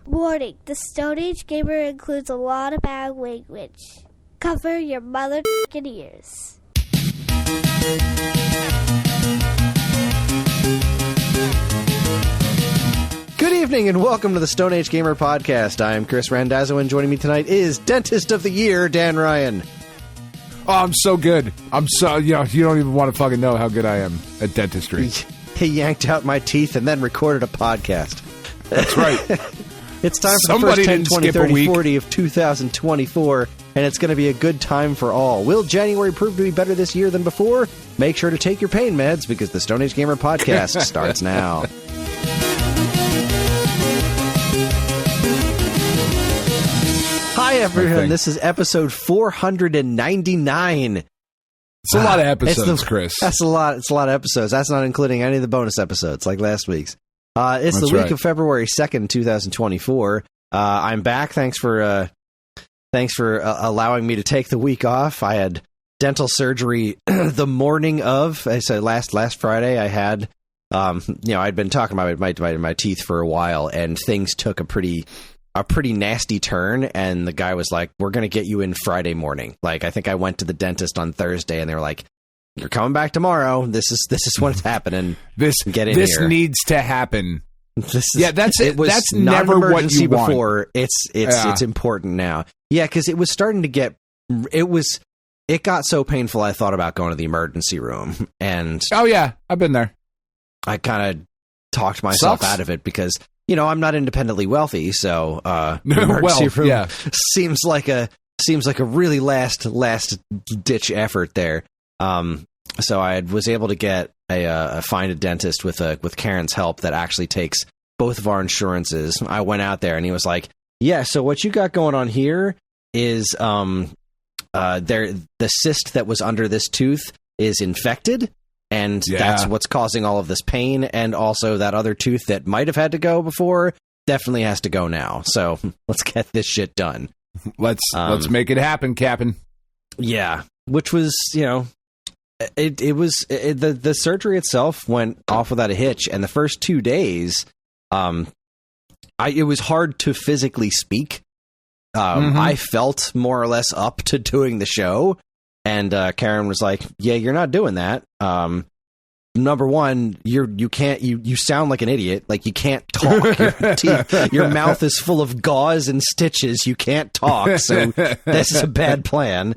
Warning, the Stone Age Gamer includes a lot of bad language. Cover your mother***ing ears. Good evening and welcome to the Stone Age Gamer Podcast. I am Kris Randazzo and joining me tonight is Dentist of the Year, Dan Ryan. Oh, I'm so good. You don't even want to fucking know how good I am at dentistry. He yanked out my teeth and then recorded a podcast. That's right. It's time for the first 10, 20, 30, 40 of 2024, and it's going to be a good time for all. Will January prove to be better this year than before? Make sure to take your pain meds because the Stone Age Gamer Podcast starts now. Hi, everyone. This is episode 499. It's a lot of episodes, Chris. That's a lot. It's a lot of episodes. That's not including any of the bonus episodes like last week's. It's the week of February 2nd, 2024. I'm back. Thanks for allowing me to take the week off. I had dental surgery the morning of. I said last Friday. I had, I'd been talking about my teeth for a while, and things took a pretty nasty turn, and the guy was like, we're going to get you in Friday morning. Like, I think I went to the dentist on Thursday, and they were like, you're coming back tomorrow. This is what's happening. This needs to happen. That's not never an what emergency you want. Before. It's important now. Yeah, because it was starting to get, it got so painful I thought about going to the emergency room. And oh yeah, I've been there. I kind of talked myself out of it because, I'm not independently wealthy, so emergency room seems like a really last ditch effort there. So I was able to get find a dentist with Karen's help that actually takes both of our insurances. I went out there and he was like, yeah, so what you got going on here is the cyst that was under this tooth is infected, and that's what's causing all of this pain, and also that other tooth that might have had to go before definitely has to go now. So let's get this shit done. Let's make it happen, Captain. Yeah, which was, the surgery itself went off without a hitch, and the first 2 days, it was hard to physically speak. I felt more or less up to doing the show, and Karen was like, "Yeah, you're not doing that. Number one, you sound like an idiot. Like, you can't talk. Your mouth is full of gauze and stitches. You can't talk. So this is a bad plan."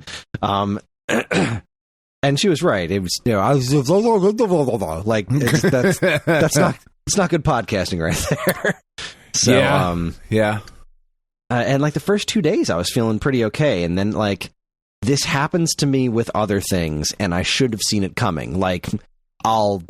And she was right. It was, I was like, it's not good podcasting right there. So, and like the first 2 days I was feeling pretty okay. And then like this happens to me with other things, and I should have seen it coming. Like, I'll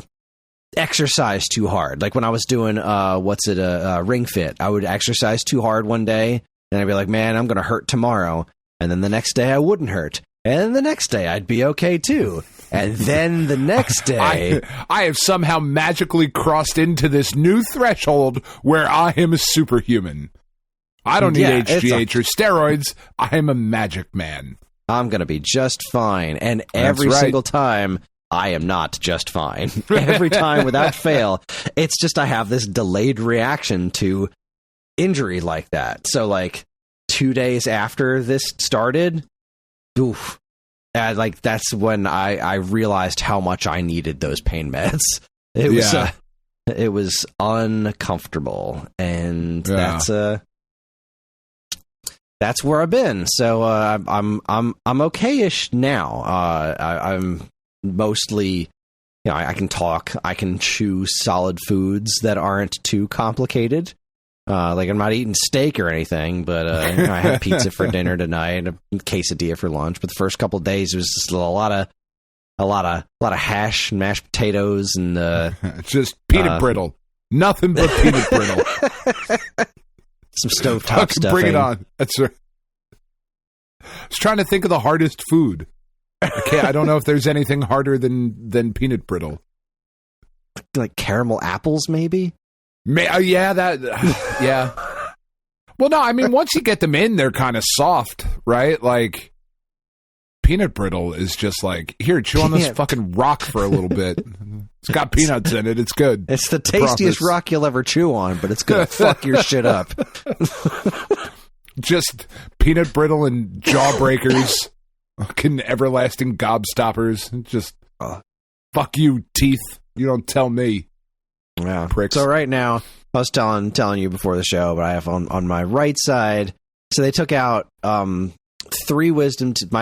exercise too hard. Like when I was doing, Ring Fit, I would exercise too hard one day and I'd be like, man, I'm going to hurt tomorrow. And then the next day I wouldn't hurt. And the next day, I'd be okay, too. And then the next day... I have somehow magically crossed into this new threshold where I am a superhuman. I don't need HGH or steroids. I am a magic man. I'm going to be just fine. And every single time, I am not just fine. Every time, without fail, it's just I have this delayed reaction to injury like that. So, like, 2 days after this started... Oof. Like that's when I realized how much I needed those pain meds. It was uncomfortable, and that's where I've been. So I'm okay-ish now. I'm mostly, I can talk, I can chew solid foods that aren't too complicated. Like I'm not eating steak or anything, but I had pizza for dinner tonight, a quesadilla for lunch. But the first couple of days it was just a lot of hash and mashed potatoes and just peanut brittle, nothing but peanut brittle. Some stovetop stuffing. Bring it on. That's right. I was trying to think of the hardest food. I don't know if there's anything harder than peanut brittle. Like caramel apples, maybe. Yeah. Well, no, I mean, once you get them in, they're kind of soft, right? Like, peanut brittle is just like, here, chew on this fucking rock for a little bit. It's got peanuts in it. It's good. It's the tastiest rock you'll ever chew on, but it's going to fuck your shit up. Just peanut brittle and jawbreakers. Fucking everlasting gobstoppers. Just fuck you, teeth. You don't tell me. Yeah. Pricks. So right now, I was telling you before the show, but I have on my right side, so they took out my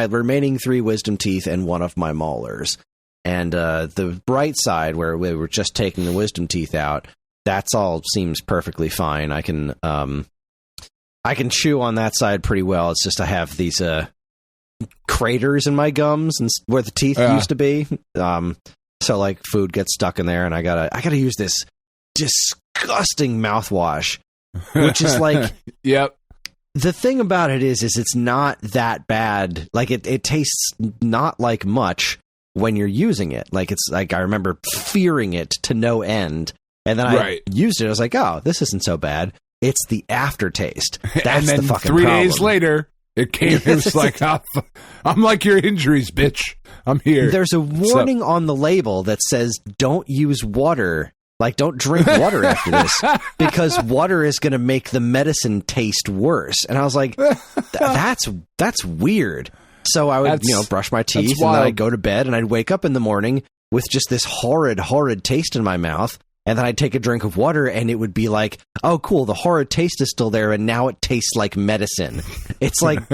remaining 3 wisdom teeth and one of my molars. And the right side, where we were just taking the wisdom teeth out, that's all seems perfectly fine. I can chew on that side pretty well. It's just I have these craters in my gums and where the teeth used to be. So like food gets stuck in there, and I gotta use this disgusting mouthwash, which is like, yep. The thing about it is it's not that bad. Like it tastes not like much when you're using it. Like it's like I remember fearing it to no end, and then I used it. I was like, oh, this isn't so bad. It's the aftertaste. That's and then the fucking 3 problem. days later, it came. It was like, I'm like your injuries, bitch. I'm here. There's a warning on the label that says, don't use water. Like, don't drink water after this, because water is going to make the medicine taste worse. And I was like, that's weird. So I would, brush my teeth, and then I'd go to bed, and I'd wake up in the morning with just this horrid taste in my mouth. And then I'd take a drink of water, and it would be like, oh, cool, the horrid taste is still there, and now it tastes like medicine. It's like,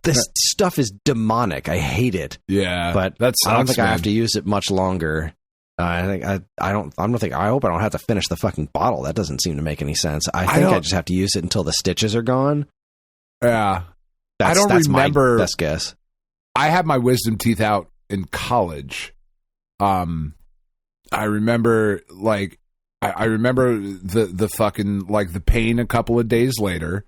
this stuff is demonic. I hate it. Yeah, but I don't think I have to use it much longer. I hope I don't have to finish the fucking bottle. That doesn't seem to make any sense. I think I just have to use it until the stitches are gone. Yeah. That's my best guess. I had my wisdom teeth out in college. I remember I remember the fucking like the pain a couple of days later.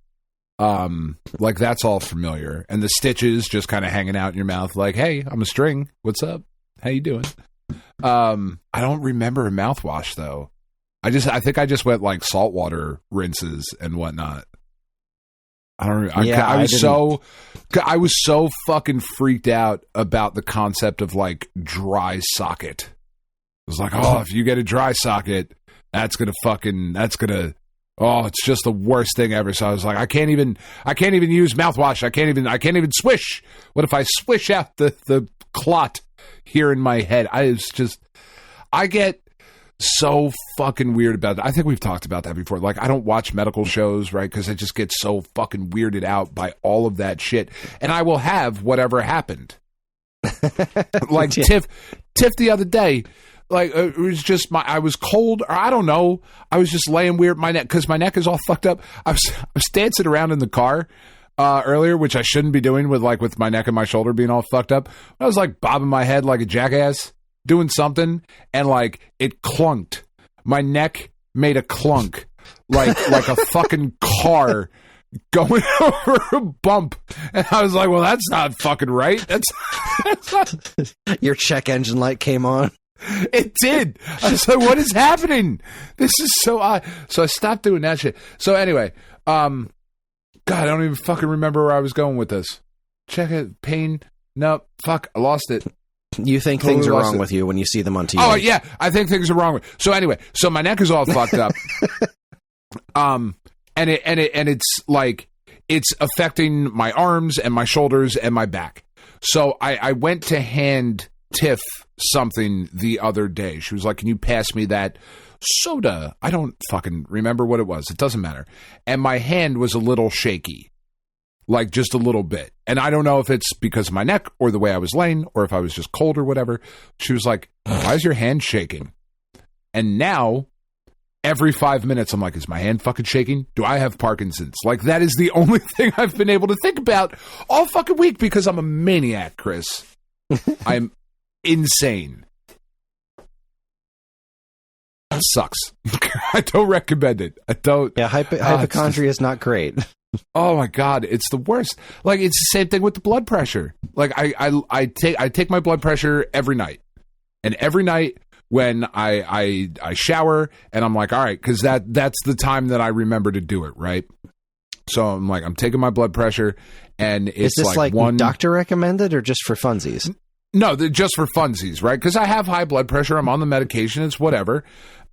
Like that's all familiar. And the stitches just kind of hanging out in your mouth like, hey, I'm a string. What's up? How you doing? I don't remember a mouthwash though. I think I just went like saltwater rinses and whatnot. I don't. I was so fucking freaked out about the concept of like dry socket. It was like, oh, if you get a dry socket, it's just the worst thing ever. So I was like, I can't even use mouthwash. I can't even swish. What if I swish out the clot here in my head? I get so fucking weird about that. I think we've talked about that before. Like, I don't watch medical shows, right? Because I just get so fucking weirded out by all of that shit. And I will have whatever happened. Like Tiff the other day, like it was just I was cold, or I don't know. I was just laying weird my neck because my neck is all fucked up. I was dancing around in the car earlier, which I shouldn't be doing with my neck and my shoulder being all fucked up. I was like bobbing my head like a jackass, doing something, and like it clunked. My neck made a clunk, like a fucking car going over a bump. And I was like, well, that's not fucking right. That's not... Your check engine light came on. It did. I was like, what is happening? This is so odd. So I stopped doing that shit. So anyway, God, I don't even fucking remember where I was going with this. Check it. Pain. Nope. Fuck. I lost it. You think things are wrong with you when you see them on TV. Oh, yeah. I think things are wrong with. So anyway, so my neck is all fucked up. And it's like, it's affecting my arms and my shoulders and my back. So I went to hand Tiff something the other day. She was like, can you pass me that soda? I don't fucking remember what it was. It doesn't matter. And my hand was a little shaky. Like just a little bit. And I don't know if it's because of my neck or the way I was laying or if I was just cold or whatever. She was like, why is your hand shaking? And now, every 5 minutes, I'm like, is my hand fucking shaking? Do I have Parkinson's? Like, that is the only thing I've been able to think about all fucking week because I'm a maniac, Chris. I'm insane. That sucks. I don't recommend it. I don't. Yeah, hypochondria is not great. Oh my God, it's the worst. Like, it's the same thing with the blood pressure. Like, I take my blood pressure every night, and every night when I shower, and I'm like, all right, because that's the time that I remember to do it, right? So I'm like, I'm taking my blood pressure, and it's is this like one doctor recommended or just for funsies? No, just for funsies, right? Because I have high blood pressure. I'm on the medication. It's whatever.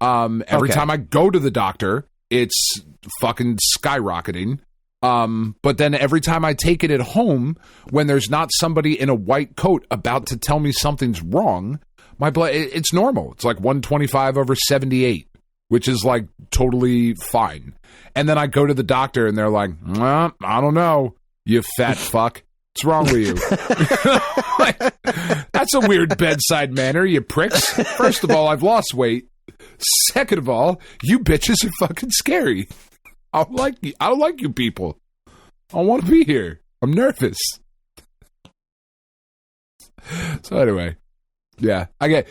Every time I go to the doctor, it's fucking skyrocketing. But then every time I take it at home, when there's not somebody in a white coat about to tell me something's wrong, my blood, it's normal. It's like 125/78, which is like totally fine. And then I go to the doctor and they're like, I don't know, you fat fuck. What's wrong with you? Like, that's a weird bedside manner, you pricks. First of all, I've lost weight. Second of all, you bitches are fucking scary. I don't like you people. I don't want to be here. I'm nervous. So anyway, yeah, I get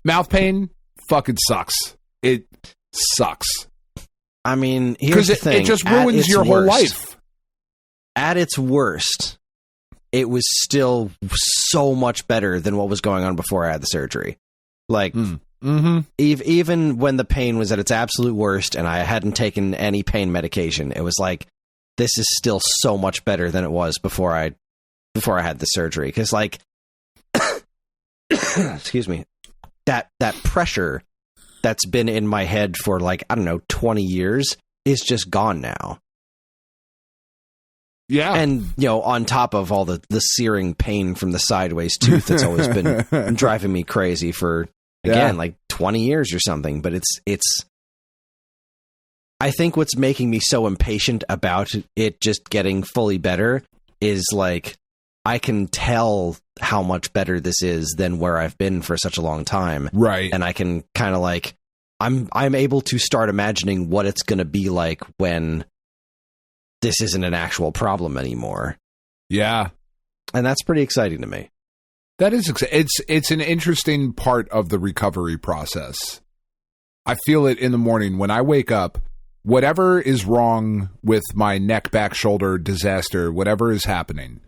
mouth pain. Fucking sucks. It sucks. I mean, here's the thing. It just ruins your whole life. At its worst, it was still so much better than what was going on before I had the surgery. Like, even when the pain was at its absolute worst and I hadn't taken any pain medication, it was like, this is still so much better than it was before I had the surgery. Because, like, excuse me, that pressure that's been in my head for, like, I don't know, 20 years is just gone now. Yeah. And, you know, on top of all the searing pain from the sideways tooth that's always been driving me crazy for, again, like 20 years or something. But it's I think what's making me so impatient about it just getting fully better is, like, I can tell how much better this is than where I've been for such a long time. Right. And I can kind of, like, I'm able to start imagining what it's going to be like when this isn't an actual problem anymore. Yeah. And that's pretty exciting to me. That is, it's an interesting part of the recovery process. I feel it in the morning when I wake up. Whatever is wrong with my neck, back, shoulder disaster, whatever is happening,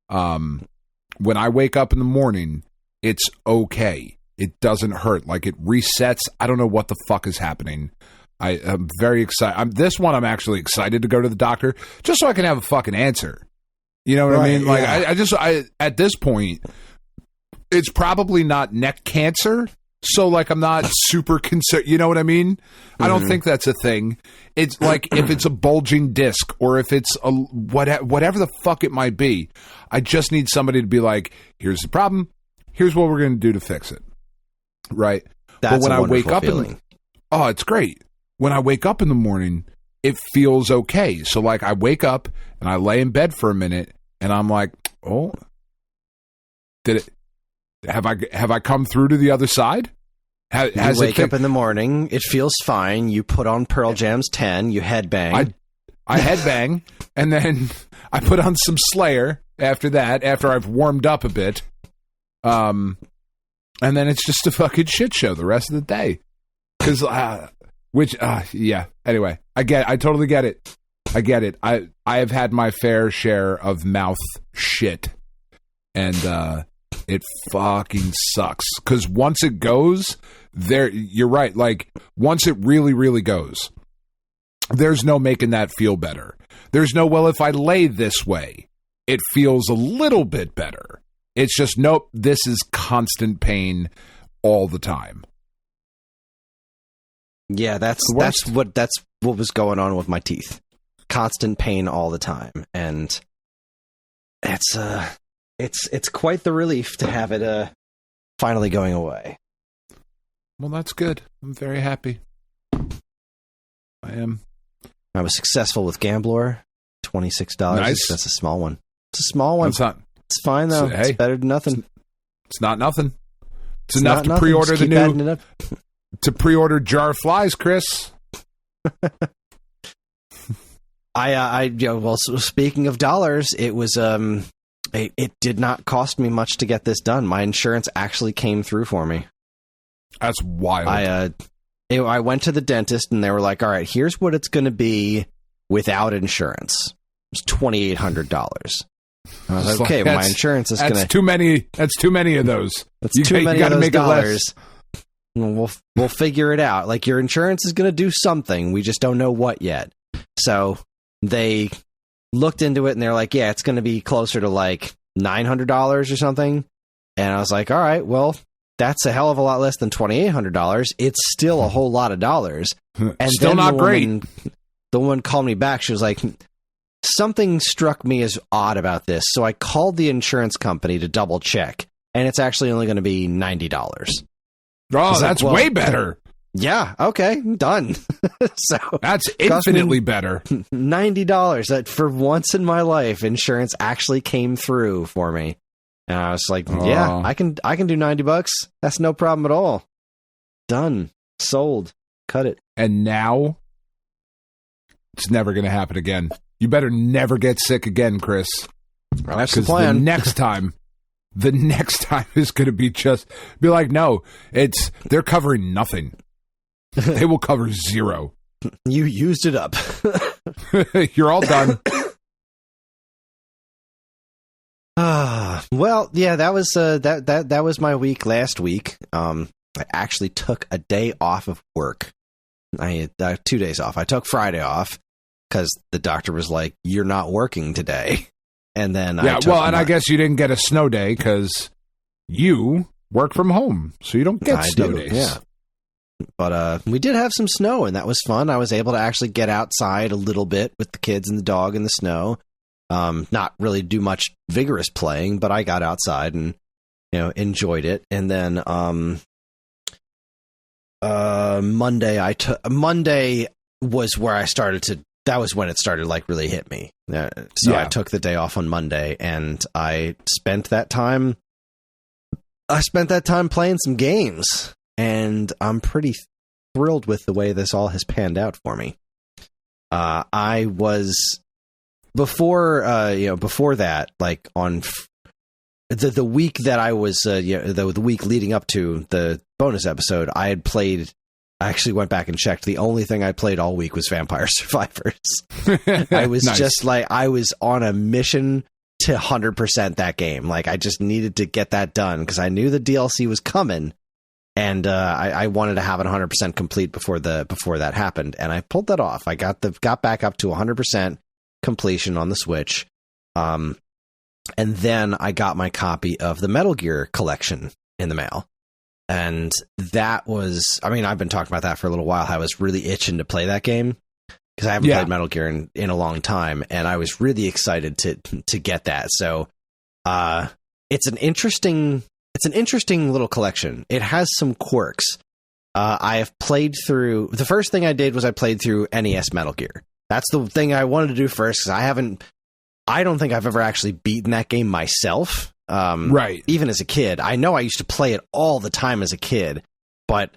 when I wake up in the morning, it's okay. It doesn't hurt. Like, it resets. I don't know what the fuck is happening. I'm very excited. This one, I'm actually excited to go to the doctor just so I can have a fucking answer. You know what I mean? Like, I at this point, it's probably not neck cancer. So, like, I'm not super concerned. You know what I mean? I don't think that's a thing. It's like, if it's a bulging disc or if it's a whatever the fuck it might be, I just need somebody to be like, here's the problem. Here's what we're going to do to fix it. Right? That's but when a I wake wonderful up feeling. Oh, it's great. When I wake up in the morning, it feels okay. So, like, I wake up and I lay in bed for a minute and I'm like, oh, have I come through to the other side? You wake up in the morning, it feels fine. You put on Pearl Jam's 10, you headbang. I headbang, and then I put on some Slayer after that, after I've warmed up a bit. And then it's just a fucking shit show the rest of the day. Because, yeah. Anyway, I totally get it. I get it. I have had my fair share of mouth shit. And, it fucking sucks. Because once it goes, you're right. Like, once it really, really goes, there's no making that feel better. There's no, well, if I lay this way, it feels a little bit better. It's just, nope, this is constant pain all the time. Yeah, that's what was going on with my teeth. Constant pain all the time. And it's quite the relief to have it finally going away. Well, that's good. I'm very happy. I am. I was successful with Gambler. $26. Nice. That's a small one. It's a small one. It's fine though. It's better than nothing. It's not nothing. It's enough to pre-order the new. To pre-order Jar of Flies, Chris. Well, speaking of dollars, it was it did not cost me much to get this done. My insurance actually came through for me. That's wild. I went to the dentist and they were like, all right, here's what it's going to be without insurance. It's $2,800. I was like, okay, my insurance is going to... That's too many of those. That's too many of those dollars. We'll figure it out. Like, your insurance is going to do something. We just don't know what yet. So they looked into it, and they're like, yeah, it's going to be closer to like $900 or something. And I was like, all right, well, that's a hell of a lot less than $2,800. It's still a whole lot of dollars. And still not great. The woman called me back. She was like, something struck me as odd about this. So I called the insurance company to double check, and it's actually only going to be $90. Oh, that's way better. Yeah. Okay. Done. So that's infinitely better. $90. That for once in my life, insurance actually came through for me. And I was like, yeah, I can do $90. That's no problem at all. Done. Sold. Cut it. And now it's never going to happen again. You better never get sick again, Chris. Well, that's the plan. The next time is going to be like, no, they're covering nothing. They will cover zero. You used it up. You're all done. Well, yeah, that was that was my week last week. I actually took a day off of work. I had 2 days off. I took Friday off because the doctor was like, "You're not working today." And then I guess you didn't get a snow day because you work from home, so you don't get snow days. Yeah. But we did have some snow, and that was fun. I was able to actually get outside a little bit with the kids and the dog in the snow. Not really do much vigorous playing, but I got outside and, enjoyed it. And then Monday was where I started to. That was when it started like really hit me. So I took the day off on Monday, and I spent that time playing some games. And I'm pretty thrilled with the way this all has panned out for me. I was before that, like on the week that I was, the week leading up to the bonus episode, I actually went back and checked. The only thing I played all week was Vampire Survivors. I was just like, I was on a mission to 100% that game. Like, I just needed to get that done because I knew the DLC was coming. And I wanted to have it 100% complete before that happened, and I pulled that off. I got back up to 100% completion on the Switch, and then I got my copy of the Metal Gear collection in the mail, and that was, I've been talking about that for a little while. I was really itching to play that game because I haven't played Metal Gear in a long time, and I was really excited to get that. So, it's an interesting little collection. It has some quirks. I have played through... The first thing I did was I played through NES Metal Gear. That's the thing I wanted to do first, because I don't think I've ever actually beaten that game myself. Right. Even as a kid. I know I used to play it all the time as a kid, but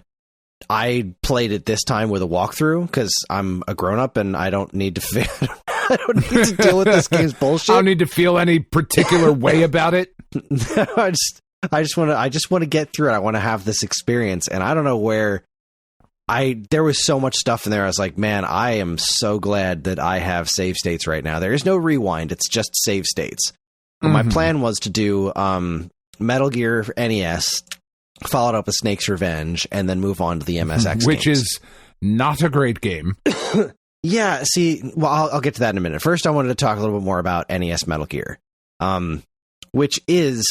I played it this time with a walkthrough, because I'm a grown-up and I don't need to... I don't need to deal with this game's bullshit. I don't need to feel any particular way about it. I just want to get through it. I want to have this experience, and I don't know where there was so much stuff in there. I was like, man, I am so glad that I have save states right now. There is no rewind. It's just save states. Mm-hmm. My plan was to do Metal Gear NES, followed up with Snake's Revenge, and then move on to the MSX which games. Is not a great game. Yeah, see, well, I'll get to that in a minute. First, I wanted to talk a little bit more about NES Metal Gear, which is...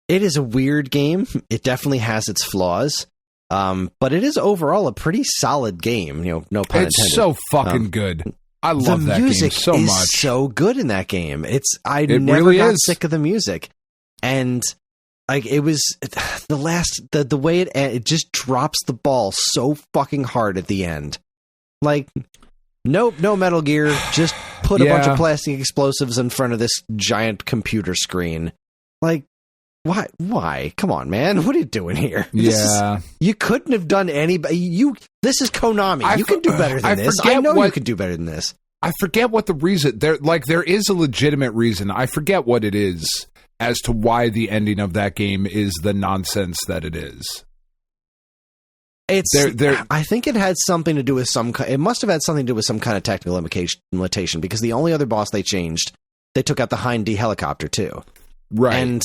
It is a weird game. It definitely has its flaws, but it is overall a pretty solid game. No pun intended. It's so fucking good. I love that game so much. The music is so good in that game. I never got sick of the music, and like it was the way it just drops the ball so fucking hard at the end. Like, no Metal Gear. Just put a bunch of plastic explosives in front of this giant computer screen. Like. Why? Come on, man. What are you doing here? You couldn't have done anybody. This is Konami. You can do better than this. I know you can do better than this. I forget what the reason. There is a legitimate reason. I forget what it is as to why the ending of that game is the nonsense that it is. I think it had something to do with it must have had something to do with some kind of technical limitation, because the only other boss they changed, they took out the Hind D helicopter too. Right. And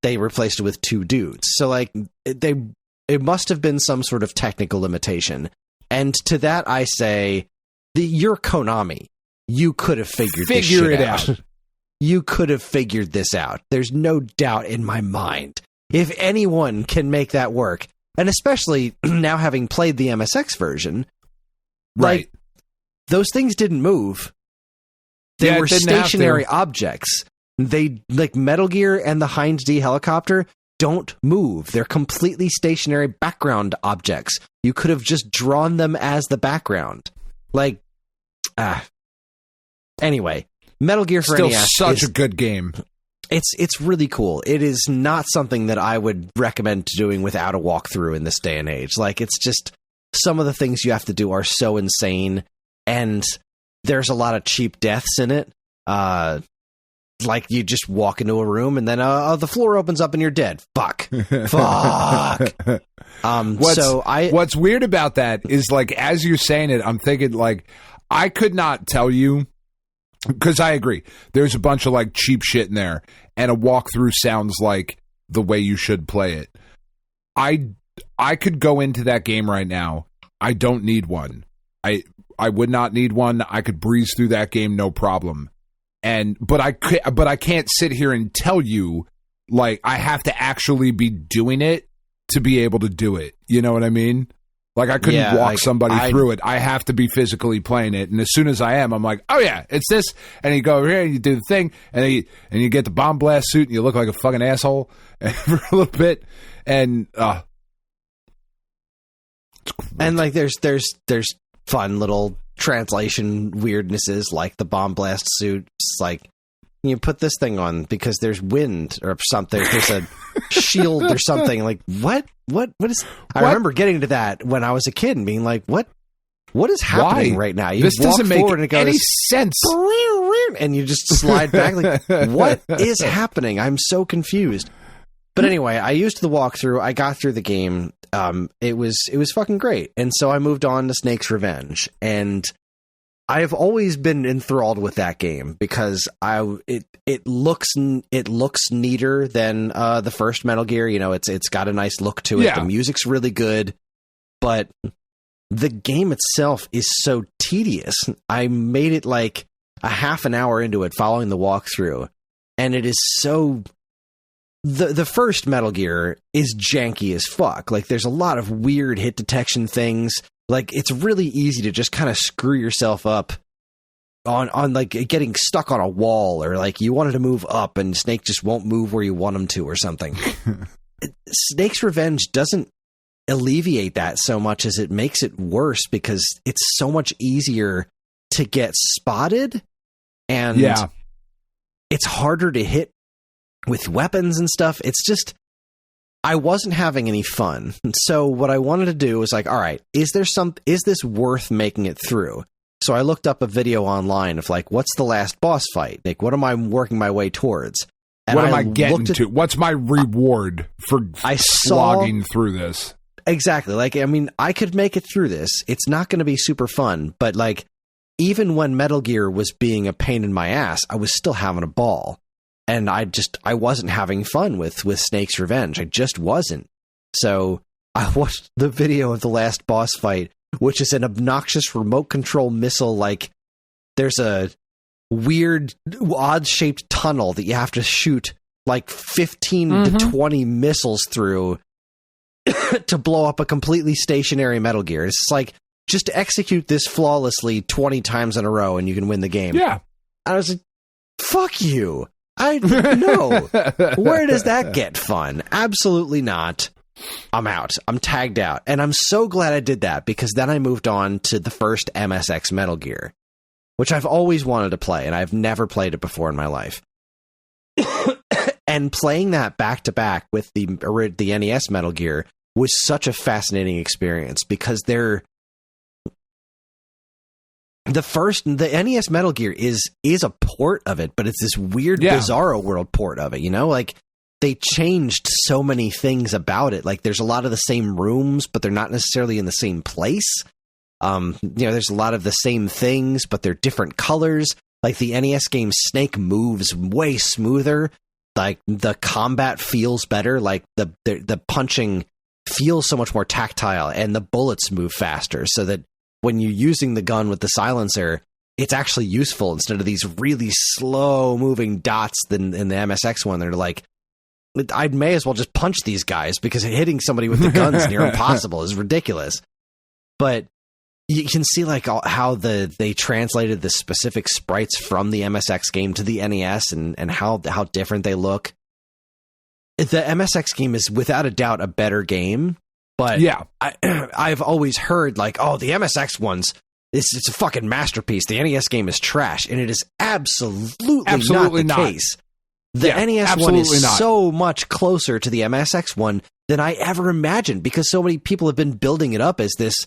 they replaced it with two dudes. So, like, it must have been some sort of technical limitation. And to that, I say, you're Konami. you could have figured this shit out. You could have figured this out. There's no doubt in my mind. If anyone can make that work, and especially now having played the MSX version, right? Like, those things didn't move. They were stationary objects. They, like Metal Gear and the Heinz D helicopter, don't move. They're completely stationary background objects. You could have just drawn them as the background. Like, anyway, Metal Gear for NES is such a good game. It's really cool. It is not something that I would recommend doing without a walkthrough in this day and age. Like, it's just, some of the things you have to do are so insane, and there's a lot of cheap deaths in it. Like, you just walk into a room and then the floor opens up and you're dead. Fuck. Fuck. What's weird about that is, like, as you're saying it, I'm thinking, like, I could not tell you, because I agree, there's a bunch of, like, cheap shit in there, and a walkthrough sounds like the way you should play it. I could go into that game right now. I don't need one. I would not need one. I could breeze through that game, no problem. But I can't sit here and tell you, like, I have to actually be doing it to be able to do it. You know what I mean? Like, I couldn't walk somebody through it. I have to be physically playing it. And as soon as I am, I'm like, oh yeah, it's this. And you go over here and you do the thing, and you get the bomb blast suit, and you look like a fucking asshole for a little bit. And like, there's fun little translation weirdnesses, like the bomb blast suit. It's like, you put this thing on because there's wind or something. There's a shield or something. Like, what is? I remember getting to that when I was a kid and being like, what is happening right now? You this doesn't make any sense. And you just slide back. Like, what is happening? I'm so confused. But anyway, I used the walkthrough. I got through the game. It was fucking great. And so I moved on to Snake's Revenge, and I have always been enthralled with that game because it looks neater than the first Metal Gear. You know, it's got a nice look to it. Yeah. The music's really good, but the game itself is so tedious. I made it like a half an hour into it following the walkthrough, and it is so... The first Metal Gear is janky as fuck. Like, there's a lot of weird hit detection things. Like, it's really easy to just kind of screw yourself up on like getting stuck on a wall, or like you wanted to move up and Snake just won't move where you want him to or something. Snake's Revenge doesn't alleviate that so much as it makes it worse, because it's so much easier to get spotted, and it's harder to hit with weapons and stuff. It's just, I wasn't having any fun. So what I wanted to do was like, all right, is this worth making it through? So I looked up a video online of like, what's the last boss fight? Like, what am I working my way towards? And what am I getting to? What's my reward for slogging through this? Exactly. Like, I mean, I could make it through this. It's not going to be super fun, but like, even when Metal Gear was being a pain in my ass, I was still having a ball. And I wasn't having fun with Snake's Revenge. I just wasn't. So I watched the video of the last boss fight, which is an obnoxious remote control missile. Like, there's a weird, odd-shaped tunnel that you have to shoot like 15 to 20 missiles through to blow up a completely stationary Metal Gear. It's like, just execute this flawlessly 20 times in a row and you can win the game. Yeah. I was like, fuck you. No. Where does that get fun? Absolutely not. I'm out. I'm tagged out. And I'm so glad I did that, because then I moved on to the first MSX Metal Gear, which I've always wanted to play, and I've never played it before in my life. And playing that back to back with the NES Metal Gear was such a fascinating experience, because the NES Metal Gear is a port of it, but it's this weird Bizarro World port of it, you know? Like, they changed so many things about it. Like, there's a lot of the same rooms, but they're not necessarily in the same place. There's a lot of the same things, but they're different colors. Like, the NES game Snake moves way smoother. Like, the combat feels better. Like, the punching feels so much more tactile, and the bullets move faster, so that when you're using the gun with the silencer, it's actually useful instead of these really slow moving dots in the MSX one. They're like, I may as well just punch these guys because hitting somebody with the guns near impossible is ridiculous. But you can see like how they translated the specific sprites from the MSX game to the NES and how different they look. The MSX game is without a doubt a better game, but yeah, I've always heard like, oh, the MSX one's it's a fucking masterpiece. The NES game is trash, and it is absolutely not the case. The NES one is so much closer to the MSX one than I ever imagined because so many people have been building it up as this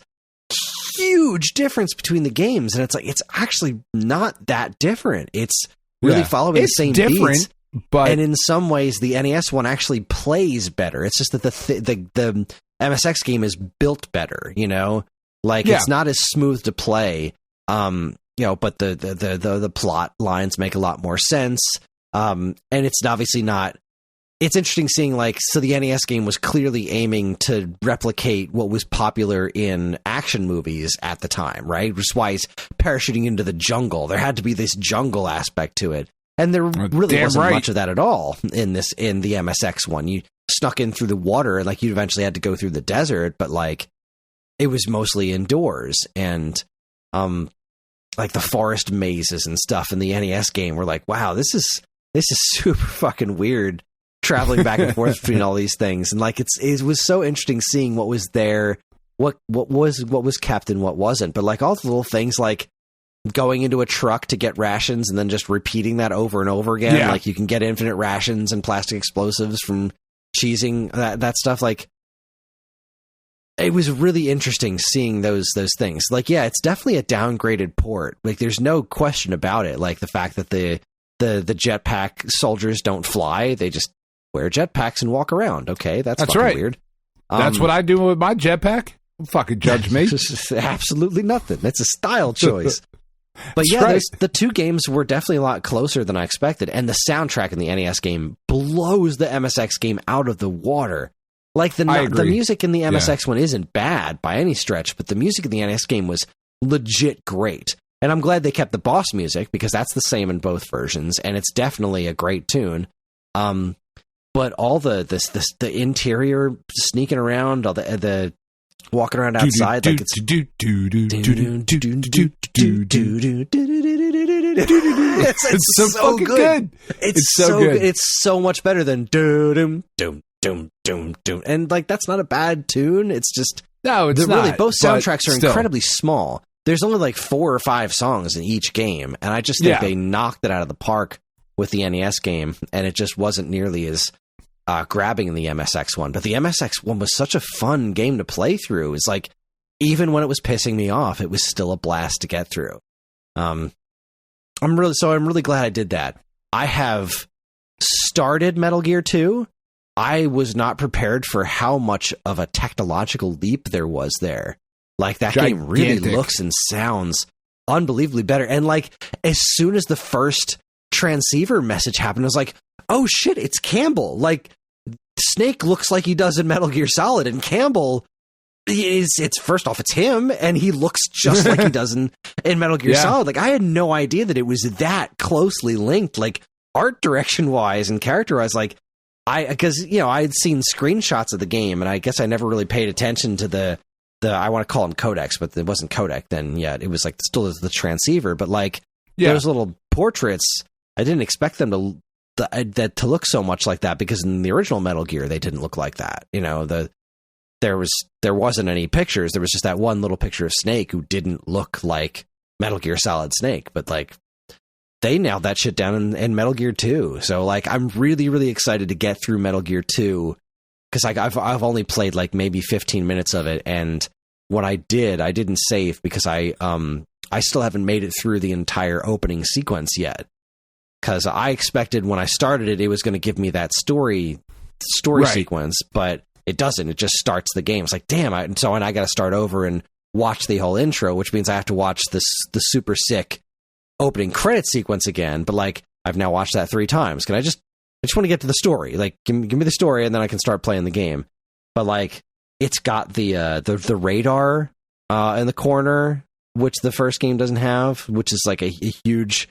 huge difference between the games, and it's like it's actually not that different. It's really following the same beats. But and in some ways, the NES one actually plays better. It's just that the MSX game is built better, you know? Like, it's not as smooth to play, you know, but the plot lines make a lot more sense. And it's obviously not... It's interesting seeing, like, so the NES game was clearly aiming to replicate what was popular in action movies at the time, right? Which is why he's parachuting into the jungle. There had to be this jungle aspect to it. And there really wasn't much of that at all in the MSX one. You snuck in through the water, and like you eventually had to go through the desert, but like it was mostly indoors, and like the forest mazes and stuff in the NES game were like, wow, this is super fucking weird traveling back and forth between all these things, and like it was so interesting seeing what was there, what was kept and what wasn't, but like all the little things like going into a truck to get rations and then just repeating that over and over again. Yeah. Like you can get infinite rations and plastic explosives from cheesing that stuff. Like it was really interesting seeing those things. Like, yeah, it's definitely a downgraded port. Like there's no question about it. Like the fact that the jetpack soldiers don't fly. They just wear jetpacks and walk around. Okay. That's right. Weird. That's what I do with my jetpack. Don't fucking judge me. Absolutely nothing. It's a style choice. But yeah, the two games were definitely a lot closer than I expected, and the soundtrack in the NES game blows the MSX game out of the water. Like the music in the MSX one isn't bad by any stretch, but the music in the NES game was legit great. And I'm glad they kept the boss music because that's the same in both versions, and it's definitely a great tune. But all the interior sneaking around, all the walking around outside, like it's it's so good. It's so good. It's so much better than doom doom doom doom doom. And like that's not a bad tune. It's just it's not. Really, both soundtracks are incredibly small. There's only like 4 or 5 songs in each game, and I just think they knocked it out of the park with the NES game, and it just wasn't nearly as grabbing in the MSX one. But the MSX one was such a fun game to play through. It's like, even when it was pissing me off, it was still a blast to get through. I'm really glad I did that. I have started Metal Gear 2. I was not prepared for how much of a technological leap there was there. Like that game really looks and sounds unbelievably better. And like, as soon as the first transceiver message happened, I was like, oh shit, it's Campbell. Like Snake looks like he does in Metal Gear Solid, and Campbell it's first off, it's him, and he looks just like he does in Metal Gear Solid. Like I had no idea that it was that closely linked, like art direction wise and character wise. Like because I had seen screenshots of the game, and I guess I never really paid attention to the I want to call them codecs, but it wasn't codec then yet. It was like still the transceiver, but like those little portraits, I didn't expect them to look so much like that, because in the original Metal Gear they didn't look like that. There wasn't any pictures. There was just that one little picture of Snake who didn't look like Metal Gear Solid Snake, but like they nailed that shit down in Metal Gear 2. So like I'm really, really excited to get through Metal Gear 2, because like I've only played like maybe 15 minutes of it, and when I didn't save because I still haven't made it through the entire opening sequence yet. Because I expected when I started it was going to give me that story sequence, but it doesn't. It just starts the game. It's like, damn. I got to start over and watch the whole intro, which means I have to watch the super sick opening credit sequence again. But like, I've now watched that 3 times. I just want to get to the story. Like, give me the story, and then I can start playing the game. But like, it's got the radar in the corner. which the first game doesn't have, which is like a huge,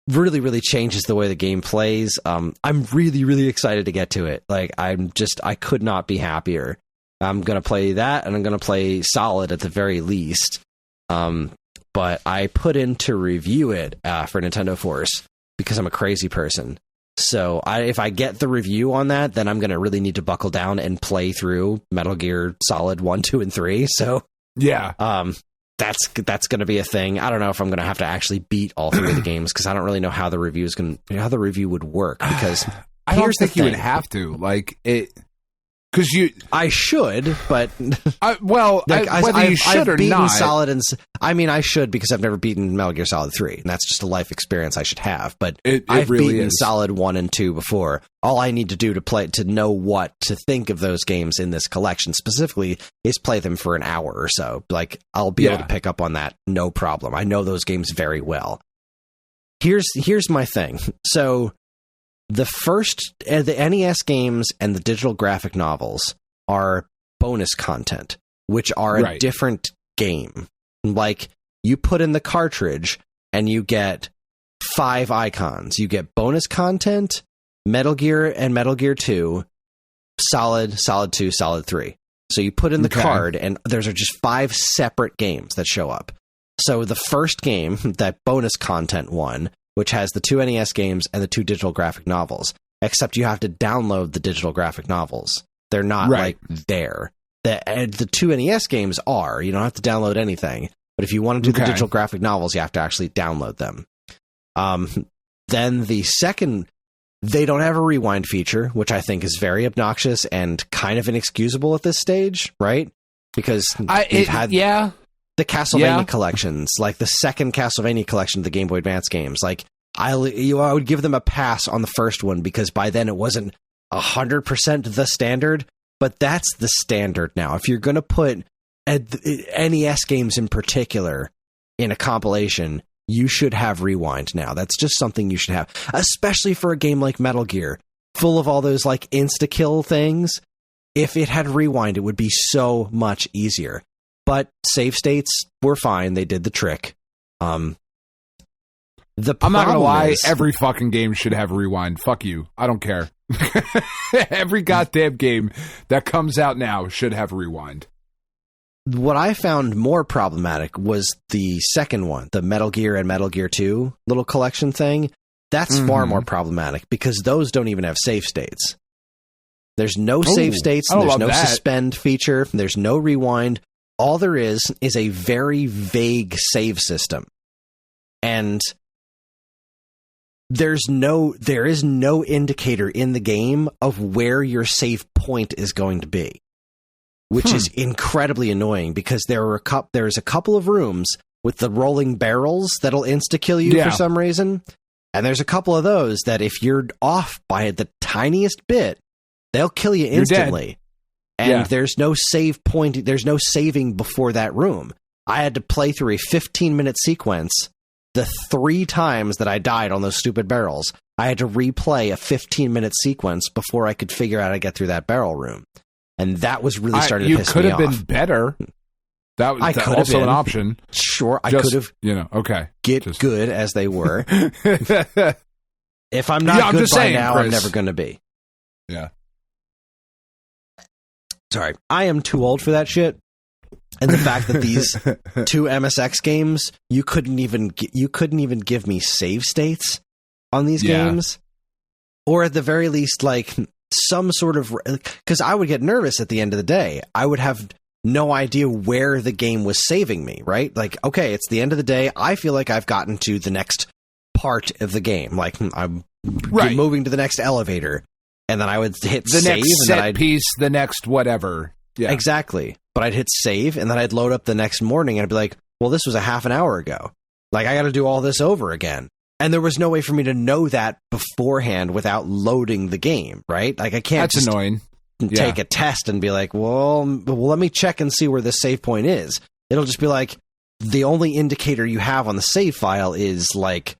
really, really changes the way the game plays. I'm really, really excited to get to it. Like, I could not be happier. I'm going to play that, and I'm going to play Solid at the very least. But I put in to review it for Nintendo Force because I'm a crazy person. So if I get the review on that, then I'm going to really need to buckle down and play through Metal Gear Solid 1, 2, and 3. So yeah, that's going to be a thing. I don't know if I'm going to have to actually beat all three of the games because I don't really know how the review would work. Because I don't think you would have to like it. Because I should, but whether you should or not, Solid I should because I've never beaten Metal Gear Solid 3, and that's just a life experience I should have. But I've really beaten Solid 1 and 2 before. All I need to do to know what to think of those games in this collection specifically is play them for an hour or so. Like, I'll be able to pick up on that, no problem. I know those games very well. Here's my thing. So, the NES games and the digital graphic novels are bonus content, which are a different game. Like, you put in the cartridge and you get 5 icons. You get bonus content, Metal Gear and Metal Gear 2, Solid 2, Solid 3. So you put in the card and there's just 5 separate games that show up. So the first game, that bonus content one, which has the 2 NES games and the 2 digital graphic novels, except you have to download the digital graphic novels. They're not like there. The 2 NES games are. You don't have to download anything. But if you want to do the digital graphic novels, you have to actually download them. Then the second, they don't have a rewind feature, which I think is very obnoxious and kind of inexcusable at this stage, right? Because we've had the Castlevania collections, like the second Castlevania collection of the Game Boy Advance games. Like, I would give them a pass on the first one because by then it wasn't 100% the standard, but that's the standard now. If you're going to put NES games in particular in a compilation, you should have rewind now. That's just something you should have, especially for a game like Metal Gear, full of all those like insta-kill things. If it had rewind, it would be so much easier. But save states were fine. They did the trick. I'm not going to lie. Every fucking game should have a rewind. Fuck you. I don't care. Every goddamn game that comes out now should have a rewind. What I found more problematic was the second one, the Metal Gear and Metal Gear 2 little collection thing. That's far more problematic because those don't even have save states. There's no save states. There's no suspend feature. There's no rewind. All there is a very vague save system. And there is no indicator in the game of where your save point is going to be, which is incredibly annoying because there's a couple of rooms with the rolling barrels that'll insta-kill you for some reason. And there's a couple of those that if you're off by the tiniest bit, they'll kill you instantly. And there's no save point. There's no saving before that room. I had to play through a 15-minute sequence. The 3 times that I died on those stupid barrels, I had to replay a 15-minute sequence before I could figure out how to get through that barrel room. And that was really starting to piss me off. You could have been better. That was also an option. Sure, I could have. Get good as they were. If I'm not good by now, Chris, I'm never going to be. Yeah. Sorry, I am too old for that shit. And the fact that these 2 MSX games, you couldn't even give me save states on these games, or at the very least, like some sort of, because I would get nervous at the end of the day. I would have no idea where the game was saving me. Right? Like, okay, it's the end of the day. I feel like I've gotten to the next part of the game. Like I'm moving to the next elevator. And then I would hit the save. Next set piece, the next whatever. Yeah. Exactly. But I'd hit save, and then I'd load up the next morning, and I'd be like, well, this was a half an hour ago. Like, I got to do all this over again. And there was no way for me to know that beforehand without loading the game, right? Like, I can't That's annoying. Take a test and be like, well, let me check and see where this save point is. It'll just be like, the only indicator you have on the save file is, like,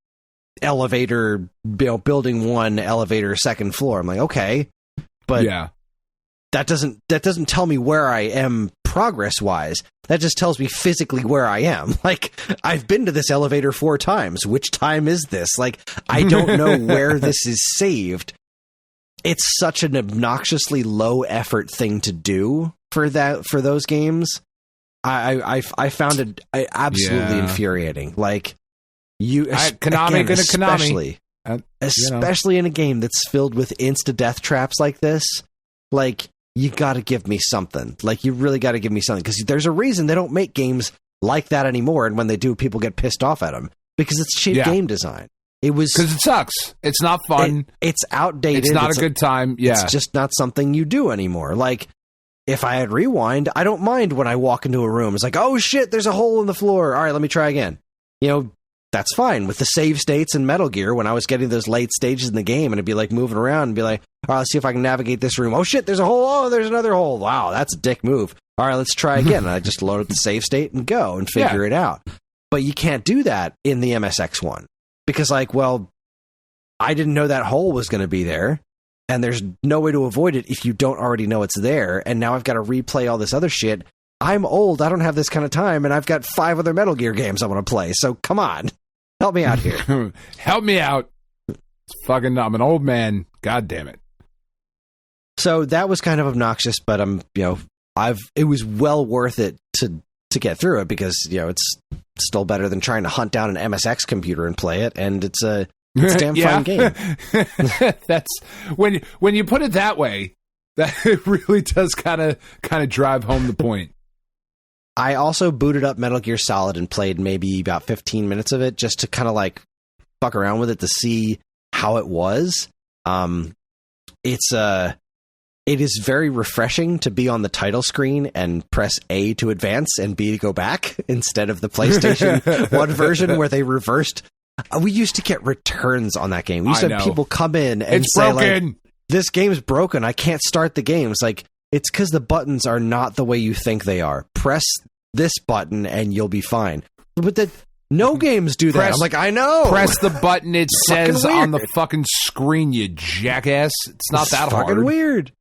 elevator, building 1, elevator, 2nd floor. I'm like, okay, but that doesn't tell me where I am progress-wise. That just tells me physically where I am. Like, I've been to this elevator 4 times. Which time is this? Like, I don't know where this is saved. It's such an obnoxiously low-effort thing to do for those games. I found it absolutely infuriating. Like, Konami, especially in a game that's filled with insta-death traps like this, like, you got to give me something. Like, you really got to give me something, because there's a reason they don't make games like that anymore, and when they do, people get pissed off at them, because it's shit game design. It was because it sucks. It's not fun. It's outdated. It's not a good time. Yeah, it's just not something you do anymore. Like, if I had rewind, I don't mind when I walk into a room. It's like, oh shit, there's a hole in the floor. All right, let me try again. You know, that's fine. With the save states in Metal Gear, when I was getting those late stages in the game, and it'd be like moving around and be like, all right, let's see if I can navigate this room. Oh shit, there's a hole. Oh, there's another hole. Wow, that's a dick move. All right, let's try again. And I just load up the save state and go and figure it out. But you can't do that in the MSX one, because, like, well, I didn't know that hole was going to be there, and there's no way to avoid it if you don't already know it's there, and now I've got to replay all this other shit. I'm old, I don't have this kind of time, and I've got 5 other Metal Gear games I want to play, so come on. Help me out here. Help me out. I'm an old man. God damn it. So that was kind of obnoxious, but it was well worth it to get through it, because, you know, it's still better than trying to hunt down an MSX computer and play it, and it's a damn fun game. That's when you put it that way, that it really does kind of drive home the point. I also booted up Metal Gear Solid and played maybe about 15 minutes of it, just to kind of like fuck around with it to see how it was. It is very refreshing to be on the title screen and press A to advance and B to go back, instead of the PlayStation 1 version where they reversed. We used to get returns on that game. We used to have people come in and say, broken. Like, this game's broken. I can't start the game. It's like, it's because the buttons are not the way you think they are. Press this button and you'll be fine. But no games do that. I'm like, I know. Press the button it says on the fucking screen, you jackass. It's not that hard. Fucking weird.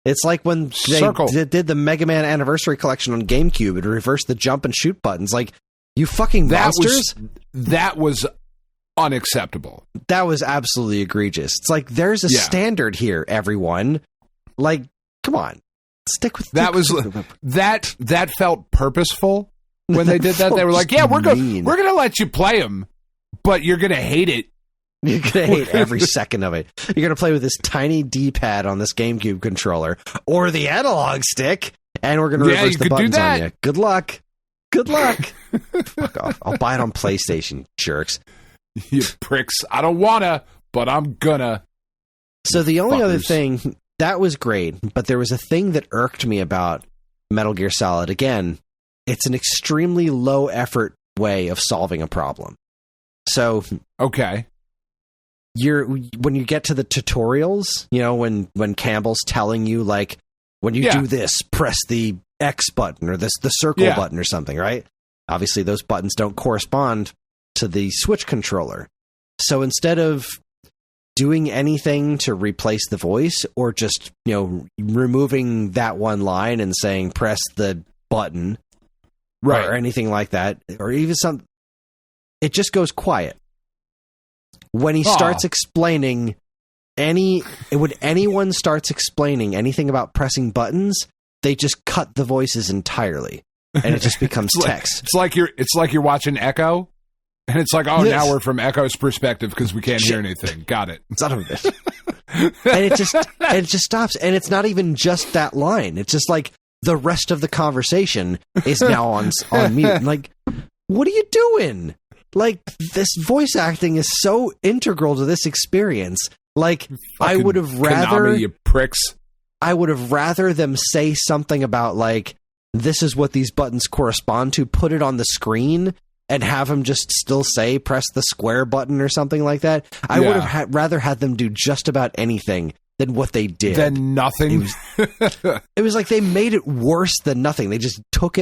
It's like when they did the Mega Man Anniversary Collection on GameCube. It reversed the jump and shoot buttons. Like, you fucking monsters. That was unacceptable. That was absolutely egregious. It's like, there's a standard here, everyone. Like, come on, stick with that felt purposeful when they did that. They were like, yeah, we're gonna let you play them, but you're gonna hate it. You're gonna hate every second of it. You're gonna play with this tiny D-pad on this GameCube controller or the analog stick, and we're gonna reverse the buttons on you. Good luck. Fuck off. I'll buy it on PlayStation, jerks. You pricks. I don't wanna, but I'm gonna. So the only other thing, that was great, but there was a thing that irked me about Metal Gear Solid. Again, it's an extremely low effort way of solving a problem. So, okay. When you get to the tutorials, you know, when Campbell's telling you, like, when you do this, press the X button or the circle button or something, right? Obviously, those buttons don't correspond to the Switch controller. So instead of doing anything to replace the voice, or just, you know, removing that one line and saying press the button, right, or anything like that, or even it just goes quiet. When he starts explaining when anyone starts explaining anything about pressing buttons, they just cut the voices entirely, and it just becomes text. It's like you're watching Echo, and it's like, oh, now we're from Echo's perspective because we can't hear anything. Got it. Son of a bitch. And it just stops, and it's not even just that line. It's just like the rest of the conversation is now on mute. Like, what are you doing? Like, this voice acting is so integral to this experience. Like, I would have rather Konami, you pricks. I would have rather them say something about, like, this is what these buttons correspond to, put it on the screen, and have them just still say press the square button or something like that. I would have rather had them do just about anything than what they did. Than nothing. It was like they made it worse than nothing. They just took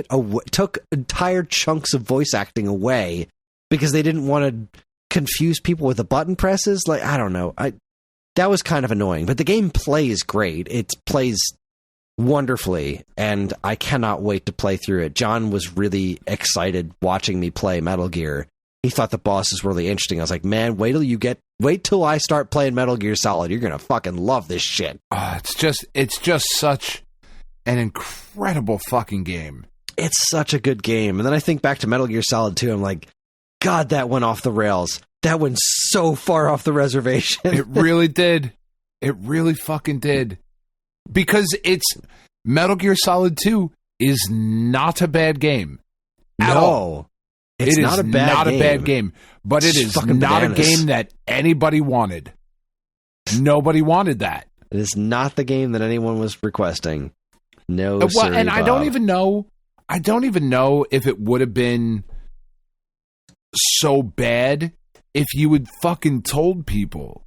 entire chunks of voice acting away because they didn't want to confuse people with the button presses. Like, I don't know. That was kind of annoying. But the game plays great. It plays wonderfully, and I cannot wait to play through it. John was really excited watching me play Metal Gear. He thought the bosses were really interesting. I was like, man, wait till I start playing Metal Gear Solid. You're gonna fucking love this shit. It's just such an incredible fucking game. It's such a good game. And then I think back to Metal Gear Solid 2. I'm like, God, that went off the rails. That went so far off the reservation. It really did. It really fucking did. Because Metal Gear Solid 2 is not a bad game. At all. It's not a bad game. But it is not a game that anybody wanted. Nobody wanted that. It is not the game that anyone was requesting. No, well, and I don't even know if it would have been so bad if you had fucking told people.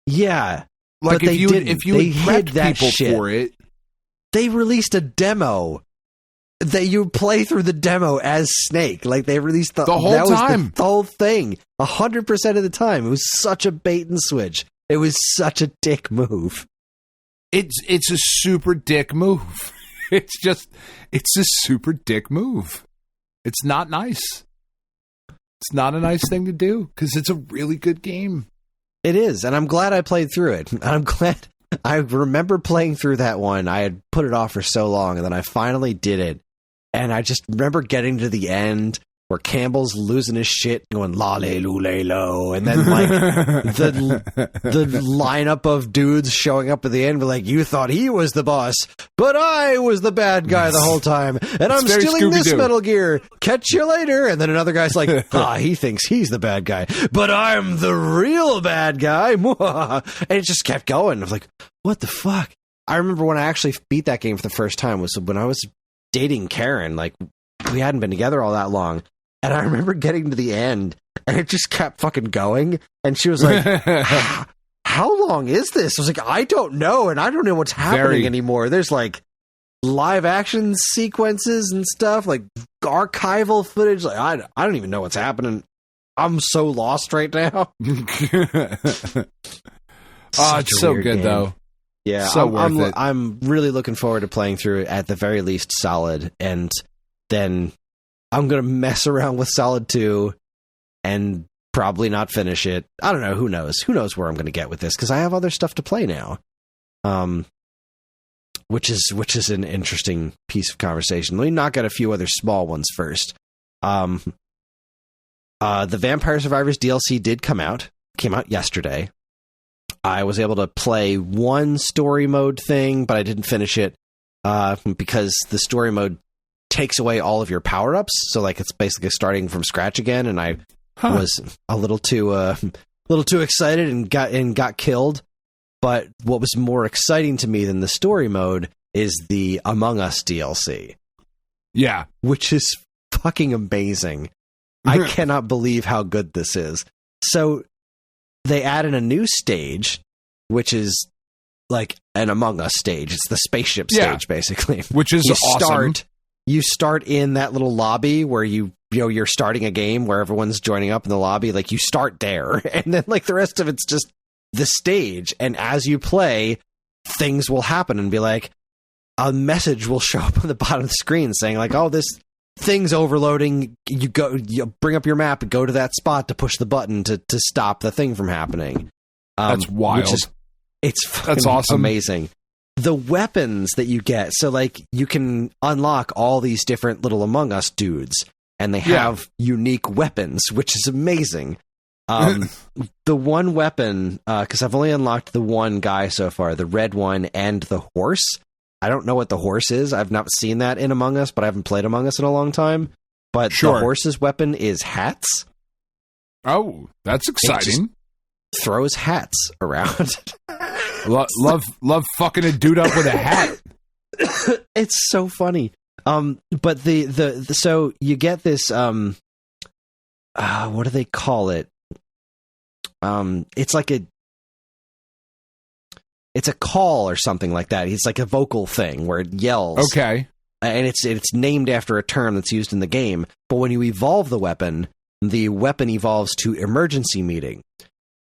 Yeah. Like if you had prepped people shit for it. They released a demo that you play through the demo as Snake. Like they released the whole time. The whole thing. 100% of the time. It was such a bait and switch. It was such a dick move. It's a super dick move. It's a super dick move. It's not nice. It's not a nice thing to do because it's a really good game. It is, and I'm glad I played through it. I'm glad I remember playing through that one. I had put it off for so long, and then I finally did it. And I just remember getting to the end where Campbell's losing his shit, going la-le-lu-le-lo, and then like the lineup of dudes showing up at the end, be like, you thought he was the boss, but I was the bad guy the whole time, and I'm stealing this Metal Gear. Catch you later. And then another guy's like, he thinks he's the bad guy, but I'm the real bad guy. And it just kept going. I was like, what the fuck? I remember when I actually beat that game for the first time was when I was dating Karen. Like, we hadn't been together all that long. And I remember getting to the end, and it just kept fucking going. And she was like, how long is this? I was like, I don't know, and I don't know what's happening anymore. There's, like, live action sequences and stuff, like archival footage. Like, I don't even know what's happening. I'm so lost right now. It's so good, though. Yeah, so worth it. I'm really looking forward to playing through it, at the very least Solid, and then I'm going to mess around with Solid 2 and probably not finish it. I don't know. Who knows? Who knows where I'm going to get with this, because I have other stuff to play now. Which is an interesting piece of conversation. Let me knock out a few other small ones first. The Vampire Survivors DLC did come out yesterday. I was able to play one story mode thing, but I didn't finish it because the story mode takes away all of your power-ups. So like it's basically starting from scratch again, and I was a little too excited and got killed. But what was more exciting to me than the story mode is the Among Us DLC. Yeah, which is fucking amazing. I cannot believe how good this is. So they added a new stage, which is like an Among Us stage. It's the spaceship stage, basically. Which is awesome. You start in that little lobby where you're starting a game where everyone's joining up in the lobby. Like you start there, and then like the rest of it's just the stage. And as you play, things will happen and be like, a message will show up on the bottom of the screen saying like, "Oh, this thing's overloading." You bring up your map and go to that spot to push the button to stop the thing from happening. That's wild. That's awesome. Amazing. The weapons that you get, so like you can unlock all these different little Among Us dudes, and they have unique weapons, which is amazing. The one weapon, because I've only unlocked the one guy so far, the red one and the horse. I don't know what the horse is. I've not seen that in Among Us, but I haven't played Among Us in a long time. But the horse's weapon is hats. Oh, that's exciting. Throws hats around. love fucking a dude up with a hat. It's so funny. But so you get this what do they call it? It's like it's a call or something like that. It's like a vocal thing where it yells. Okay. And it's named after a term that's used in the game. But when you evolve the weapon evolves to emergency meeting,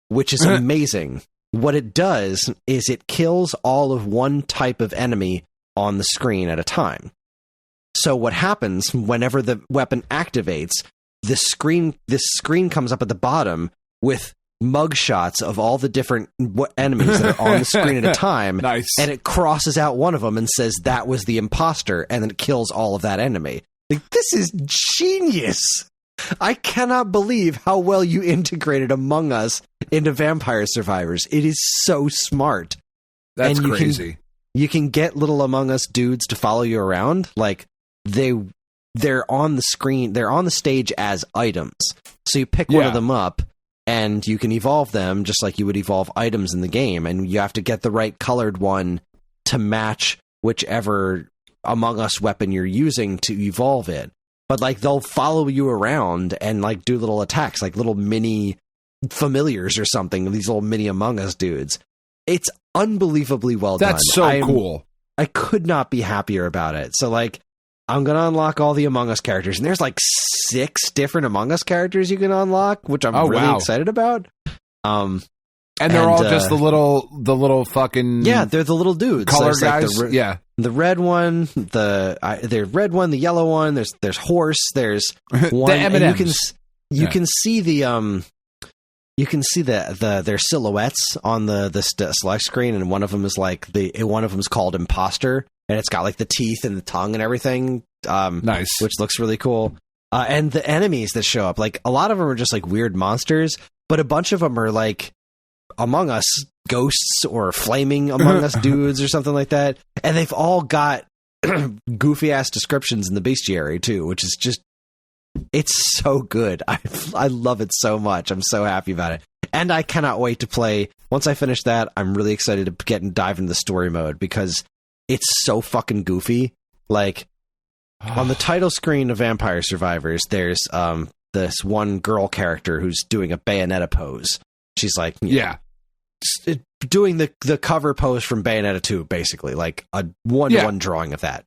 which is amazing. What it does is it kills all of one type of enemy on the screen at a time. So what happens whenever the weapon activates, this screen comes up at the bottom with mugshots of all the different enemies that are on the screen at a time. Nice. And it crosses out one of them and says that was the imposter, and then it kills all of that enemy. Like, this is genius. I cannot believe how well you integrated Among Us into Vampire Survivors. It is so smart. That's crazy. You can get little Among Us dudes to follow you around. Like, they're on the screen, they're on the stage as items. So you pick one of them up, and you can evolve them just like you would evolve items in the game. And you have to get the right colored one to match whichever Among Us weapon you're using to evolve it. But, like, they'll follow you around and, like, do little attacks, like little mini familiars or something, these little mini Among Us dudes. It's unbelievably well done. That's so cool. I could not be happier about it. So, like, I'm going to unlock all the Among Us characters. And there's, like, 6 different Among Us characters you can unlock, which I'm really excited about. And they're all just the little fucking... Yeah, they're the little dudes. Color so guys, like the red one, the red one, the yellow one. There's horse. There's one. The M&Ms. You can see the you can see their silhouettes on the select screen, and one of them is one of them is called Imposter, and it's got like the teeth and the tongue and everything. Nice, which looks really cool. And the enemies that show up, like a lot of them are just like weird monsters, but a bunch of them are like Among Us ghosts or flaming Among Us dudes or something like that. And they've all got goofy ass descriptions in the bestiary too, which is just, it's so good. I love it so much. I'm so happy about it. And I cannot wait to play. Once I finish that, I'm really excited to get and dive into the story mode because it's so fucking goofy. Like on the title screen of Vampire Survivors, there's this one girl character who's doing a Bayonetta pose. She's like, doing the cover pose from Bayonetta 2, basically, like a one-to-one drawing of that.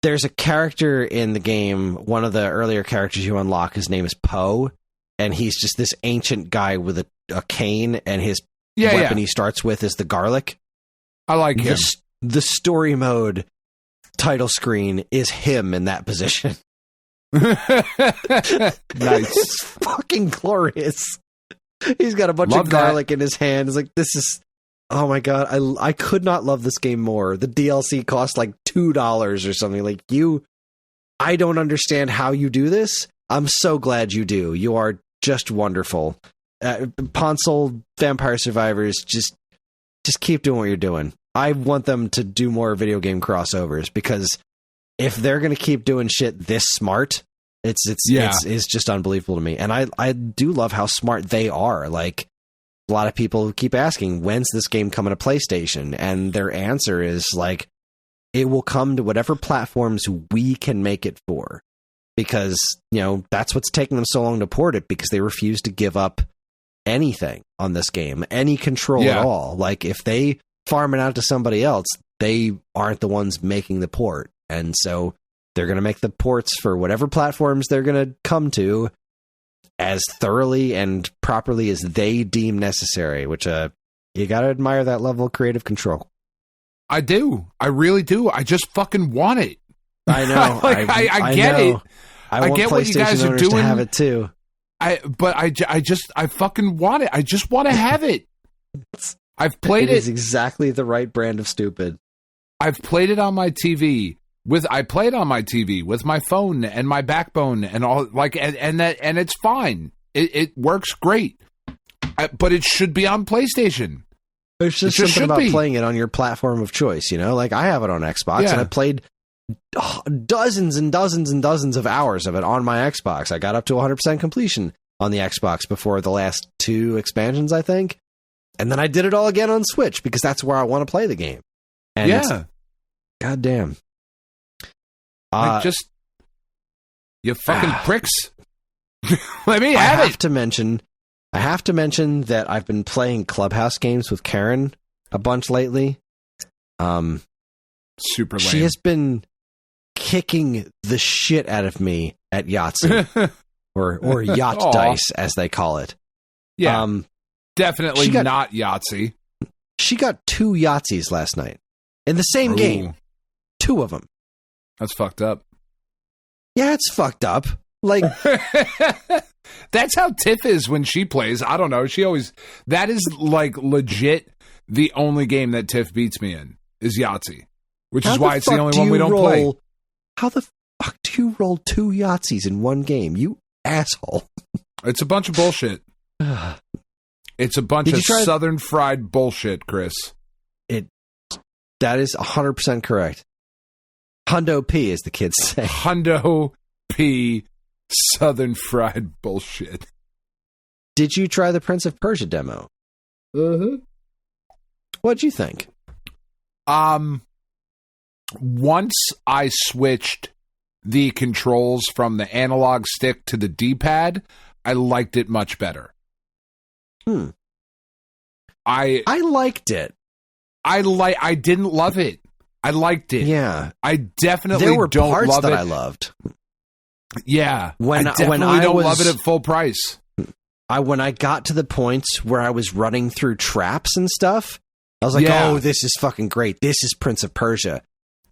There's a character in the game, one of the earlier characters you unlock, his name is Poe, and he's just this ancient guy with a cane, and his weapon he starts with is the garlic. I like him. The story mode title screen is him in that position. Nice. It's fucking glorious. He's got a bunch of garlic in his hand. It's like, this is, oh my God, I could not love this game more. The DLC cost like $2 or something. Like, I don't understand how you do this. I'm so glad you do. You are just wonderful. Console Vampire Survivors, just keep doing what you're doing. I want them to do more video game crossovers because if they're going to keep doing shit this smart, it's just unbelievable to me. And I do love how smart they are. Like, a lot of people keep asking, when's this game coming to PlayStation? And their answer is like, it will come to whatever platforms we can make it for. Because, that's what's taking them so long to port it, because they refuse to give up anything on this game, any control at all. Like, if they farm it out to somebody else, they aren't the ones making the port. And so they're going to make the ports for whatever platforms they're going to come to as thoroughly and properly as they deem necessary, which you got to admire that level of creative control. I do. I really do. I just fucking want it. I know. I get know. it. I want get PlayStation what you guys are doing. To have it too. I fucking want it. I just want to have it. I've played it. It is exactly the right brand of stupid. I've played it on my TV. I play it on my TV with my phone and my backbone and all, like, and it's fine. It works great. But it should be on PlayStation. There's just something about playing it on your platform of choice, Like, I have it on Xbox, and I played dozens and dozens and dozens of hours of it on my Xbox. I got up to 100% completion on the Xbox before the last 2 expansions, I think. And then I did it all again on Switch, because that's where I want to play the game. And goddamn. You fucking pricks. Let me I have have to mention that I've been playing Clubhouse games with Karen a bunch lately. Super lame. She has been kicking the shit out of me at Yahtzee or yacht dice, as they call it. Yeah, definitely not Yahtzee. She got 2 Yahtzees last night in the same game. 2 of them. That's fucked up. Yeah, it's fucked up. Like, that's how Tiff is when she plays. I don't know. That is like legit the only game that Tiff beats me in is Yahtzee, which is why it's the only one we don't play. How the fuck do you roll 2 Yahtzees in one game? You asshole. It's a bunch of bullshit. It's a bunch of Southern fried bullshit, Chris. That is 100% correct. Hundo P, as the kids say. Hundo P, Southern fried bullshit. Did you try the Prince of Persia demo? Mm-hmm. What'd you think? Once I switched the controls from the analog stick to the D-pad, I liked it much better. I liked it. I didn't love it. I liked it. Yeah. I definitely there were don't parts love that it. I loved. Yeah. I definitely don't love it at full price. When I got to the points where I was running through traps and stuff, I was like, oh, this is fucking great. This is Prince of Persia.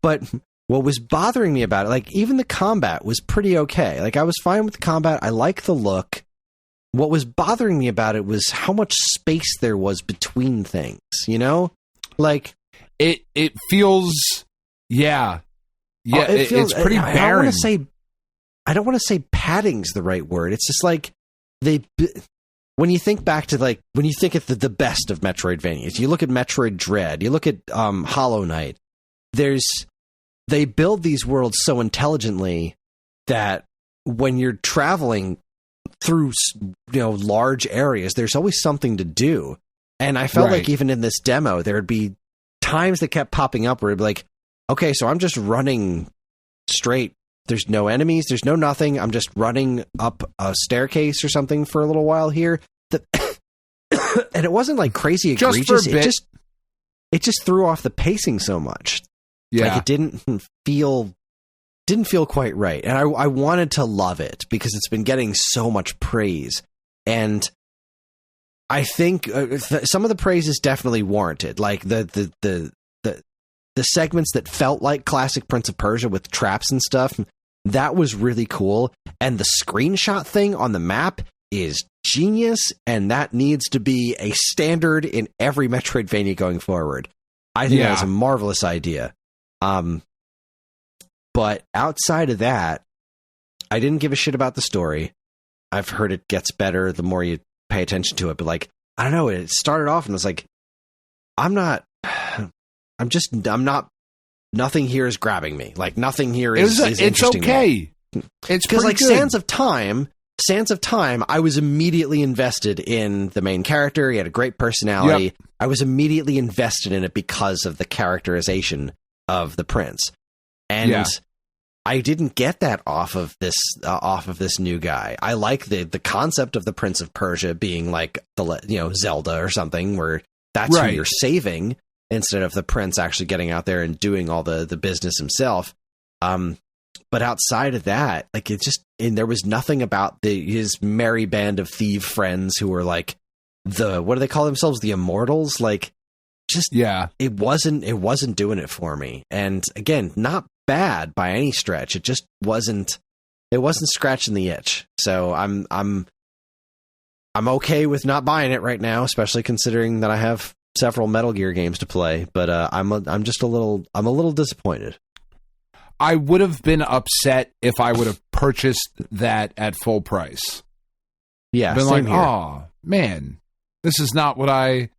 But what was bothering me about it, like, even the combat was pretty okay. Like, I was fine with the combat. I like the look. What was bothering me about it was how much space there was between things, you know? Like, it feels, yeah, it's pretty barren. I don't want to say padding's the right word. It's just like when you think back to, like, when you think of the best of Metroidvanias, you look at Metroid Dread, you look at Hollow Knight. They build these worlds so intelligently that when you're traveling through, large areas, there's always something to do. And I felt like even in this demo, there'd be times that kept popping up where it'd be like, okay, so I'm just running straight. There's no enemies. There's no nothing. I'm just running up a staircase or something for a little while here. And it wasn't like crazy egregious. Just for a bit. It just threw off the pacing so much. Yeah. Like, it didn't feel quite right. And I wanted to love it because it's been getting so much praise. And I think some of the praise is definitely warranted. Like the segments that felt like classic Prince of Persia with traps and stuff, that was really cool. And the screenshot thing on the map is genius, and that needs to be a standard in every Metroidvania going forward. I think that was a marvelous idea. But outside of that, I didn't give a shit about the story. I've heard it gets better the more you pay attention to it, but, like, I don't know, it started off and it was like, nothing here is grabbing me. Like, nothing here is interesting. It's okay. It's because, like, good. Sands of Time, I was immediately invested in the main character. He had a great personality. Yep. I was immediately invested in it because of the characterization of the prince. And I didn't get that off of this new guy. I like the concept of the Prince of Persia being like Zelda or something, where that's who you're saving instead of the prince actually getting out there and doing all the business himself. But outside of that, like, there was nothing about his merry band of thief friends who were like what do they call themselves? The Immortals? Like, it wasn't doing it for me. And again, not bad by any stretch. It just wasn't scratching the itch. So I'm okay with not buying it right now, especially considering that I have several Metal Gear games to play, but I'm a little disappointed. I would have been upset if I would have purchased that at full price. Yeah, been same like, here. oh man, this is not what I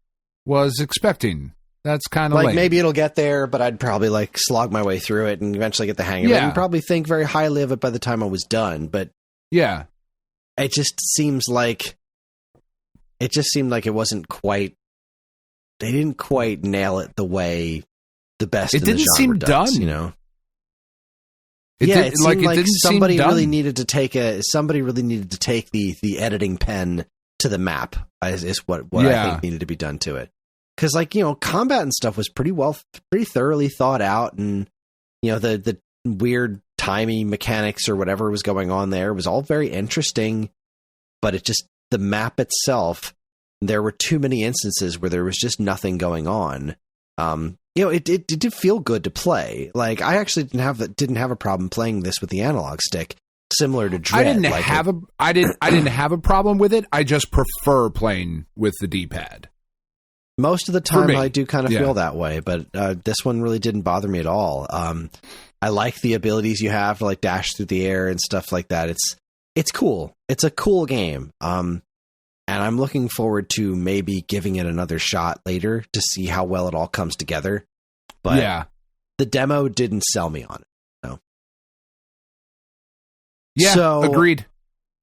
was expecting. That's kind of like lame. Maybe it'll get there, but I'd probably like slog my way through it and eventually get the hang of it, and probably think very highly of it by the time I was done. But yeah, it just seemed like it wasn't quite. They didn't quite nail it the way the best. It didn't seem does, done, you know. It seemed like somebody really seem needed to take the editing pen to the map. Is what I think needed to be done to it. Because, like, combat and stuff was pretty thoroughly thought out, and the weird timey mechanics or whatever was going on there was all very interesting. But the map itself, there were too many instances where there was just nothing going on. it did feel good to play. Like, I actually didn't have a problem playing this with the analog stick, similar to Dread. I didn't have a problem with it. I just prefer playing with the D-pad. Most of the time, I do kind of feel that way, but this one really didn't bother me at all. I like the abilities you have to like dash through the air and stuff like that. It's cool. It's a cool game. And I'm looking forward to maybe giving it another shot later to see how well it all comes together. But the demo didn't sell me on it. No. Yeah, so, agreed.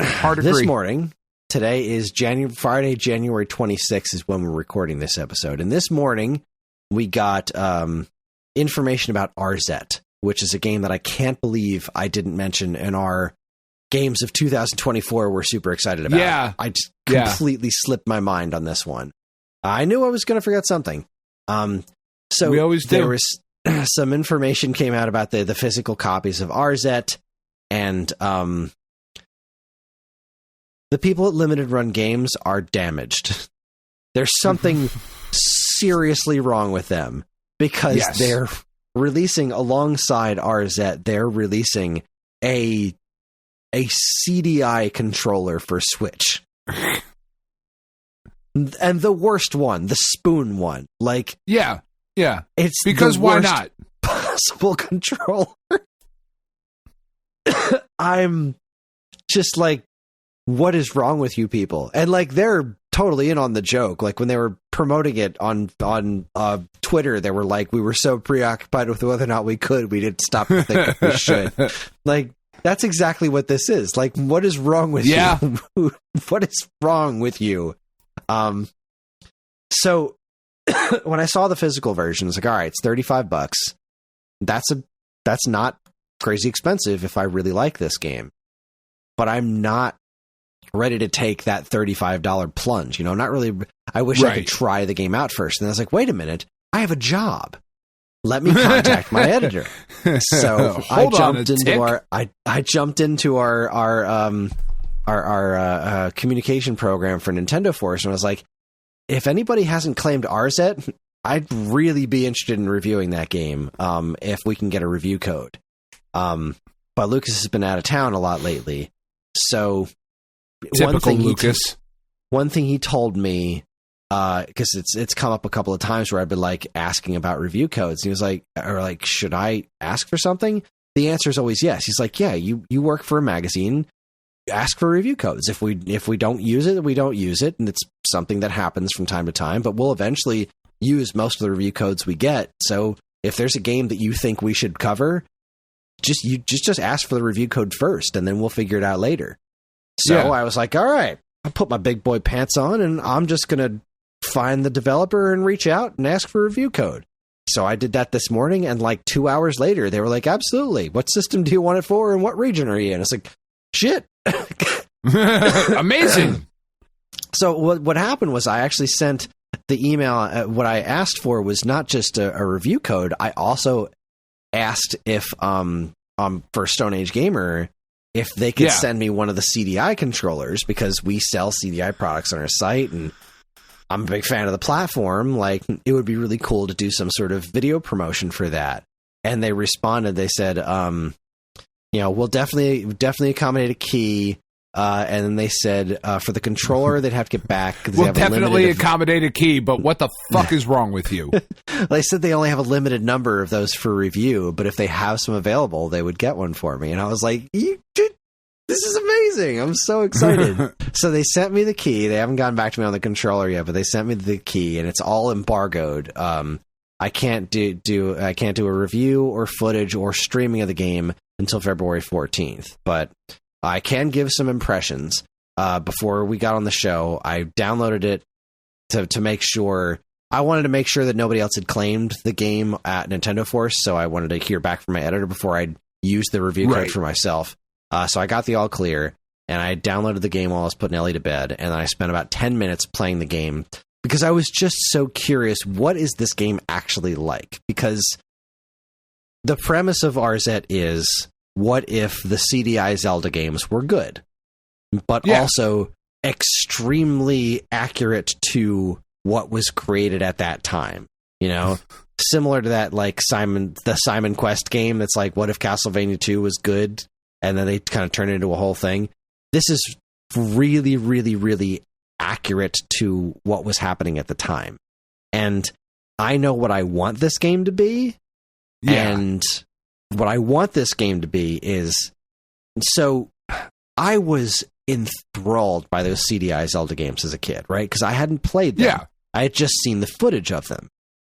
Hard agree. This morning, today is Friday, January 26th is when we're recording this episode. And this morning, we got information about Arzette, which is a game that I can't believe I didn't mention in our games of 2024 we're super excited about. Yeah. I just completely slipped my mind on this one. I knew I was going to forget something. So we always do. There was some information came out about the physical copies of Arzette, and the people at Limited Run Games are damaged. There's something seriously wrong with them because they're releasing alongside Arzette, they're releasing a CD-i controller for Switch. And the worst one, the spoon one. Like, yeah. It's because why not? Possible controller. I'm just like, what is wrong with you people? And like, they're totally in on the joke. Like when they were promoting it on Twitter, they were like, we were so preoccupied with whether or not we didn't stop to think if we should. Like, that's exactly what this is. Like, what is wrong with you? What is wrong with you? So when I saw the physical version, I was like, all right, it's $35. That's not crazy expensive if I really like this game. But I'm not ready to take that $35 plunge. I'm not really, I wish I could try the game out first. And I was like, wait a minute, I have a job. Let me contact my editor. So I jumped into our communication program for Nintendo Force, and I was like, if anybody hasn't claimed Arzette, I'd really be interested in reviewing that game if we can get a review code. But Lucas has been out of town a lot lately, so typical Lucas. One thing he told me, because it's come up a couple of times where I've been like asking about review codes. He was like, should I ask for something? The answer is always yes. He's like, yeah, you work for a magazine. Ask for review codes. If we don't use it, we don't use it, and it's something that happens from time to time. But we'll eventually use most of the review codes we get. So if there's a game that you think we should cover, just ask for the review code first, and then we'll figure it out later. So I was like, all right, I put my big boy pants on, and I'm just gonna find the developer and reach out and ask for a review code. So I did that this morning, and like 2 hours later, they were like, absolutely. What system do you want it for, and what region are you in? It's like, shit. Amazing. So what happened was I actually sent the email. What I asked for was not just a review code. I also asked if for Stone Age Gamer if they could send me one of the CD-i controllers, because we sell CD-i products on our site, and I'm a big fan of the platform. Like, it would be really cool to do some sort of video promotion for that. And they responded. They said, we'll definitely accommodate a key. And then they said for the controller, they'd have to get back. We'll definitely accommodate a key, but what the fuck is wrong with you? They said they only have a limited number of those for review, but if they have some available, they would get one for me. And I was like, this is amazing. I'm so excited. So they sent me the key. They haven't gotten back to me on the controller yet, but they sent me the key, and it's all embargoed. I can't do a review or footage or streaming of the game until February 14th, but I can give some impressions. Before we got on the show, I downloaded it to make sure. I wanted to make sure that nobody else had claimed the game at Nintendo Force, so I wanted to hear back from my editor before I used the review code for myself. So I got the all clear, and I downloaded the game while I was putting Ellie to bed, and I spent about 10 minutes playing the game because I was just so curious, what is this game actually like? Because the premise of Arzette is, what if the CD-i Zelda games were good, but also extremely accurate to what was created at that time? you know, similar to that, like the Simon Quest game. That's like, what if Castlevania 2 was good? And then they kind of turn it into a whole thing. This is really, really, really accurate to what was happening at the time. And I know what I want this game to be. Yeah. And what I want this game to be is, so I was enthralled by those CD-i Zelda games as a kid, right? Because I hadn't played them. Yeah. I had just seen the footage of them.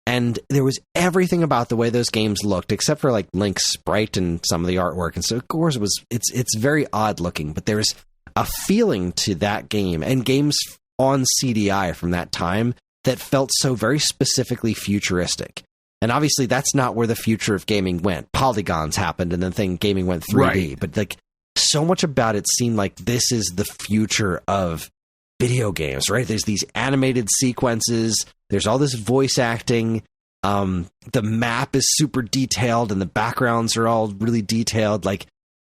And there was everything about the way those games looked, except for like Link's sprite and some of the artwork. And so, of course, it's very odd looking, but there's a feeling to that game and games on CDI from that time that felt so very specifically futuristic. And obviously, that's not where the future of gaming went. Polygons happened, and then gaming went 3D. Right. But like, so much about it seemed like this is the future of video games, right? There's these animated sequences. There's all this voice acting. The map is super detailed, and the backgrounds are all really detailed. Like,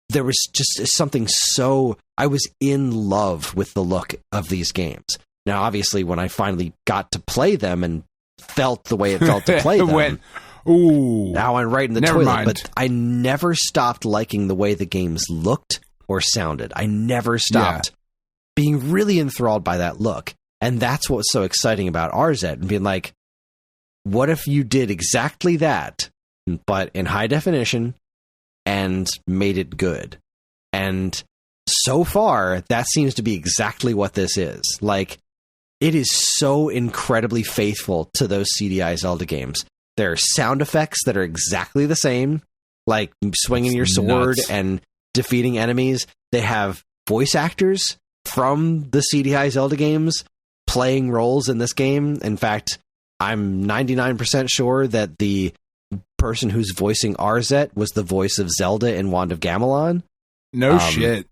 there was just something so... I was in love with the look of these games. Now, obviously, when I finally got to play them and felt the way it felt to play them, now I'm right in the toilet. Mind. But I never stopped liking the way the games looked or sounded. I never stopped being really enthralled by that look. And that's what's so exciting about Arzette, and being like, what if you did exactly that, but in high definition and made it good? And so far, that seems to be exactly what this is. Like, it is so incredibly faithful to those CD-i Zelda games. There are sound effects that are exactly the same, like swinging your sword and defeating enemies. They have voice actors from the CD-i Zelda games playing roles in this game. In fact, I'm 99% sure that the person who's voicing Arzette was the voice of Zelda in Wand of Gamelon. No shit.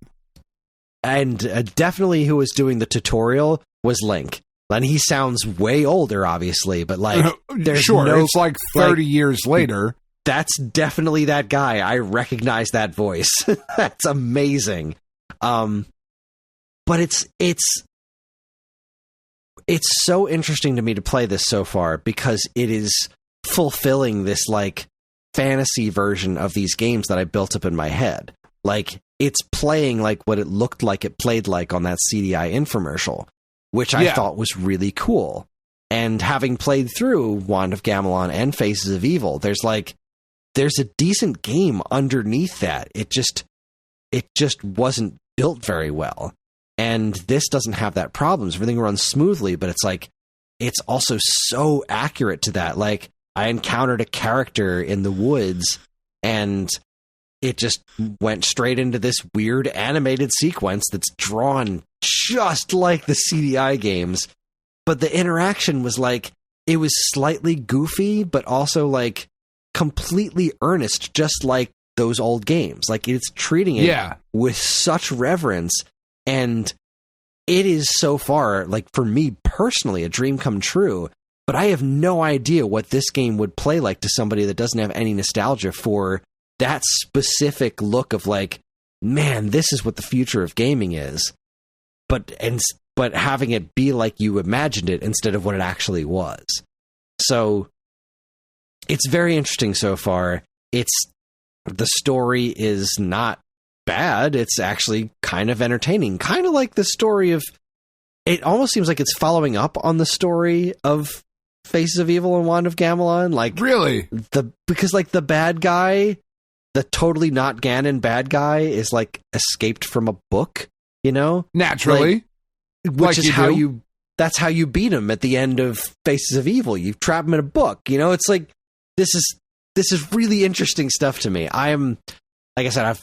And definitely who was doing the tutorial was Link. And he sounds way older, obviously, but like, there's it's like 30 years later. That's definitely that guy. I recognize that voice. That's amazing. But it's so interesting to me to play this so far, because it is fulfilling this like fantasy version of these games that I built up in my head. Like, it's playing like what it looked like it played like on that CDI infomercial, which I thought was really cool. And having played through Wand of Gamelon and Faces of Evil, there's a decent game underneath that. It just wasn't built very well. And this doesn't have that problem. Everything runs smoothly, but it's like, it's also so accurate to that. Like, I encountered a character in the woods, and it just went straight into this weird animated sequence that's drawn just like the CDI games. But the interaction was like, it was slightly goofy, but also like completely earnest, just like those old games. Like, it's treating it with such reverence. And it is so far, like, for me personally, a dream come true. But I have no idea what this game would play like to somebody that doesn't have any nostalgia for that specific look of like, man, this is what the future of gaming is. But having it be like you imagined it instead of what it actually was. So it's very interesting so far. The story is not bad. It's actually kind of entertaining. Kind of like the story of... It almost seems like it's following up on the story of Faces of Evil and Wand of Gamelon. Like, really? Because like the bad guy, the totally not Ganon bad guy, is like escaped from a book, you know? Naturally. Which is how you... That's how you beat him at the end of Faces of Evil. You trap him in a book. You know, it's like, this is really interesting stuff to me. I am... Like I said,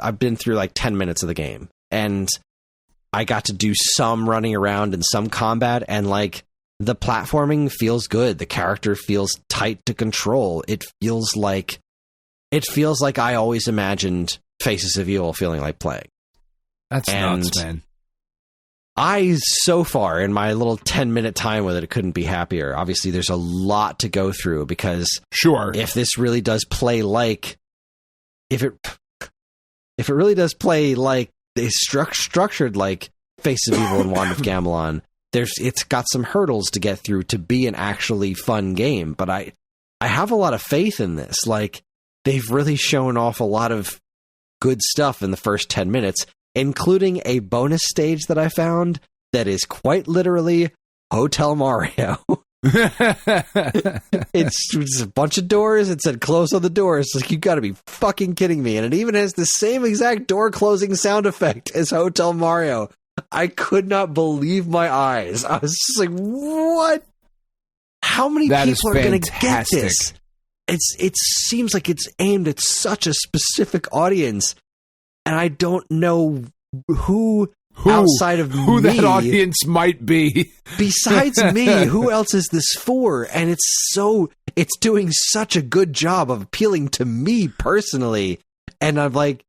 I've been through like 10 minutes of the game, and I got to do some running around and some combat, and like, the platforming feels good. The character feels tight to control. It feels like I always imagined Faces of Evil feeling like playing. That's nuts, man. I, so far, in my little 10-minute time with it, couldn't be happier. Obviously, there's a lot to go through, because if this really does play like... If it really does play like it's structured like Faces of Evil and Wand of Gamelon, it's got some hurdles to get through to be an actually fun game. But I have a lot of faith in this. Like, they've really shown off a lot of good stuff in the first 10 minutes, including a bonus stage that I found that is quite literally Hotel Mario. It's a bunch of doors. It said close on the doors. It's like, you gotta be fucking kidding me. And it even has the same exact door closing sound effect as Hotel Mario. I could not believe my eyes. I was just like, what? How many people are going to get this? It seems like it's aimed at such a specific audience, and I don't know who outside of who me, that audience might be. Besides me, who else is this for? And it's doing such a good job of appealing to me personally. And I'm like,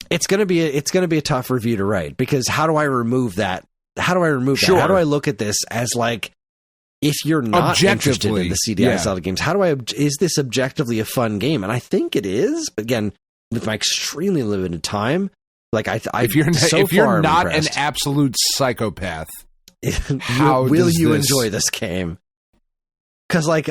it's gonna be a tough review to write, because how do I remove that? How do I look at this as, like, if you're not interested in the CD-i Zelda games, is this objectively a fun game? And I think it is. But again, with my extremely limited time, like, if you're not an absolute psychopath, will you enjoy this game? Because, like,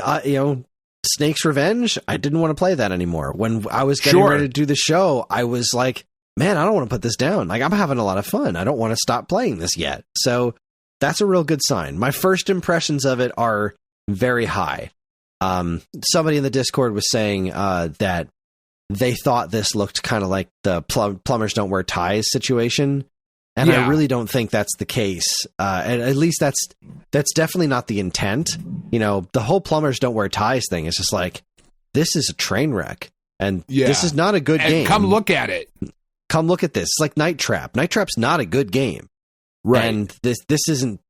Snake's Revenge, I didn't want to play that anymore. When I was getting ready to do the show, I was like, man, I don't want to put this down. Like, I'm having a lot of fun. I don't want to stop playing this yet. So that's a real good sign. My first impressions of it are very high. Somebody in the Discord was saying that they thought this looked kind of like the plumbers don't wear ties situation. And I really don't think that's the case. And at least that's definitely not the intent. You know, the whole plumbers don't wear ties thing is just like, this is a train wreck. And this is not a good game. Come look at it. Come look at this. It's like Night Trap. Night Trap's not a good game. Right. And this isn't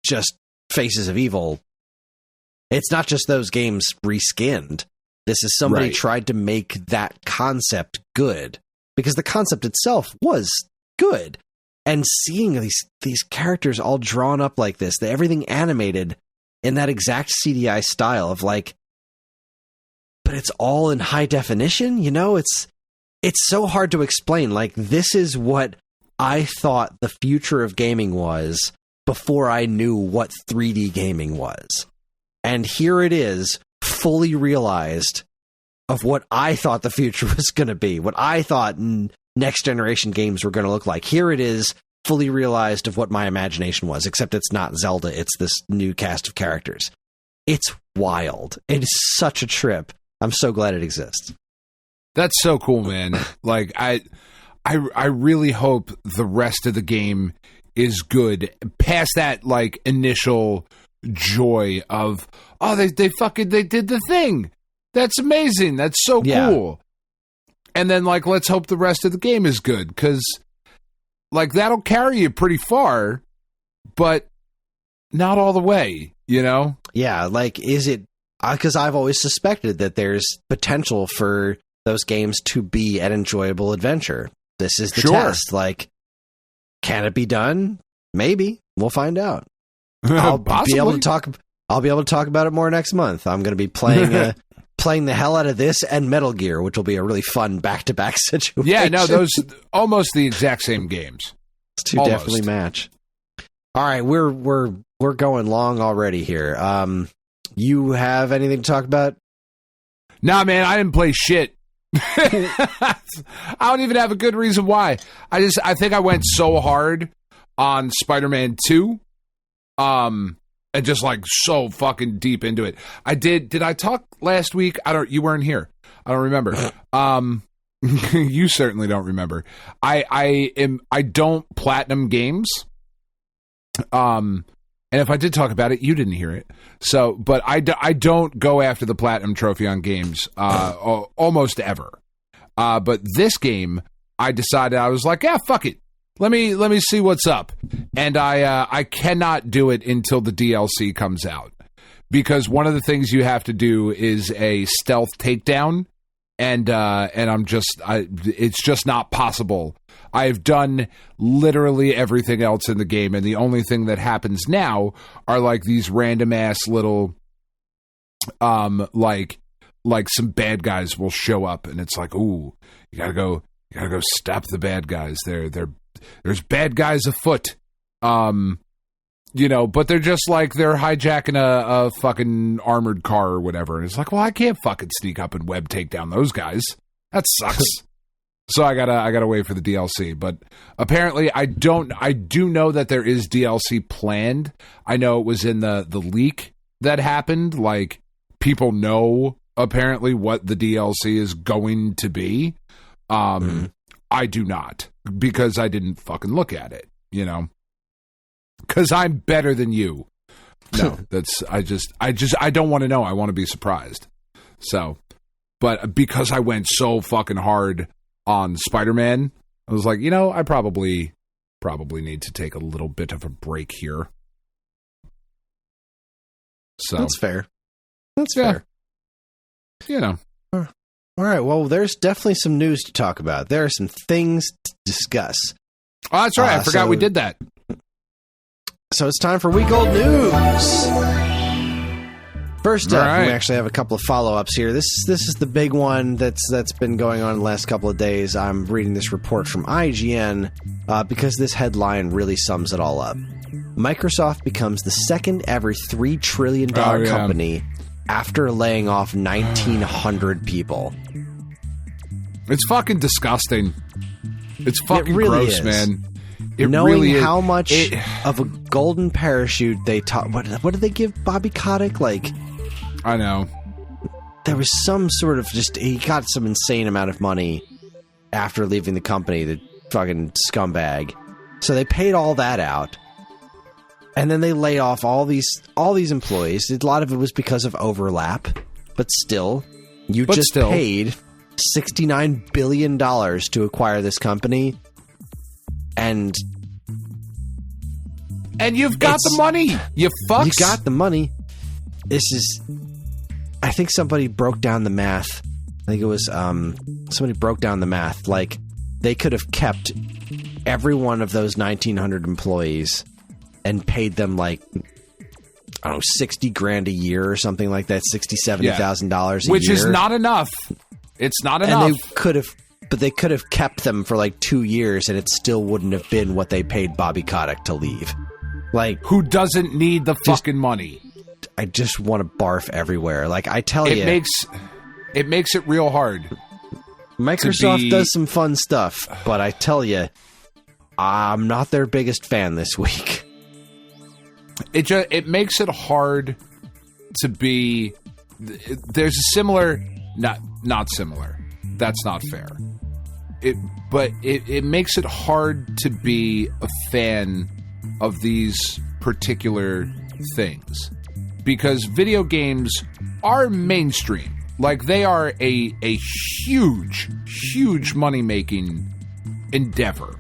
just Faces of Evil. It's not just those games reskinned. This is somebody tried to make that concept good, because the concept itself was good. And seeing these characters all drawn up like this, everything animated in that exact CDI style of, like, but it's all in high definition, you know? It's so hard to explain. Like, this is what I thought the future of gaming was before I knew what 3D gaming was. And here it is, fully realized of what I thought the future was going to be, what I thought next generation games were going to look like. Here it is, fully realized of what my imagination was, except it's not Zelda, it's this new cast of characters. It's wild. It is such a trip. I'm so glad it exists. That's so cool, man. Like, I really hope the rest of the game is good. Past that, like, initial joy of, oh, they did the thing. That's amazing. That's so cool. And then, like, let's hope the rest of the game is good, because, like, that'll carry you pretty far, but not all the way, you know? Yeah, like, is it... Because I've always suspected that there's potential for those games to be an enjoyable adventure. This is the test. Like, can it be done? Maybe. We'll find out. I'll be able to talk about it more next month. I'm going to be playing playing the hell out of this and Metal Gear, which will be a really fun back-to-back situation. Yeah, no, those almost the exact same games. It's to definitely match. All right, we're going long already here. You have anything to talk about? Nah, man, I didn't play shit. I don't even have a good reason why. I think I went so hard on Spider-Man 2. And just, like, so fucking deep into it. Did I talk last week? You weren't here. I don't remember. You certainly don't remember. I don't platinum games. And if I did talk about it, you didn't hear it. So, but I don't go after the platinum trophy on games almost ever. But this game, I decided, I was like, yeah, fuck it. Let me see what's up. And I cannot do it until the DLC comes out, because one of the things you have to do is a stealth takedown, and it's just not possible. I've done literally everything else in the game, and the only thing that happens now are, like, these random ass little like some bad guys will show up, and it's like, ooh, you gotta go stop the bad guys. There's bad guys afoot. But they're just like they're hijacking a fucking armored car or whatever. And it's like, well, I can't fucking sneak up and web take down those guys. That sucks. So I gotta wait for the DLC. But apparently I do know that there is DLC planned. I know it was in the leak that happened. Like, people know apparently what the DLC is going to be. I do not, because I didn't fucking look at it, because I'm better than you. No, I don't want to know. I want to be surprised. So, but because I went so fucking hard on Spider-Man, I was like, I probably need to take a little bit of a break here. So that's fair. That's fair. All right, well, there's definitely some news to talk about. There are some things to discuss. Oh, that's right. I forgot we did that. So it's time for Week Old News. First up, we actually have a couple of follow-ups here. This is the big one that's been going on the last couple of days. I'm reading this report from IGN because this headline really sums it all up. Microsoft becomes the second ever $3 trillion company after laying off 1,900 people. It's fucking disgusting. It's fucking really gross, is. Man. It Knowing really how much of a golden parachute they taught. What did they give Bobby Kotick? Like, I know. There was some sort of he got some insane amount of money after leaving the company, the fucking scumbag. So they paid all that out. And then they laid off all these employees. A lot of it was because of overlap, but still, you paid $69 billion to acquire this company, and you've got the money. You fucks. You got the money. I think somebody broke down the math. I think it was somebody broke down the math. Like, they could have kept every one of those 1,900 employees and paid them like, I don't know, $60,000 a year or something like that, $70,000 a year, which is not enough. It's not enough. And they could have kept them for like 2 years, and it still wouldn't have been what they paid Bobby Kotick to leave. Like, who doesn't need the fucking money? I just want to barf everywhere. Like, I tell you, it makes it real hard. Microsoft does some fun stuff, but I tell you, I'm not their biggest fan this week. It makes it hard to be. There's a similar, not similar. That's not fair. But it makes it hard to be a fan of these particular things, because video games are mainstream. Like, they are a huge money-making endeavor.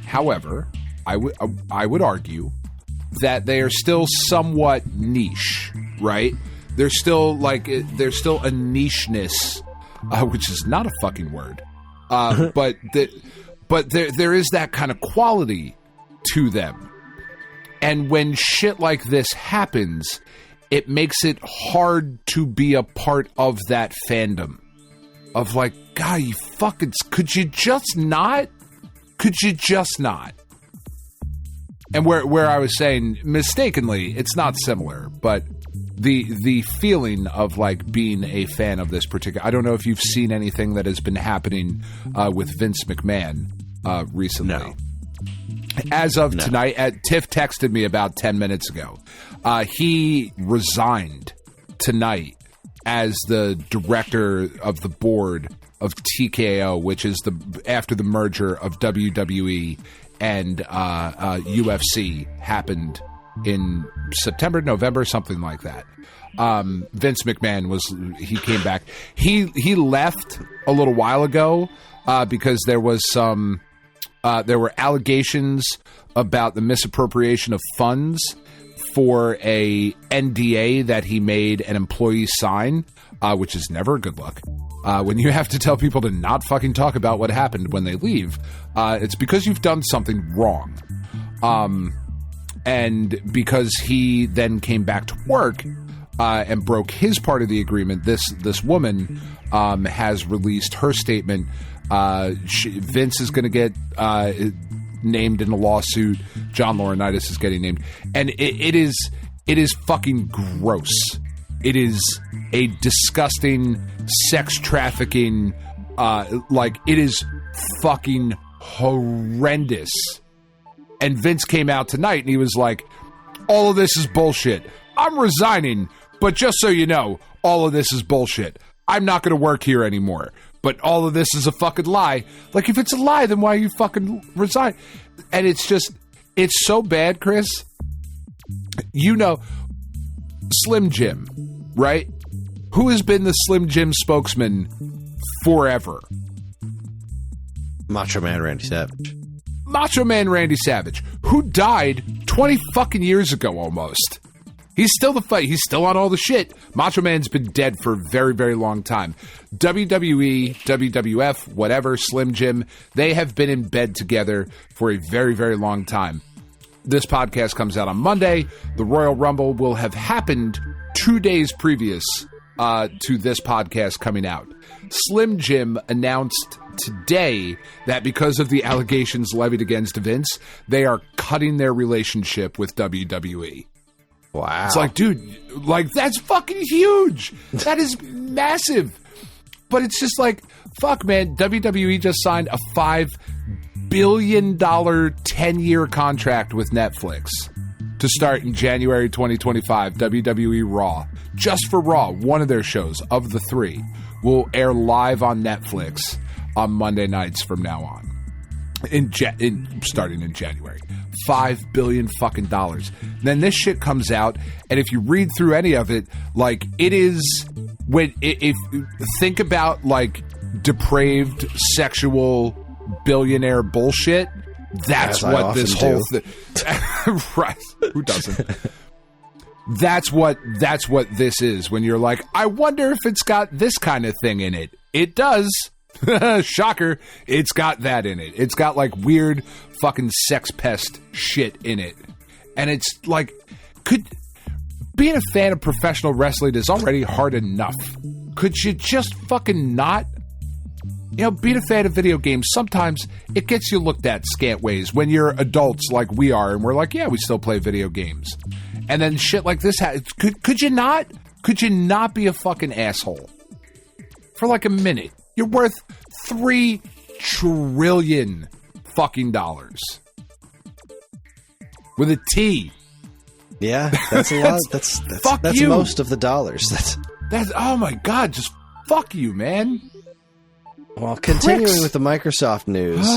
However, I would argue that they are still somewhat niche, right? There's still a nicheness, which is not a fucking word, but there is that kind of quality to them. And when shit like this happens, it makes it hard to be a part of that fandom. Of like, God, you fucking, could you just not? And where I was saying, mistakenly, it's not similar, but the feeling of like being a fan of this particular, I don't know if you've seen anything that has been happening with Vince McMahon recently. No. As of tonight, Tiff texted me about 10 minutes ago. He resigned tonight as the director of the board of TKO, which is after the merger of WWE and UFC happened in September, November, something like that. Vince McMahon he came back. He left a little while ago because there were allegations about the misappropriation of funds for a NDA that he made an employee sign, which is never a good look. When you have to tell people to not fucking talk about what happened when they leave, it's because you've done something wrong. And because he then came back to work and broke his part of the agreement, this woman has released her statement. Vince is going to get named in a lawsuit. John Laurinaitis is getting named. And it is fucking gross. It is a disgusting sex trafficking, it is fucking horrendous. And Vince came out tonight and he was like, all of this is bullshit. I'm resigning, but just so you know, all of this is bullshit. I'm not going to work here anymore. But all of this is a fucking lie. Like, if it's a lie, then why are you fucking resign? And it's so bad, Chris. You know, Slim Jim, right? Who has been the Slim Jim spokesman forever? Macho Man Randy Savage. Macho Man Randy Savage, who died 20 fucking years ago almost. He's still the fight. He's still on all the shit. Macho Man's been dead for a very, very long time. WWE, WWF, whatever, Slim Jim, they have been in bed together for a very, very long time. This podcast comes out on Monday. The Royal Rumble will have happened 2 days previous to this podcast coming out. Slim Jim announced today that because of the allegations levied against Vince, they are cutting their relationship with WWE. Wow. It's like, dude, like, that's fucking huge. That is massive. But it's just like, fuck, man. WWE just signed a $5 billion 10-year contract with Netflix to start in January 2025. WWE Raw. Just for Raw, one of their shows of the 3 will air live on Netflix on Monday nights from now on. Starting in January. $5 billion fucking dollars. Then this shit comes out, and if you read through any of it, like, it is if think about like depraved sexual billionaire bullshit. That's what this whole thing. Right? Who doesn't? That's what this is. When you're like, I wonder if it's got this kind of thing in it. It does. Shocker. It's got that in it. It's got like weird fucking sex pest shit in it. And it's like, being a fan of professional wrestling is already hard enough. Could you just fucking not? You know, being a fan of video games, sometimes it gets you looked at scant ways when you're adults like we are, and we're like, yeah, we still play video games. And then shit like this, could you not? Could you not be a fucking asshole? For like a minute. You're worth $3 trillion fucking dollars. With a T. Yeah, that's a lot. That's most of the dollars. That's oh my god, just fuck you, man. Well, continuing with the Microsoft news,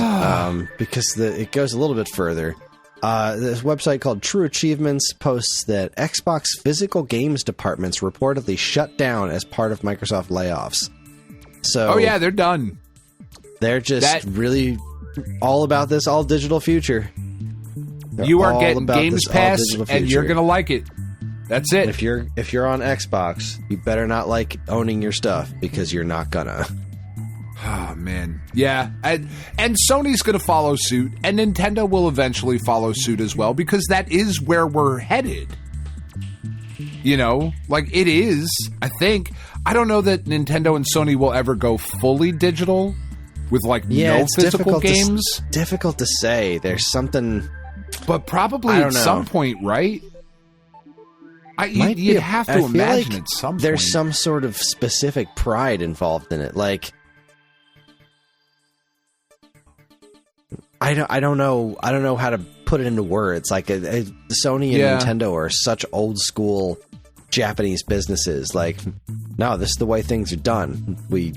because it goes a little bit further. This website called True Achievements posts that Xbox physical games departments reportedly shut down as part of Microsoft layoffs. So, oh yeah, they're done. They're just really all about this all digital future. You are getting Games Pass, and you're gonna like it. That's it. If you're on Xbox, you better not like owning your stuff, because you're not gonna. Oh man, yeah, and Sony's gonna follow suit, and Nintendo will eventually follow suit as well, because that is where we're headed. You know, like it is. I think. I don't know that Nintendo and Sony will ever go fully digital with like no physical games. Difficult to say. There's something, but probably at some point, right? You'd have to imagine like at some point there's some sort of specific pride involved in it. Like, I don't know how to put it into words. Like, Sony and Nintendo are such old school Japanese businesses. Like, no, this is the way things are done. We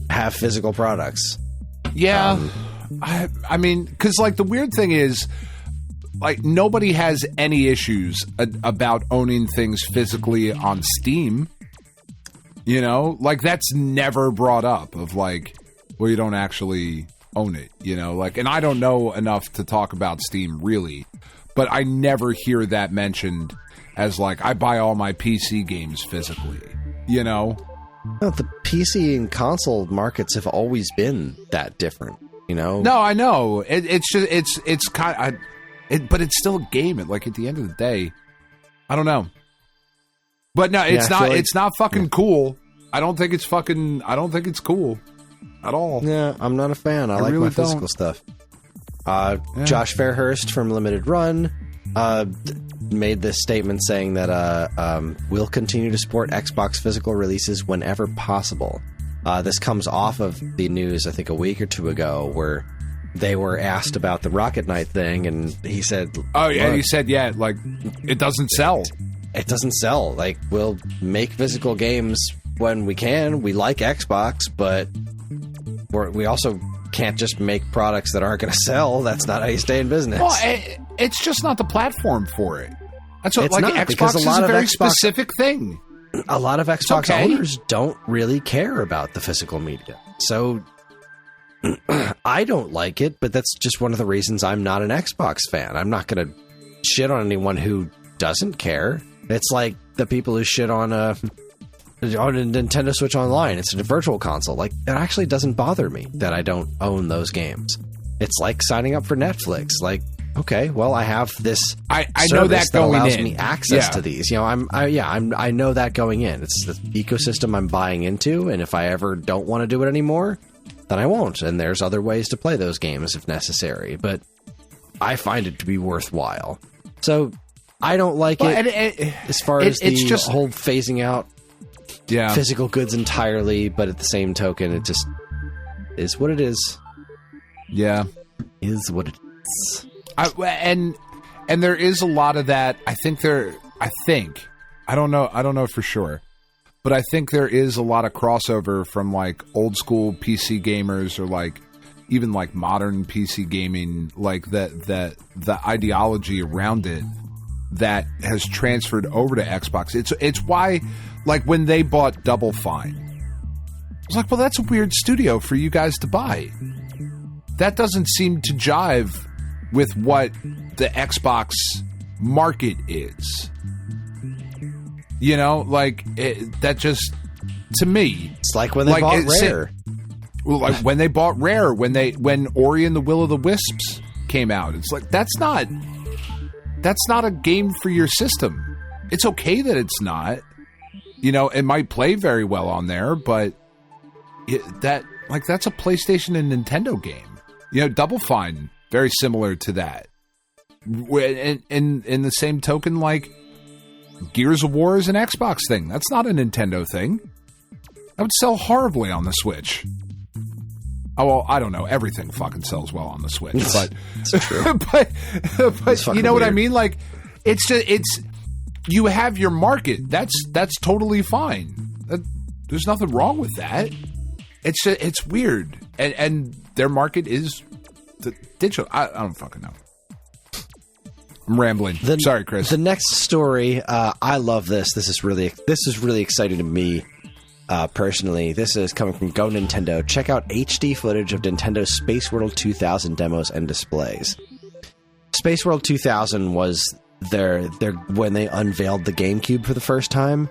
have physical products. Yeah. I mean, because like the weird thing is, like, nobody has any issues about owning things physically on Steam. You know, like that's never brought up of like, well, you don't actually own it, you know, like, and I don't know enough to talk about Steam really, but I never hear that mentioned as like, I buy all my PC games physically, you know? No, the PC and console markets have always been that different, you know? No, I know. It's just, it's kind of, but it's still a game. Like, at the end of the day, I don't know. But no, it's not, it's not fucking cool. I don't think it's cool at all. Yeah, I'm not a fan. I like my physical stuff. Josh Fairhurst from Limited Run made this statement saying that we'll continue to support Xbox physical releases whenever possible. This comes off of the news, I think, a week or two ago, where they were asked about the Rocket Knight thing, and he said... Oh, yeah, he said, yeah, like, it doesn't sell. It doesn't sell. Like, we'll make physical games when we can. We like Xbox, but we also can't just make products that aren't going to sell. That's not how you stay in business. Well, it's just not the platform for it. That's what, it's like, not, Xbox is a very specific thing. A lot of Xbox owners don't really care about the physical media. So I don't like it, but that's just one of the reasons I'm not an Xbox fan. I'm not going to shit on anyone who doesn't care. It's like the people who shit on a Nintendo Switch Online. It's a virtual console. Like, it actually doesn't bother me that I don't own those games. It's like signing up for Netflix. Like, okay, well, I have this I know that allows me access to these. You know, I know that going in. It's the ecosystem I'm buying into, and if I ever don't want to do it anymore, then I won't. And there's other ways to play those games if necessary. But I find it to be worthwhile. So I don't like it as far as the whole phasing out physical goods entirely. But at the same token, it just is what it is. Yeah, is what it is. And there is a lot of that. I don't know for sure, but I think there is a lot of crossover from like old school PC gamers or like even like modern PC gaming, like that the ideology around it that has transferred over to Xbox. It's why, like, when they bought Double Fine, I was like, well, that's a weird studio for you guys to buy. That doesn't seem to jive with what the Xbox market is. You know, like, that just, to me... It's like when they bought Rare. Like, when they bought Rare, when Ori and the Will of the Wisps came out. It's like, that's not a game for your system. It's okay that it's not. You know, it might play very well on there, but that's a PlayStation and Nintendo game. You know, Double Fine, very similar to that. In the same token, like, Gears of War is an Xbox thing. That's not a Nintendo thing. That would sell horribly on the Switch. Oh, well, I don't know. Everything fucking sells well on the Switch, but it's true. but you know what I mean? Like, it's you have your market. That's totally fine. There's nothing wrong with that. It's weird, and their market is the digital. I don't fucking know. I'm rambling. Sorry, Chris. The next story, I love this. This is really exciting to me. Personally, this is coming from Go Nintendo. Check out HD footage of Nintendo's Space World 2000 demos and displays. Space World 2000 was their when they unveiled the GameCube for the first time,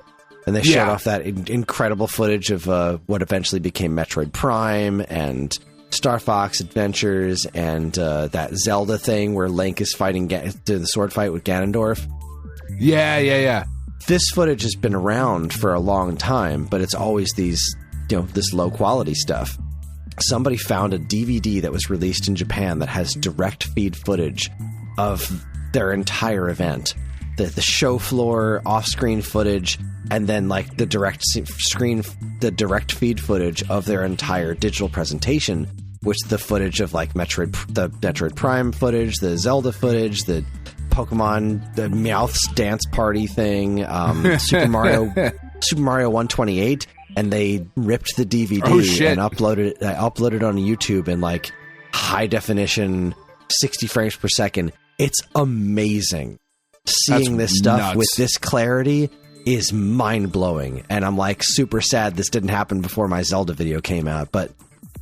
and they showed off that incredible footage of what eventually became Metroid Prime and Star Fox Adventures and that Zelda thing where Link is fighting the sword fight with Ganondorf. Yeah. This footage has been around for a long time, but it's always this low quality stuff. Somebody found a DVD that was released in Japan that has direct feed footage of their entire event. The show floor, off-screen footage, and then like the direct feed footage of their entire digital presentation, which the footage of like the Metroid Prime footage, the Zelda footage, the Pokemon, the Meowth's dance party thing, Super Mario 128, and they ripped the DVD and uploaded it on YouTube in like high definition, 60 frames per second. It's amazing. Seeing this stuff with this clarity is mind blowing, and I'm like super sad this didn't happen before my Zelda video came out. But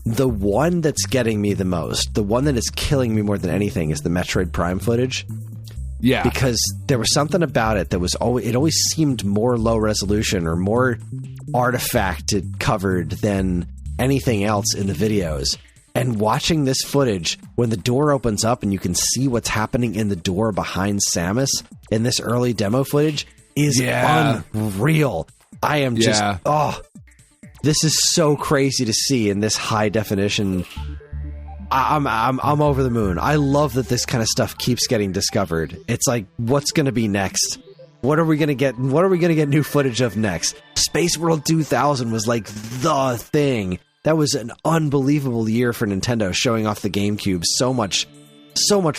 the one that's getting me the most, the one that is killing me more than anything, is the Metroid Prime footage. Yeah, because there was something about it that was always seemed more low resolution or more artifacted covered than anything else in the videos. And watching this footage, when the door opens up and you can see what's happening in the door behind Samus in this early demo footage, is unreal. I am just, this is so crazy to see in this high definition. I'm over the moon. I love that this kind of stuff keeps getting discovered. It's like, what's going to be next? What are we going to get? What are we going to get new footage of next? Space World 2000 was like the thing. That was an unbelievable year for Nintendo, showing off the GameCube. So much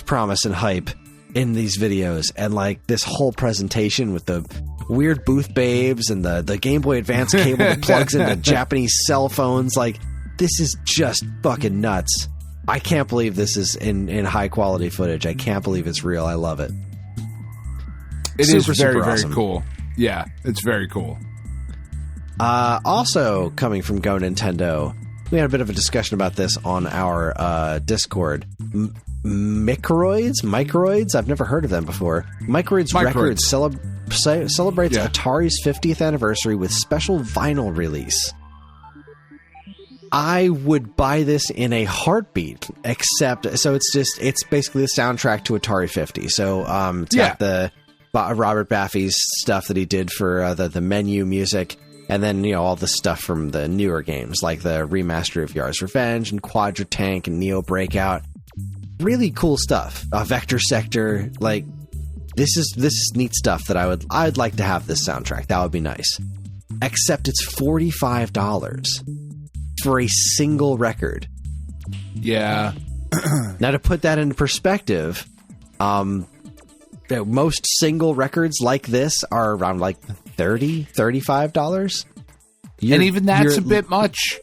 promise and hype in these videos. And like this whole presentation with the weird booth babes and the Game Boy Advance cable that plugs into Japanese cell phones. Like, this is just fucking nuts. I can't believe this is in high quality footage. I can't believe it's real. I love it. It is very, awesome. very cool. Yeah, it's very cool. Also coming from Go Nintendo, we had a bit of a discussion about this on our Discord. Microids? I've never heard of them before. Microids Records celebrates Atari's 50th anniversary with special vinyl release. I would buy this in a heartbeat, except, so it's basically the soundtrack to Atari 50. So it's got the Robert Baffy's stuff that he did for the menu music, and then, you know, all the stuff from the newer games, like the remaster of Yars' Revenge and Quadra Tank and Neo Breakout. Really cool stuff. Vector Sector, like, this is neat stuff that I'd like to have this soundtrack. That would be nice. Except it's $45 for a single record. Yeah. Now, to put that into perspective, most single records like this are around like $30, $35. And even that's a bit much.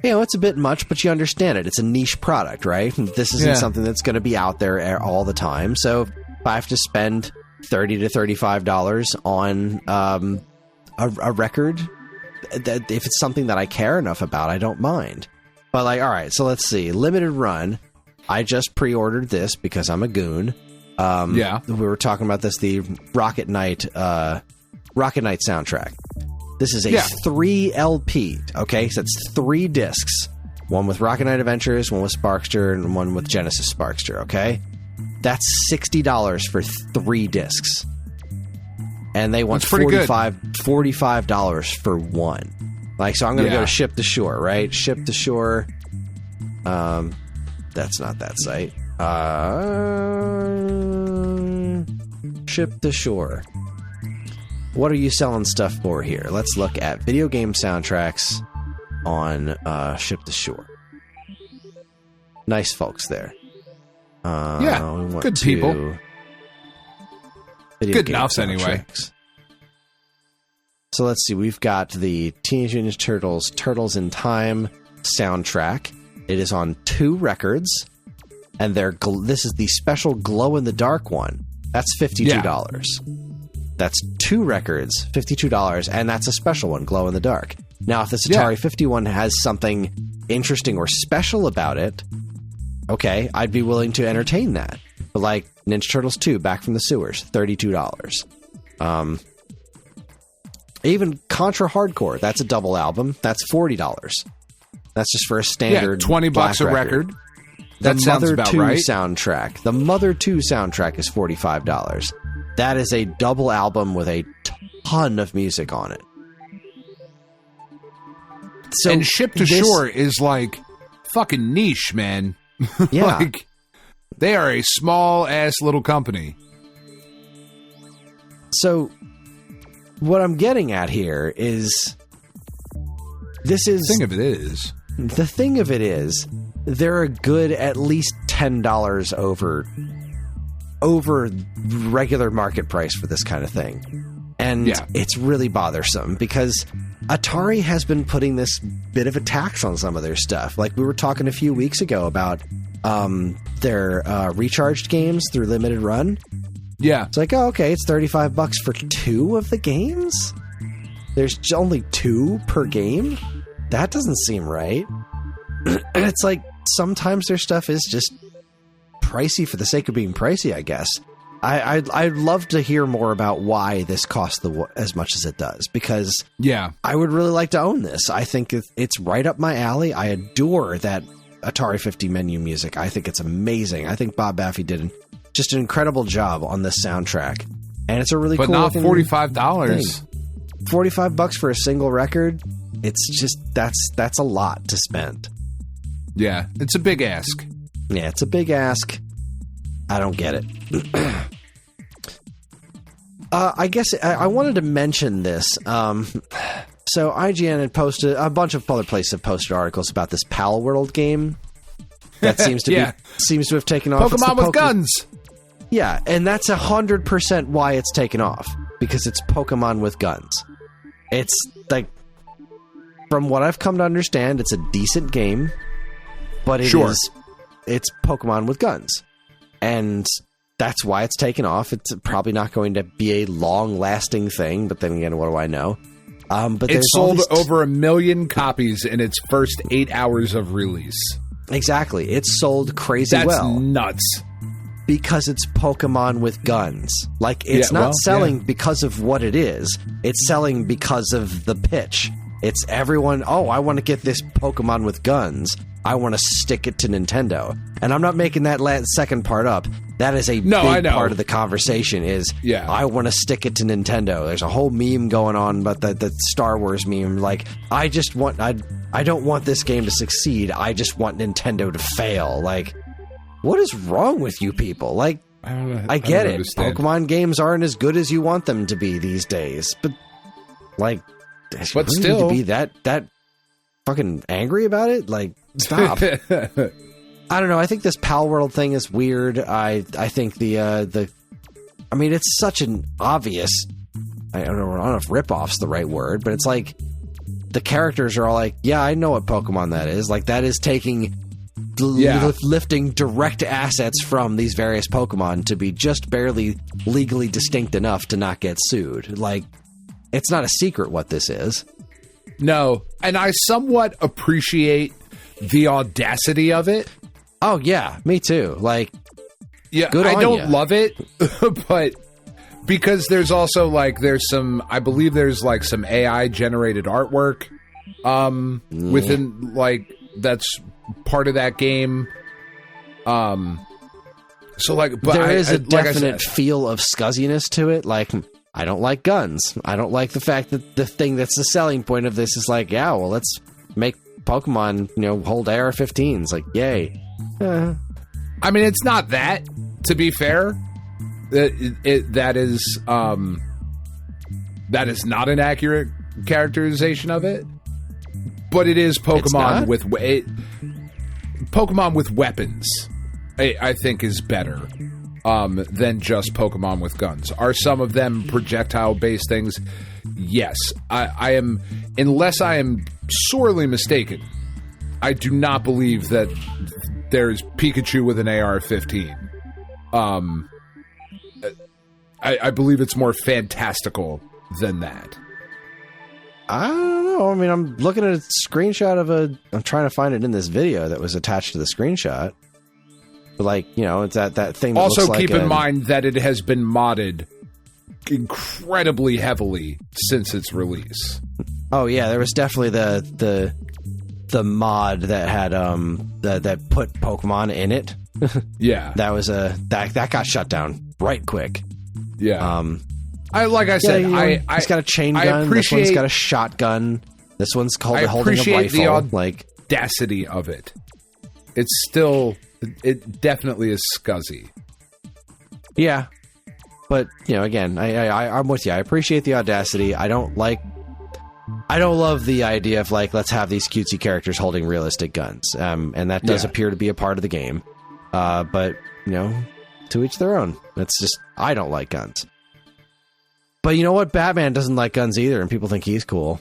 You know, it's a bit much, but you understand it. It's a niche product, right? This isn't something that's going to be out there all the time. So if I have to spend $30 to $35 on a record, if it's something that I care enough about, I don't mind. But like, all right, so let's see. Limited run. I just pre-ordered this because I'm a goon. We were talking about this, the Rocket Knight soundtrack. This is a 3 LP, okay? So it's 3 discs. One with Rocket Knight Adventures, one with Sparkster, and one with Genesis Sparkster, okay? That's $60 for 3 discs. And they want $45 for one. Like, so I'm going to go to Ship to Shore, right? Ship to Shore. That's not that site. Ship to Shore. What are you selling stuff for here? Let's look at video game soundtracks on Ship to Shore. Nice folks there. Good people. Good enough, anyway. So let's see. We've got the Teenage Mutant Ninja Turtles Turtles in Time soundtrack. It is on 2 records, and this is the special glow-in-the-dark one. That's $52. Yeah. That's 2 records, $52, and that's a special one, glow-in-the-dark. Now, if this Atari 51 has something interesting or special about it, okay, I'd be willing to entertain that. But like Ninja Turtles 2, Back from the Sewers, $32. Even Contra Hardcore, that's a double album, that's $40. That's just for a standard $20 a record. That sounds about right. Soundtrack. The Mother 2 soundtrack is $45. That is a double album with a ton of music on it. So and Ship to Shore is like fucking niche, man. Yeah. Like, they are a small-ass little company. So what I'm getting at here is this is... The thing of it is they're a good at least $10 over regular market price for this kind of thing. And it's really bothersome because Atari has been putting this bit of a tax on some of their stuff. Like we were talking a few weeks ago about their recharged games through limited run. Yeah. It's like, oh, okay, it's $35 for 2 of the games? There's only 2 per game? That doesn't seem right. And it's like, sometimes their stuff is just pricey for the sake of being pricey, I guess. I'd love to hear more about why this costs as much as it does, because I would really like to own this. I think it's right up my alley. I adore that Atari 50 menu music. I think it's amazing. I think Bob Baffy did just an incredible job on this soundtrack, and it's a really cool. But not $45. $45 for a single record. It's just that's a lot to spend. Yeah, it's a big ask. Yeah, it's a big ask. I don't get it. I guess I wanted to mention this. So IGN had posted, a bunch of other places have posted articles about this Pal World game that seems to have taken off. Pokemon with guns. Yeah, and that's 100% why it's taken off, because it's Pokemon with guns. It's like, from what I've come to understand, it's a decent game, but it's Pokemon with guns, and that's why it's taken off. It's probably not going to be a long-lasting thing, but then again, what do I know? But it sold over 1 million copies in its first 8 hours of release. Exactly. It sold crazy well. That's nuts. Because it's Pokemon with guns. Like, it's not selling because of what it is. It's selling because of the pitch. It's everyone, I want to get this Pokemon with guns. I want to stick it to Nintendo. And I'm not making that second part up. That is a big part of the conversation is, I want to stick it to Nintendo. There's a whole meme going on about the Star Wars meme. Like, I don't want this game to succeed. I just want Nintendo to fail. Like, what is wrong with you people? Like, I get it. Understand. Pokemon games aren't as good as you want them to be these days. But, like, but still, need to be that fucking angry about it? Like, stop. I don't know. I think this Pal World thing is weird. I think I mean, it's such an obvious, I don't know if rip-off's the right word, but it's like the characters are all like, yeah, I know what Pokemon that is. Like, that is taking, lifting direct assets from these various Pokemon to be just barely legally distinct enough to not get sued. Like, it's not a secret what this is. No, and I somewhat appreciate the audacity of it. Oh, yeah, me too. Like, good I don't love it, but because there's also, like, I believe there's, like, some AI-generated artwork within, like, that's part of that game. So, like, but there is a definite feel of scuzziness to it. Like, I don't like guns. I don't like the fact that the thing that's the selling point of this is like, yeah, well, let's make Pokemon, hold AR-15s. Like, yay. I mean, it's not that, to be fair. That is not an accurate characterization of it. But it is Pokemon Pokemon with weapons, I think, is better than just Pokemon with guns. Are some of them projectile-based things? Yes. I am, unless I am sorely mistaken, I do not believe that there's Pikachu with an AR-15. I believe it's more fantastical than that. I don't know. I mean, I'm looking at a screenshot of I'm trying to find it in this video that was attached to the screenshot. But, like, it's that thing that also, looks like keep in mind that it has been modded incredibly heavily since its release. Oh, yeah. There was definitely the mod that had that put Pokemon in it. Yeah. That was that got shut down right quick. Yeah. Like I said, it's got a chain gun. This one's got a shotgun. This one's called holding a rifle. The audacity of it. It's still, it definitely is scuzzy. Yeah, but again, I'm with you. I appreciate the audacity. I don't love the idea of, like, let's have these cutesy characters holding realistic guns. And that does appear to be a part of the game. But to each their own. That's just, I don't like guns. But you know what? Batman doesn't like guns either, and people think he's cool.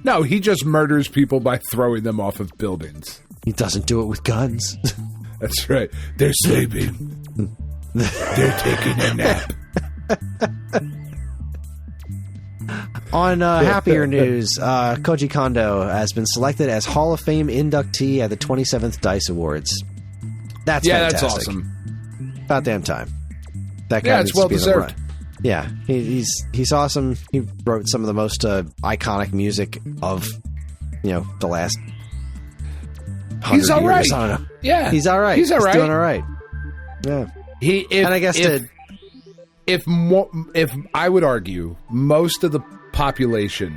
No, he just murders people by throwing them off of buildings. He doesn't do it with guns. That's right. They're sleeping. They're taking a nap. On happier news, Koji Kondo has been selected as Hall of Fame inductee at the 27th DICE Awards. That's fantastic. That's awesome. About damn time. That guy it's well deserved. Yeah, he's awesome. He wrote some of the most iconic music of the last 100 He's all right. years. I don't know. Yeah, he's all right. He's all right. Doing all right. Yeah. And I guess if I would argue most of the population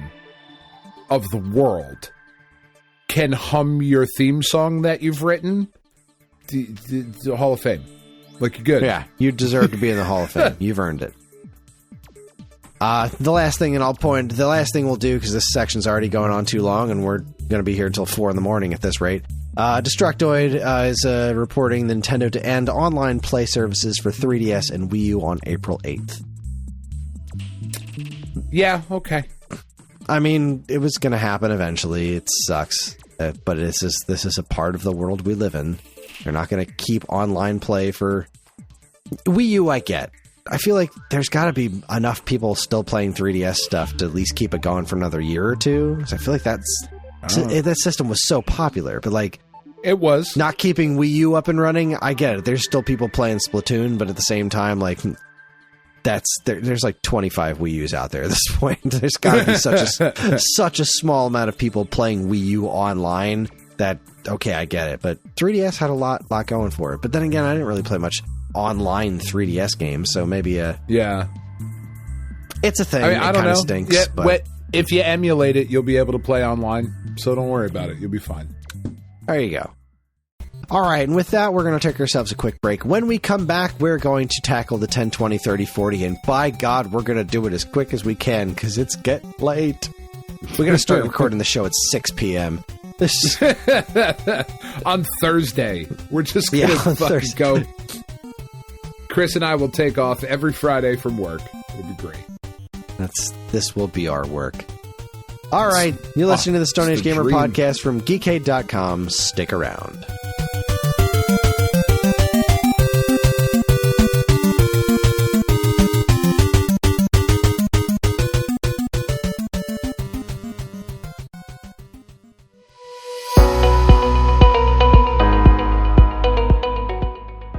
of the world can hum your theme song that you've written, the Hall of Fame. Like, you're good. Yeah, you deserve to be in the Hall of Fame. You've earned it. The last thing we'll do, because this section's already going on too long, and we're going to be here until 4 a.m. at this rate. Destructoid is reporting Nintendo to end online play services for 3DS and Wii U on April 8th. Yeah, okay. I mean, it was going to happen eventually. It sucks, but this is a part of the world we live in. They're not going to keep online play for Wii U. I get. I feel like there's got to be enough people still playing 3DS stuff to at least keep it going for another year or two. Because I feel like that system was so popular, but like it was not keeping Wii U up and running. I get it. There's still people playing Splatoon, but at the same time, like there's like 25 Wii U's out there at this point. There's got to be such a small amount of people playing Wii U online that okay, I get it. But 3DS had a lot going for it. But then again, I didn't really play much online 3DS games, so maybe yeah, it's a thing. I mean, I don't know. Stinks, yeah, but if you emulate it, you'll be able to play online. So don't worry about it. You'll be fine. There you go. All right, and with that, we're going to take ourselves a quick break. When we come back, we're going to tackle the 10, 20, 30, 40, and by God, we're going to do it as quick as we can because it's getting late. We're going to start recording the show at 6 p.m. On Thursday. We're just going to fucking go. Kris and I will take off every Friday from work. It'll be great. This will be our work. All right. You're listening to the Stone Age Gamer podcast from Geekade.com. Stick around.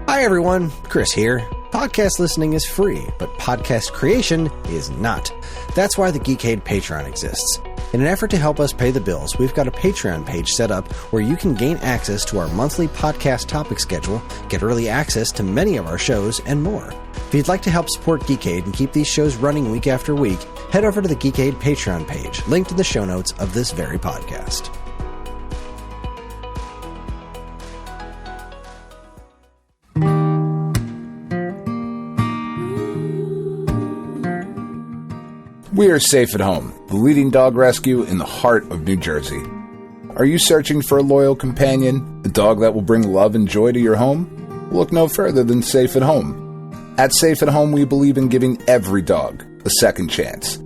Hi everyone, Kris here. Podcast listening is free, but podcast creation is not. That's why the Geekade Patreon exists. In an effort to help us pay the bills, we've got a Patreon page set up where you can gain access to our monthly podcast topic schedule, get early access to many of our shows, and more. If you'd like to help support Geekade and keep these shows running week after week, head over to the Geekade Patreon page, linked in the show notes of this very podcast. We are Safe at Home, the leading dog rescue in the heart of New Jersey. Are you searching for a loyal companion, a dog that will bring love and joy to your home? Look no further than Safe at Home. At Safe at Home, we believe in giving every dog a second chance.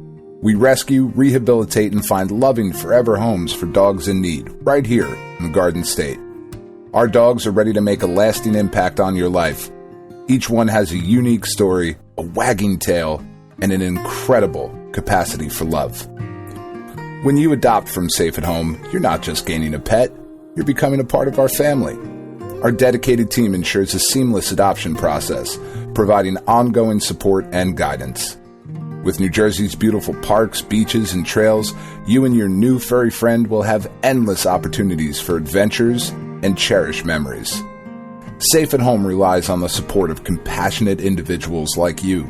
We rescue, rehabilitate, and find loving forever homes for dogs in need, right here in the Garden State. Our dogs are ready to make a lasting impact on your life. Each one has a unique story, a wagging tail, and an incredible capacity for love. When you adopt from Safe at Home, you're not just gaining a pet, you're becoming a part of our family. Our dedicated team ensures a seamless adoption process, providing ongoing support and guidance. With New Jersey's beautiful parks, beaches, and trails, you and your new furry friend will have endless opportunities for adventures and cherished memories. Safe at Home relies on the support of compassionate individuals like you.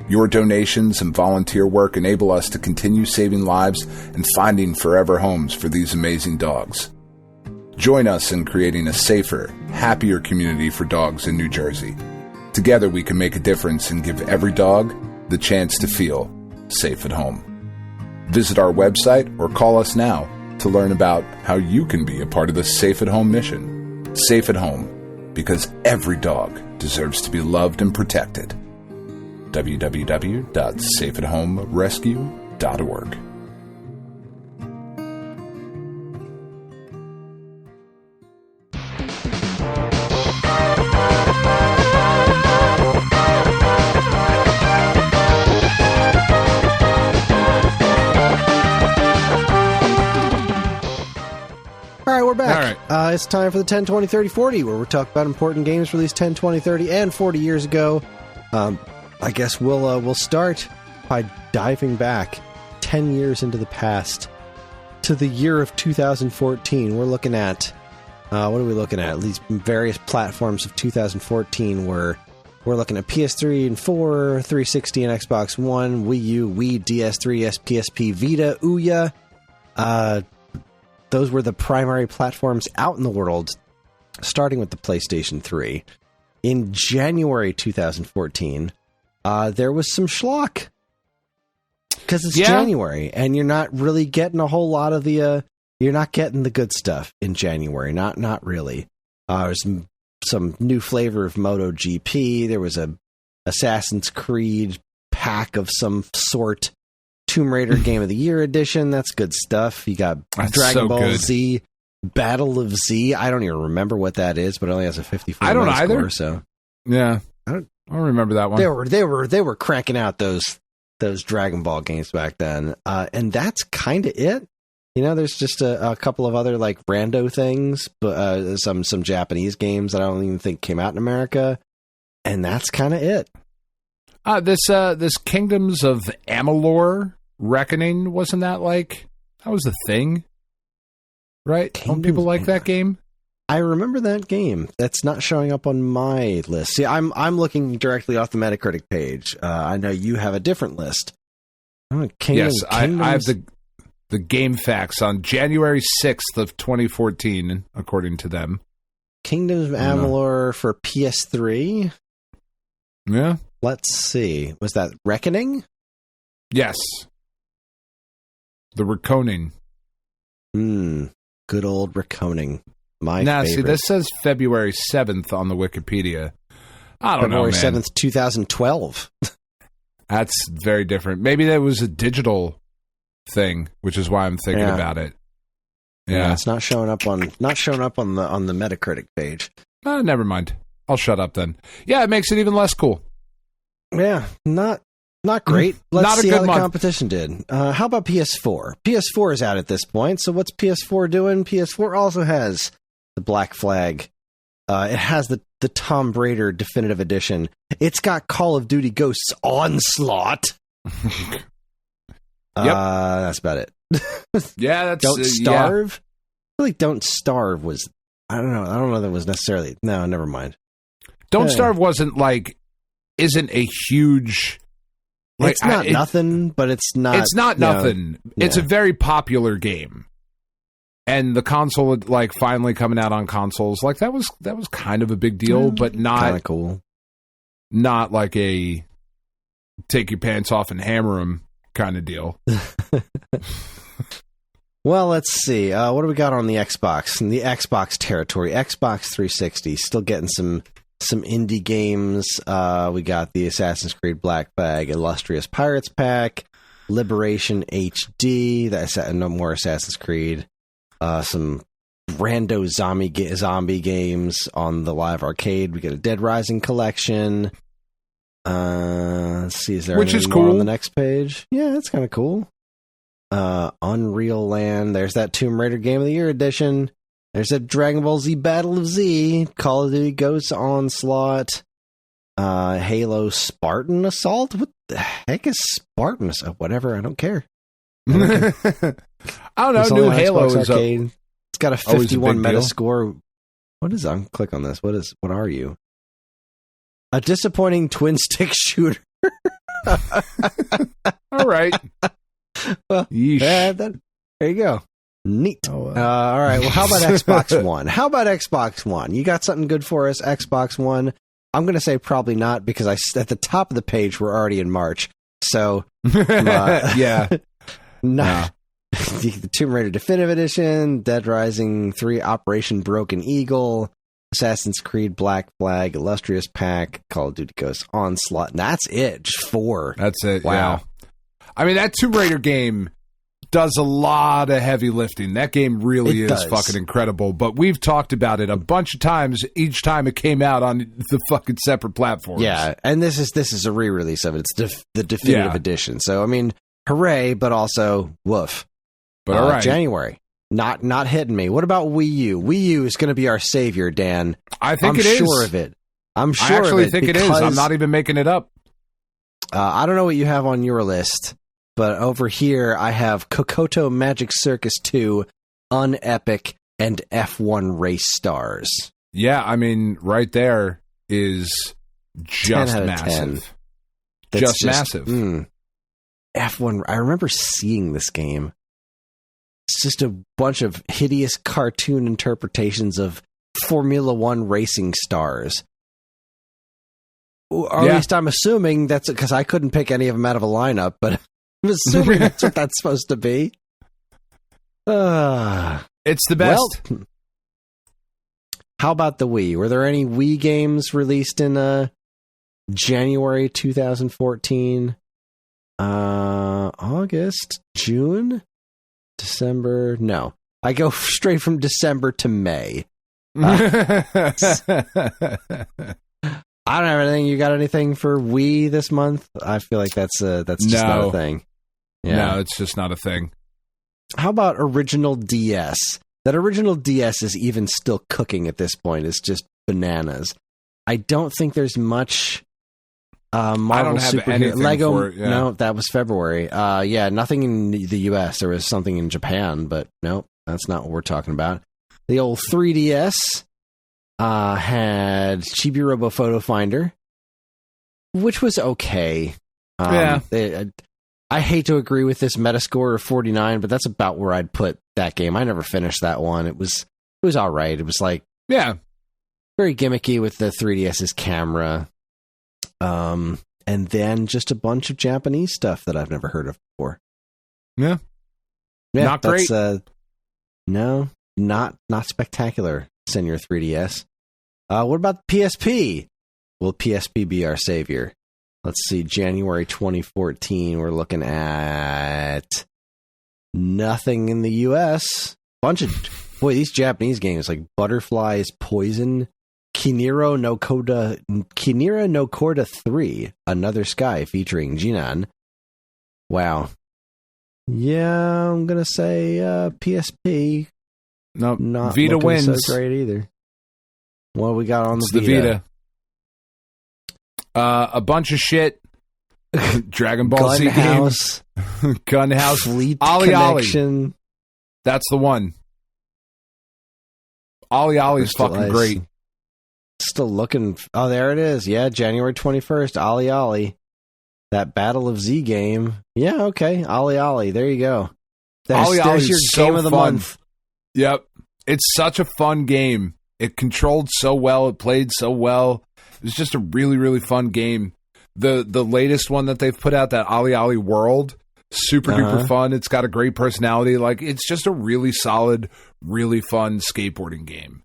Your donations and volunteer work enable us to continue saving lives and finding forever homes for these amazing dogs. Join us in creating a safer, happier community for dogs in New Jersey. Together we can make a difference and give every dog the chance to feel safe at home. Visit our website or call us now to learn about how you can be a part of the Safe at Home mission. Safe at Home, because every dog deserves to be loved and protected. www.safeathomerescue.org. All right, we're back. All right. It's time for the 10, 20, 30, 40, where we're talking about important games released 10, 20, 30, and 40 years ago. I guess we'll start by diving back 10 years into the past to the year of 2014. We're looking at what are we looking at? These various platforms of 2014 we're looking at PS3 and 4, 360 and Xbox One, Wii U, Wii, DS, 3DS, PSP, Vita, Ouya, those were the primary platforms out in the world, starting with the PlayStation 3. In January 2014, there was some schlock. Because it's January, and you're not really getting a whole lot of the... you're not getting the good stuff in January. Not really. There's some new flavor of MotoGP. There was a Assassin's Creed pack of some sort. Tomb Raider Game of the Year edition. That's good stuff. You got Dragon Ball Z, Battle of Z. I don't even remember what that is, but it only has a 54. I don't either. Score, so yeah, I don't remember that one. They were cranking out those Dragon Ball games back then, and that's kind of it. You know, there's just a couple of other like rando things, but some Japanese games that I don't even think came out in America, and that's kind of it. This Kingdoms of Amalur Reckoning, wasn't that was a thing, right? Don't people like that game? I remember that game. That's not showing up on my list. See, I'm looking directly off the Metacritic page. I know you have a different list. Yes, I have the game facts on January 6th of 2014, according to them. Kingdoms of Amalur for PS3? Yeah. Let's see. Was that Reckoning? Yes. The Reckoning. Good old Reckoning. My favorite. See, this says February 7th on the Wikipedia. I don't know, man. February 7th, 2012. That's very different. Maybe that was a digital thing, which is why I'm thinking about it. Yeah, it's not showing up on the Metacritic page. Never mind. I'll shut up then. Yeah, it makes it even less cool. Yeah, not great. Let's not see a good how the month. competition did. How about PS4? PS4 is out at this point, so what's PS4 doing? PS4 also has the Black Flag. It has the Tomb Raider Definitive Edition. It's got Call of Duty Ghosts Onslaught. Yep. That's about it. Yeah, that's Don't Starve. I feel like Don't Starve was. I don't know. That was necessarily. No, never mind. Don't Starve isn't a huge. It's not nothing, but it's not. It's not nothing. It's a very popular game, and the console finally coming out on consoles that was kind of a big deal, but not kind of cool. Not like a take your pants off and hammer them kind of deal. Well, let's see. What do we got on the Xbox? In the Xbox territory, Xbox 360 still getting some indie games. We got the Assassin's Creed Black Flag Illustrious Pirates Pack, Liberation HD. That's no more Assassin's Creed. Some rando zombie games on the Live Arcade. We got a Dead Rising collection. Let's see, is there anything more on the next page? Yeah, that's kind of cool. Unreal Land. There's that Tomb Raider Game of the Year edition. There's a Dragon Ball Z Battle of Z, Call of Duty Ghosts Onslaught, Halo Spartan Assault. What the heck is Spartan Assault? Whatever, I don't care. I don't know. New Halo is Arcade. It's got a 51 meta score. What is? I'm click on this. What are you? A disappointing twin stick shooter. All right. Well, there you go. Neat. All right. Well, how about Xbox One? Xbox One? You got something good for us, Xbox One? I'm going to say probably not, because at the top of the page, we're already in March. So, yeah. Nah. The Tomb Raider Definitive Edition, Dead Rising 3, Operation Broken Eagle, Assassin's Creed Black Flag, Illustrious Pack, Call of Duty Ghosts Onslaught. And that's it. Just 4. That's it. Wow. Yeah. I mean, that Tomb Raider game does a lot of heavy lifting. That game really is fucking incredible. But we've talked about it a bunch of times each time it came out on the fucking separate platforms. Yeah, and this is a re-release of it. It's the definitive edition. So, I mean, hooray, but also woof. But all right. January. Not hitting me. What about Wii U? Wii U is going to be our savior, Dan. I'm sure of it. I'm sure I actually of it think it is. I'm not even making it up. I don't know what you have on your list, but over here I have Kokoto Magic Circus 2, Unepic, and F1 Race Stars. Yeah, I mean, right there is just massive. Just massive. F1. I remember seeing this game. It's just a bunch of hideous cartoon interpretations of Formula One racing stars. Or at least I'm assuming that's because I couldn't pick any of them out of a lineup, but I'm assuming that's what that's supposed to be. It's the best. Well, how about the Wii? Were there any Wii games released in January 2014? August? June? December? No. I go straight from December to May. I don't have anything. You got anything for Wii this month? I feel like that's just not a thing. Yeah. No, it's just not a thing. How about original DS? That original DS is even still cooking at this point. It's just bananas. I don't think there's much Marvel Superhero Lego. For it, yeah. No, that was February. Nothing in the US. There was something in Japan, but no, that's not what we're talking about. The old 3DS had Chibi Robo Photo Finder, which was okay. I hate to agree with this Metascore of 49, but that's about where I'd put that game. I never finished that one. It was all right. It was like very gimmicky with the 3DS's camera, and then just a bunch of Japanese stuff that I've never heard of before. Yeah, not great. No, not spectacular. Senior 3DS. What about PSP? Will PSP be our savior? Let's see, January 2014, we're looking at nothing in the U.S. These Japanese games like Butterflies Poison, Kiniro no Korda 3, Another Sky featuring Jinan. Wow. Yeah, I'm going to say PSP. Nope. Not Vita wins. So great either. What we got on the Vita? A bunch of shit. Dragon Ball Z games. Gunhouse. Fleet Ollie Connection. Ollie. That's the one. Ollie Ollie's fucking great. Still looking. Oh, there it is. Yeah, January 21st. Ollie Ollie. That Battle of Z game. Yeah, okay. Ollie Ollie. There you go. There's your game of the month. Yep. It's such a fun game. It controlled so well. It played so well. It was just a really, really fun game. The latest one that they've put out, that Ollie Ollie World, super duper fun. It's got a great personality. Like, it's just a really solid, really fun skateboarding game.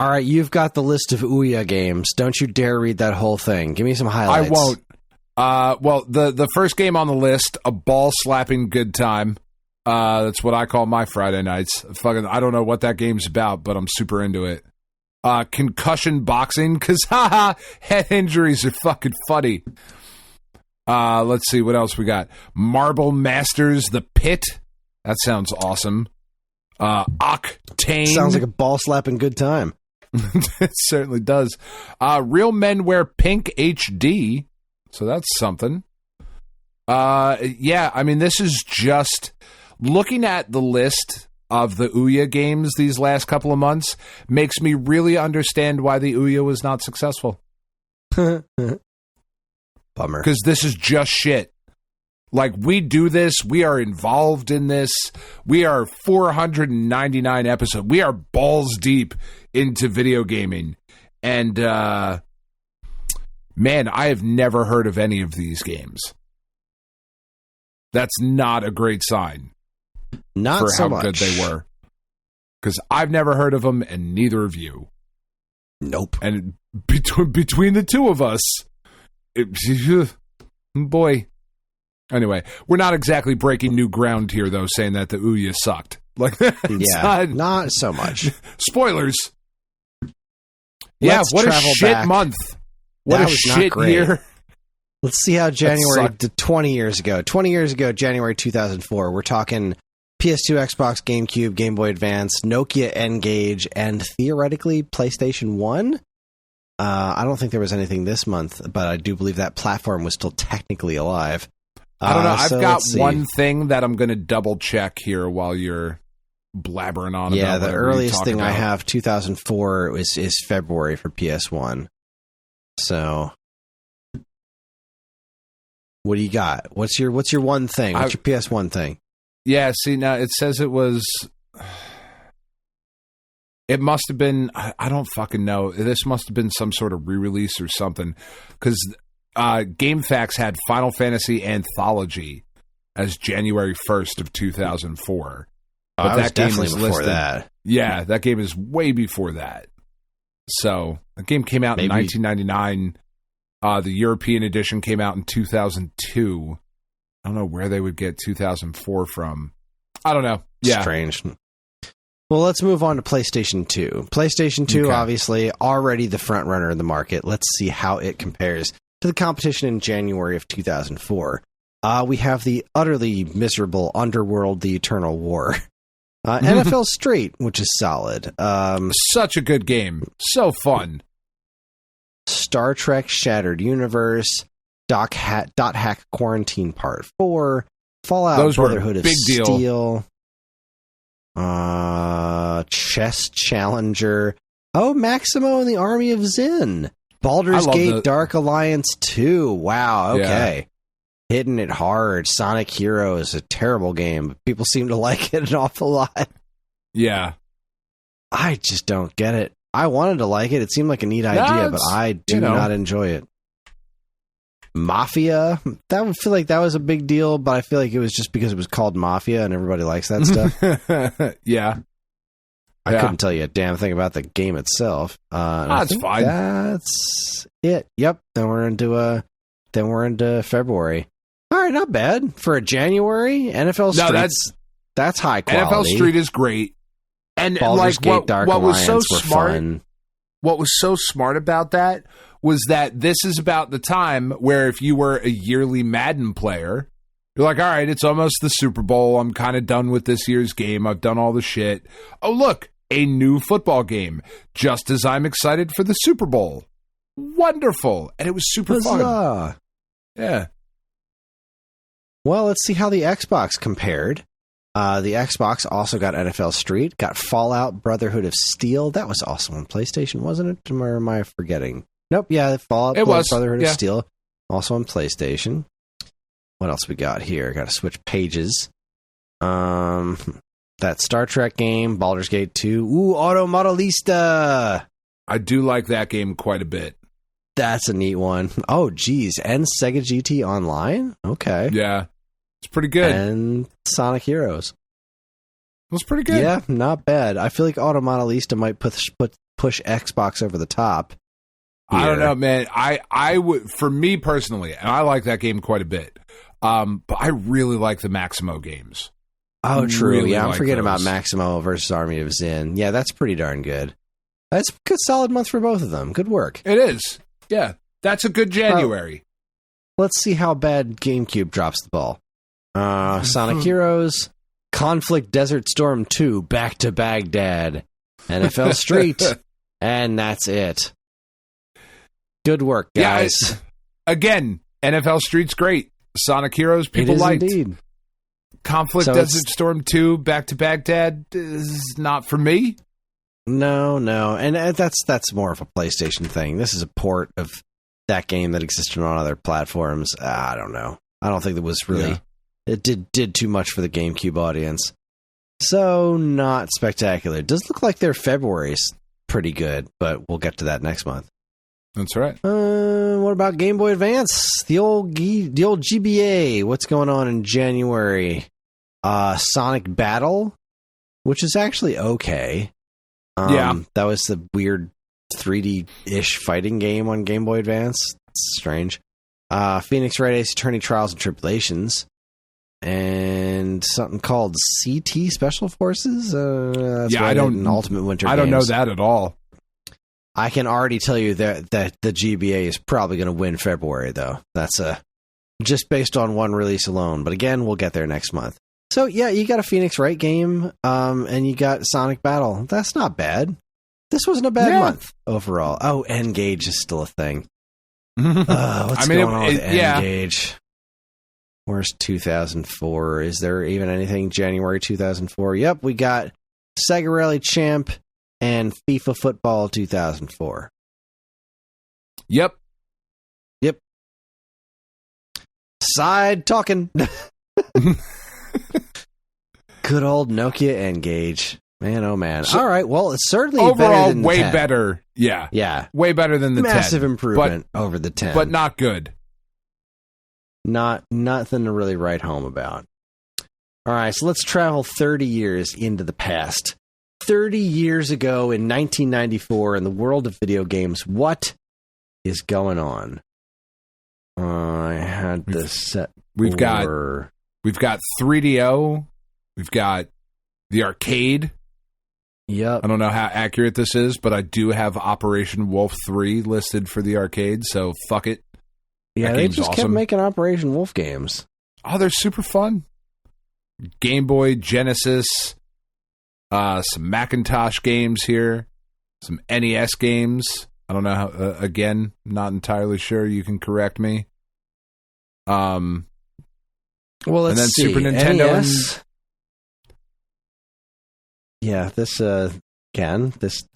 All right, you've got the list of Ouya games. Don't you dare read that whole thing. Give me some highlights. I won't. Well, the first game on the list, a ball-slapping good time. That's what I call my Friday nights. I don't know what that game's about, but I'm super into it. Concussion boxing, because head injuries are fucking funny. Let's see what else we got. Marble Masters, The Pit. That sounds awesome. Octane. Sounds like a ball-slapping good time. It certainly does. Real Men Wear Pink HD. So that's something. I mean, this is just... Looking at the list of the Ouya games these last couple of months makes me really understand why the Ouya was not successful. Bummer. Because this is just shit. Like, we do this. We are involved in this. We are 499 episodes. We are balls deep into video gaming. And, man, I have never heard of any of these games. That's not a great sign. Not for so how much. Good they were. Because I've never heard of them, and neither of you. Nope. And between the two of us, boy. Anyway, we're not exactly breaking new ground here, though, saying that the Ouya sucked. Like, not so much. Spoilers. What a shit back. month. What a shit year. Let's see how January 20 years ago. 20 years ago, January 2004. We're talking PS2, Xbox, GameCube, Game Boy Advance, Nokia N-Gage, and theoretically PlayStation 1. I don't think there was anything this month, but I do believe that platform was still technically alive. I don't know. I've got one thing that I'm going to double check here while you're blabbering on. Yeah, about the earliest thing I have, 2004, is February for PS1. So, what do you got? What's your one thing? What's your PS1 thing? Yeah, see, now it says it was... It must have been... I don't fucking know. This must have been some sort of re-release or something. Because GameFAQs had Final Fantasy Anthology as January 1st of 2004. But that game is before that. Yeah, that game is way before that. So, the game came out in 1999. The European edition came out in 2002. I don't know where they would get 2004 from. I don't know. Yeah. Strange. Well, let's move on to PlayStation 2. PlayStation 2, obviously, already the front runner in the market. Let's see how it compares to the competition in January of 2004. We have the utterly miserable Underworld, The Eternal War. NFL Street, which is solid. Such a good game. So fun. Star Trek Shattered Universe, Dot Hack Quarantine Part 4, Fallout Brotherhood of Steel, Chess Challenger, Maximo and the Army of Zin, Baldur's Gate Dark Alliance 2. Wow, okay. Yeah. Hitting it hard. Sonic Heroes, a terrible game. People seem to like it an awful lot. Yeah. I just don't get it. I wanted to like it. It seemed like a neat idea, but I do not enjoy it. Mafia, that would feel like that was a big deal, but I feel like it was just because it was called Mafia and everybody likes that stuff. Yeah. I couldn't tell you a damn thing about the game itself. That's fine. That's it. Yep. Then we're into February. All right, not bad for a January. NFL Street. That's high quality. NFL Street is great. And Baldur's Gate Dark Alliance was so smart. Fun. What was so smart about that was that this is about the time where if you were a yearly Madden player, you're like, all right, it's almost the Super Bowl. I'm kind of done with this year's game. I've done all the shit. Oh, look, a new football game, just as I'm excited for the Super Bowl. Wonderful. And it was super fun. Yeah. Well, let's see how the Xbox compared. The Xbox also got NFL Street, got Fallout Brotherhood of Steel. That was also on PlayStation, wasn't it? Or am I forgetting? Nope, yeah, Fallout Brotherhood of Steel, also on PlayStation. What else we got here? Got to switch pages. That Star Trek game, Baldur's Gate 2. Ooh, Auto Modelista! I do like that game quite a bit. That's a neat one. Oh, geez. And Sega GT Online? Okay. Yeah. It's pretty good. And Sonic Heroes. It was pretty good. Yeah, not bad. I feel like Auto Modelista might push Xbox over the top. Here. I don't know, man. I would, for me personally, and I like that game quite a bit, but I really like the Maximo games. Oh, true. Really I'm forgetting about Maximo versus Army of Zin. Yeah, that's pretty darn good. That's a good solid month for both of them. Good work. It is. Yeah, that's a good January. Let's see how bad GameCube drops the ball. Sonic Heroes, Conflict Desert Storm 2, Back to Baghdad, NFL Street, and that's it. Good work, guys. Yeah, again, NFL Street's great. Sonic Heroes, people liked. Indeed. Conflict Desert Storm 2, Back to Baghdad is not for me. No. And that's more of a PlayStation thing. This is a port of that game that existed on other platforms. I don't know. I don't think it was really... Yeah. It did too much for the GameCube audience. So, not spectacular. It does look like their February's pretty good, but we'll get to that next month. That's right. What about Game Boy Advance? The old GBA. What's going on in January? Sonic Battle, which is actually okay. Yeah. That was the weird 3D-ish fighting game on Game Boy Advance. It's strange. Phoenix Wright Ace Attorney Trials and Tribulations. And something called CT Special Forces. I don't. Ultimate Winter. I don't know that at all. I can already tell you that the GBA is probably going to win February, though. That's just based on one release alone. But again, we'll get there next month. So yeah, you got a Phoenix Wright game, and you got Sonic Battle. That's not bad. This wasn't a bad month overall. Oh, N-Gage is still a thing. What's going on with N-Gage? Where's 2004? Is there even anything January 2004? Yep, we got Sega Rally Champ and FIFA Football 2004. Yep. Side talking. Good old Nokia N-Gage. Man, oh man. All right, well, it's certainly overall better than the way 10. better. Yeah. Way better than the 10. Massive improvement over the 10. But not good. Nothing to really write home about. All right, so let's travel 30 years into the past. 30 years ago in 1994 in the world of video games, what is going on? I had this set. We've got 3DO. We've got the arcade. Yep. I don't know how accurate this is, but I do have Operation Wolf 3 listed for the arcade, so fuck it. Yeah, they just kept making Operation Wolf games. Oh, they're super fun. Game Boy, Genesis, some Macintosh games here, some NES games. I don't know how, again, not entirely sure. You can correct me. Well, let's and then see. Super Nintendo. NES. Yeah, this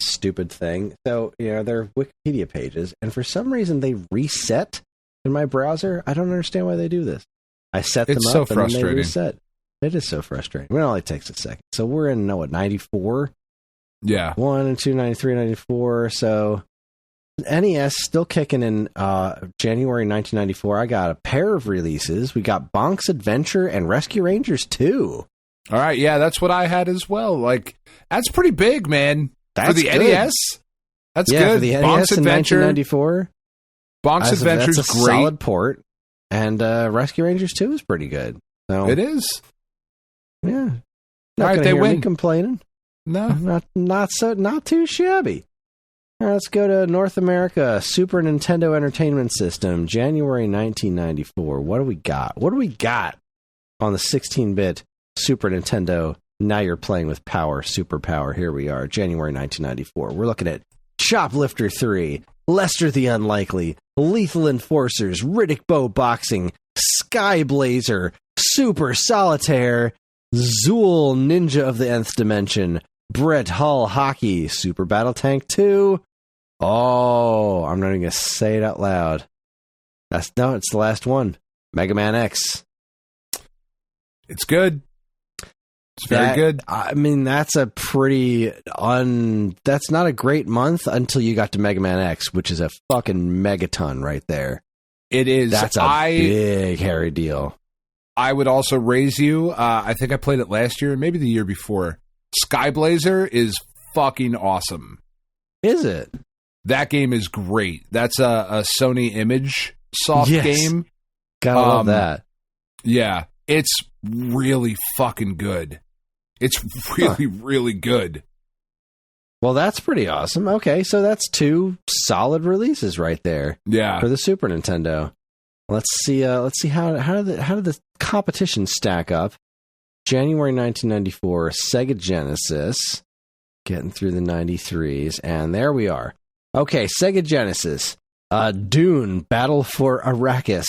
stupid thing. So, they're Wikipedia pages, and for some reason they reset in my browser. I don't understand why they do this. I set them up and then they reset. It is so frustrating. It only takes a second. So we're in, 94? Yeah. 1 and 2, 93, 94. So NES still kicking in January 1994. I got a pair of releases. We got Bonk's Adventure and Rescue Rangers 2. All right, yeah, that's what I had as well. Like, that's pretty big, man. That's for the good. NES? That's good. For the Bonk's NES in Adventure. 1994. Bonk's Adventure's that's a great. solid port. And Rescue Rangers 2 is pretty good. So, it is. Yeah. Not All right, gonna they hear win. me complaining. No. Not too shabby. All right, let's go to North America. Super Nintendo Entertainment System, January 1994. What do we got? What do we got on the 16-bit Super Nintendo? Now you're playing with power, superpower. Here we are, January 1994. We're looking at Shoplifter 3, Lester the Unlikely, Lethal Enforcers, Riddick Bowe Boxing, Sky Blazer, Super Solitaire, Zool Ninja of the Nth Dimension, Brett Hull Hockey, Super Battle Tank 2. Oh, I'm not even going to say it out loud. It's the last one. Mega Man X. It's good. It's very good. I mean, that's a pretty that's not a great month until you got to Mega Man X, which is a fucking megaton right there. It is. That's a big, hairy deal. I would also raise you. I think I played it last year, maybe the year before. Sky Blazer is fucking awesome. Is it? That game is great. That's a Sony Image soft game. Gotta love that. Yeah, it's really fucking good. It's really, really good. Well, that's pretty awesome. Okay, so that's 2 solid releases right there. Yeah, for the Super Nintendo. Let's see how did the competition stack up. January 1994, Sega Genesis, getting through the 93s, and there we are. Okay, Sega Genesis, Dune: Battle for Arrakis.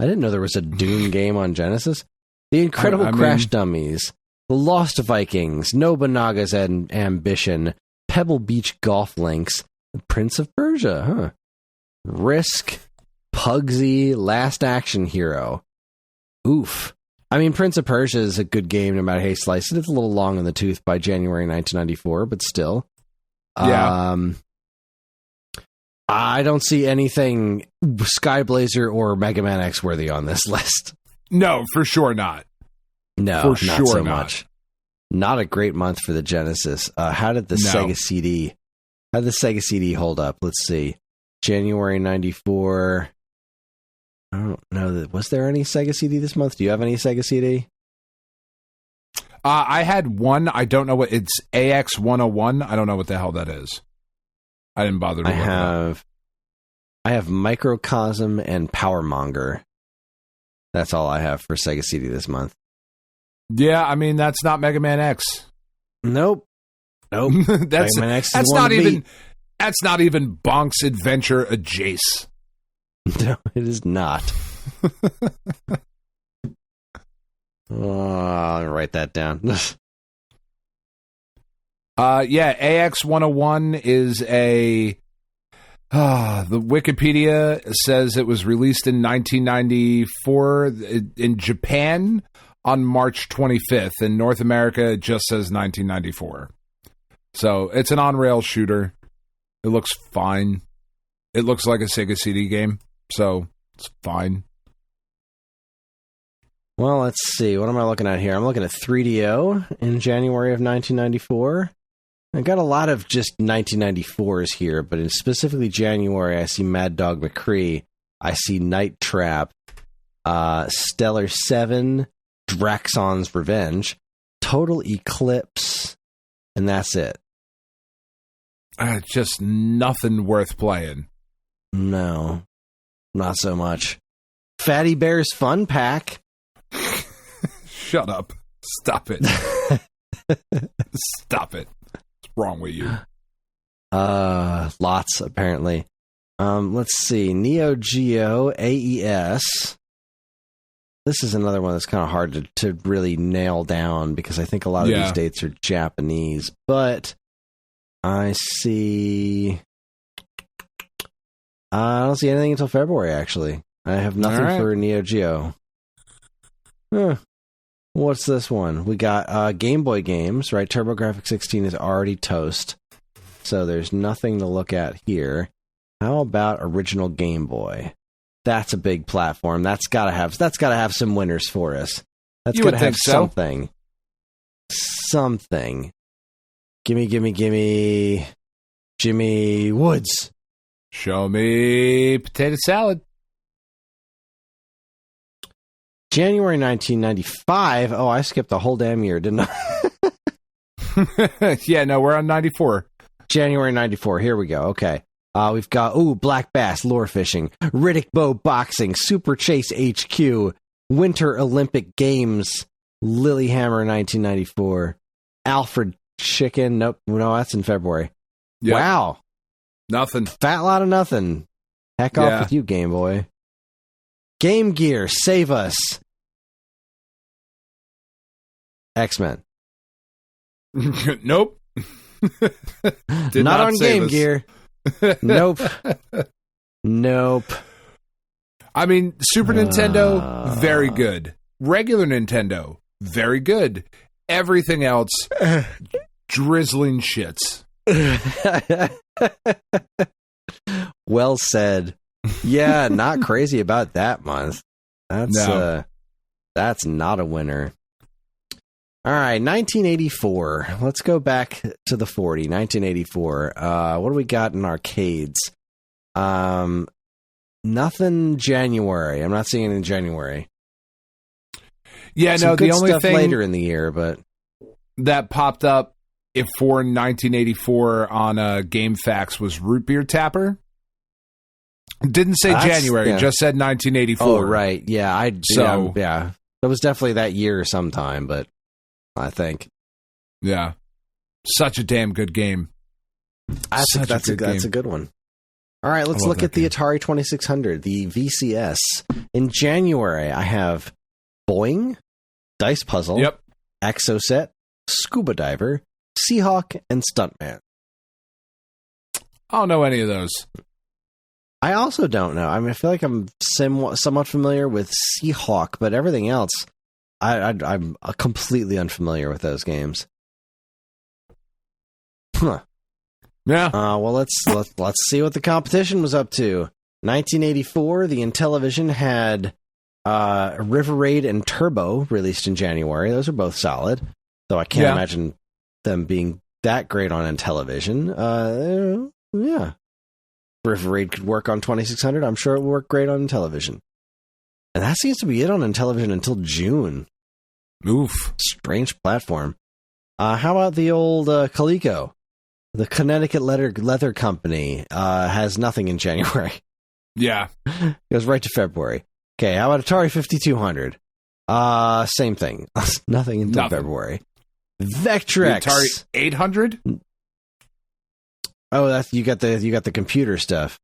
I didn't know there was a Dune game on Genesis. The Incredible Crash Dummies, The Lost Vikings, Nobunaga's Ambition, Pebble Beach Golf Links, The Prince of Persia, Risk, Pugsy, Last Action Hero. Oof. I mean, Prince of Persia is a good game no matter how you slice it. It's a little long in the tooth by January 1994, but still. Yeah. I don't see anything Sky Blazer or Mega Man X worthy on this list. No, for sure not. No, for not sure so not. much. Not a great month for the Genesis. How did the Sega CD hold up? Let's see. January 94. I don't know. Was there any Sega CD this month? Do you have any Sega CD? I had one. I don't know what it's AX101. I don't know what the hell that is. I didn't bother to look it up. I have Microcosm and Powermonger. That's all I have for Sega CD this month. Yeah, I mean that's not Mega Man X. Nope. that's Mega Man X that's not even that's not even Bonk's Adventure adjacent. No, it is not. I'll write that down. Yeah, AX101 is the Wikipedia says it was released in 1994 in Japan on March 25th. In North America, it just says 1994. So it's an on-rail shooter. It looks fine. It looks like a Sega CD game, so it's fine. Well, let's see. What am I looking at here? I'm looking at 3DO in January of 1994. I got a lot of just 1994s here, but in specifically January, I see Mad Dog McCree. I see Night Trap, Stellar 7, Draxon's Revenge, Total Eclipse, and that's it. Just nothing worth playing. No, not so much. Fatty Bear's Fun Pack. Shut up. Stop it. Stop it. What's wrong with you? Lots, apparently. Let's see. Neo Geo AES. This is another one that's kind of hard to really nail down because I think a lot of these dates are Japanese. But I see... I don't see anything until February, actually. I have nothing for Neo Geo. What's this one? We got Game Boy games, right? TurboGrafx 16 is already toast, so there's nothing to look at here. How about original Game Boy? That's a big platform. That's gotta have some winners for us. That's gotta have something. Something. Gimme, Jimmy Woods. Show me potato salad. January 1995. Oh, I skipped a whole damn year, didn't I? Yeah, no, we're on 94. January 94. Here we go. Okay. We've got, Black Bass, Lure Fishing, Riddick Bow Boxing, Super Chase HQ, Winter Olympic Games, Lilyhammer 1994, Alfred Chicken. Nope. No, that's in February. Yep. Wow. Nothing. Fat lot of nothing. Heck off with you, Game Boy. Game Gear, save us. X-Men. Nope. Not on Game Gear. Nope. Nope. I mean, Super Nintendo, very good. Regular Nintendo, very good. Everything else, drizzling shits. Well said. Yeah, not crazy about that month. That's not a winner. All right, 1984. Let's go back to the 40. 1984. What do we got in arcades? Nothing January. I'm not seeing it in January. Yeah, some no, good the only stuff thing later in the year, but that popped up for 1984 on GameFAQs was Root Beer Tapper. Didn't say January, just said 1984. Oh, right. Yeah, that was definitely that year sometime, but I think. Yeah. Such a damn good game. That's a good one. All right, let's look at the Atari 2600, the VCS. In January, I have Boing, Dice Puzzle, Exocet, Scuba Diver, Seahawk, and Stuntman. I don't know any of those. I also don't know. I mean, I feel like I'm somewhat familiar with Seahawk, but everything else, I'm completely unfamiliar with those games. Huh. Yeah. Well, let's see what the competition was up to. 1984, the Intellivision had River Raid and Turbo released in January. Those are both solid, though I can't imagine them being that great on Intellivision. Yeah. River Raid could work on 2600. I'm sure it would work great on Intellivision. And that seems to be it on Intellivision until June. Oof. Strange platform. How about the old Coleco? The Connecticut Leather Company has nothing in January. Yeah. It goes right to February. Okay, how about Atari 5200? Same thing. Nothing until February. Vectrex. The Atari 800? Oh, that's you got the computer stuff.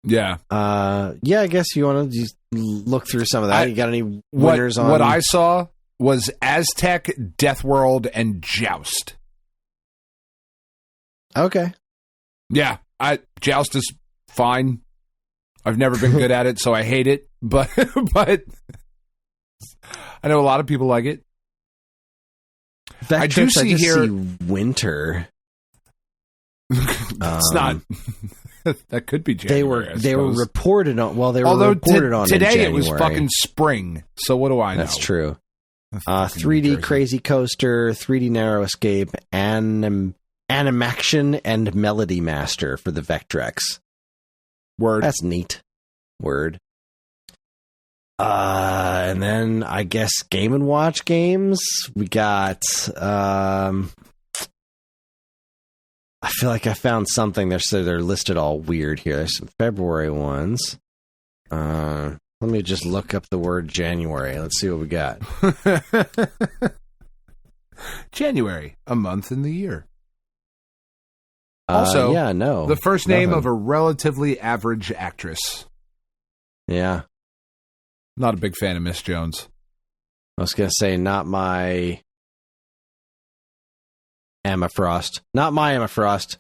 Yeah. Yeah, I guess you want to just look through some of that. You got any winners on? What I saw was Aztec, Death World, and Joust. Okay. Yeah, Joust is fine. I've never been good at it, so I hate it. But I know a lot of people like it. I do see here winter. It's not. That could be January. They were reported on. Well, they were Although reported on today. In it was fucking spring. So what do I know? That's true. 3D Crazy Coaster, 3D Narrow Escape, Animaction, and Melody Master for the Vectrex. Word. That's neat. Word. And then I guess Game & Watch games. We got I feel like I found something there, so they're listed all weird here. There's some February ones. Let me just look up the word January. Let's see what we got. January, a month in the year. Also, the first name of a relatively average actress. Yeah. Not a big fan of Miss Jones. I was going to say, not my Emma Frost. Not my Emma Frost.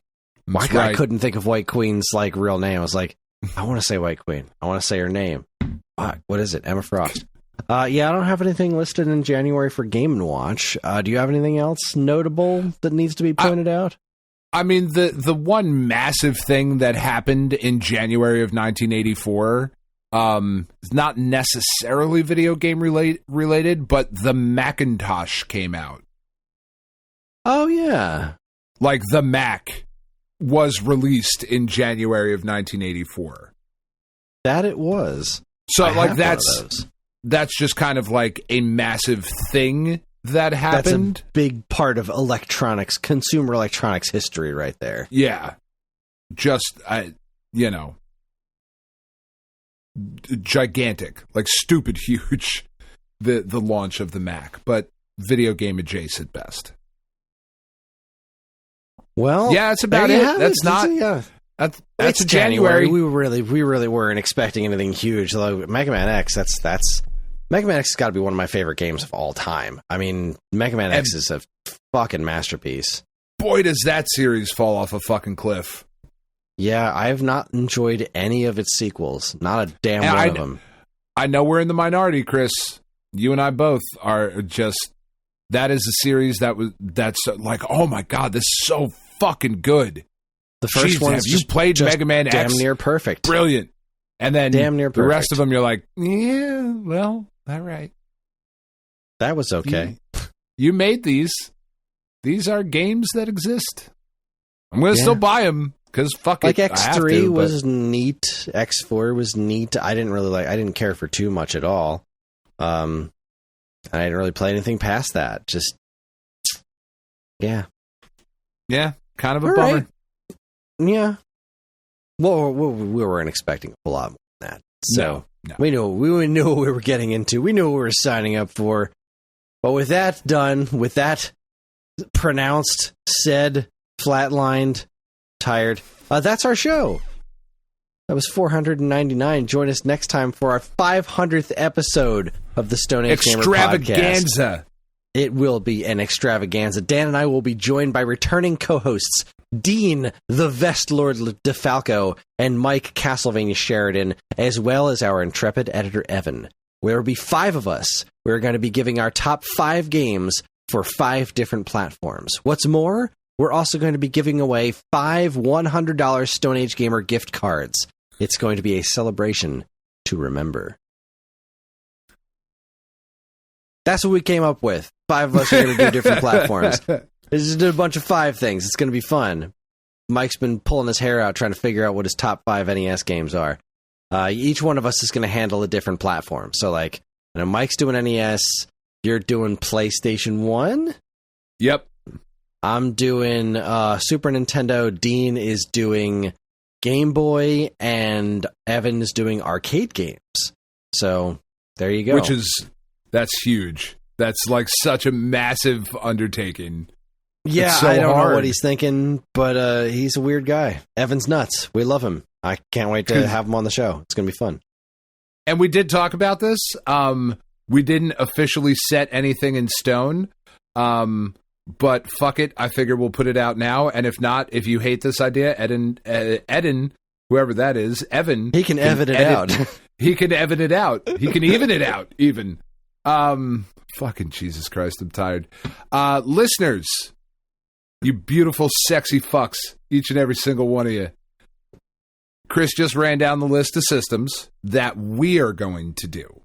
I couldn't think of White Queen's real name. I was like, I want to say White Queen. I want to say her name. What is it? Emma Frost. I don't have anything listed in January for Game & Watch. Do you have anything else notable that needs to be pointed out? I mean, the one massive thing that happened in January of 1984 is not necessarily video game related, but the Macintosh came out. Oh, yeah. The Mac was released in January of 1984. That it was. So, that's just kind of a massive thing that happened. That's a big part of electronics, consumer electronics history right there. Yeah. Just, gigantic, stupid huge, the launch of the Mac, but video game adjacent best. Well, yeah, that's about it. That's not. That's January. We really weren't expecting anything huge. Mega Man X. Mega Man X has got to be one of my favorite games of all time. I mean, Mega Man X is a fucking masterpiece. Boy, does that series fall off a fucking cliff. Yeah, I have not enjoyed any of its sequels. Not a damn one of them. I know we're in the minority, Chris. You and I both are just. That is a series that's oh my god, this is so fucking good. The first one, you played Mega Man X, damn near perfect, brilliant, and then damn near perfect. The rest of them, you're like, yeah, well, all right, that was okay. You made these. These are games that exist. I'm gonna still buy them because fuck it. X3 was neat. X4 was neat. I didn't care for too much at all. I didn't really play anything past that. Just yeah, kind of a bummer. Right. Yeah. Well, we weren't expecting a lot more than that. So no. we knew what we were getting into. We knew what we were signing up for. But with that done, with that pronounced, said, flatlined, tired, that's our show. That was 499. Join us next time for our 500th episode of the Stone Age Gamer Extravaganza. Podcast. It will be an extravaganza. Dan and I will be joined by returning co-hosts Dean the Vestlord DeFalco and Mike Castlevania Sheridan, as well as our intrepid editor Evan. There will be 5 of us. We're going to be giving our top 5 games for 5 different platforms. What's more, we're also going to be giving away 5 $100 Stone Age Gamer gift cards. It's going to be a celebration to remember. That's what we came up with. 5 of us are going to do different platforms. This is a bunch of 5 things. It's going to be fun. Mike's been pulling his hair out trying to figure out what his top 5 NES games are. Each one of us is going to handle a different platform. So, Mike's doing NES. You're doing PlayStation 1? Yep. I'm doing Super Nintendo. Dean is doing Game Boy. And Evan is doing arcade games. So, there you go. That's huge. That's such a massive undertaking. Yeah, so I don't hard. know what he's thinking, but he's a weird guy. Evan's nuts. We love him. I can't wait to have him on the show. It's going to be fun. And we did talk about this. We didn't officially set anything in stone, but fuck it. I figure we'll put it out now. And if not, if you hate this idea, Eden, whoever that is, Evan. He can edit it out. He can edit it out. He can even it out, even. Fucking Jesus Christ, I'm tired. Listeners, you beautiful, sexy fucks, each and every single one of you. Kris just ran down the list of systems that we are going to do.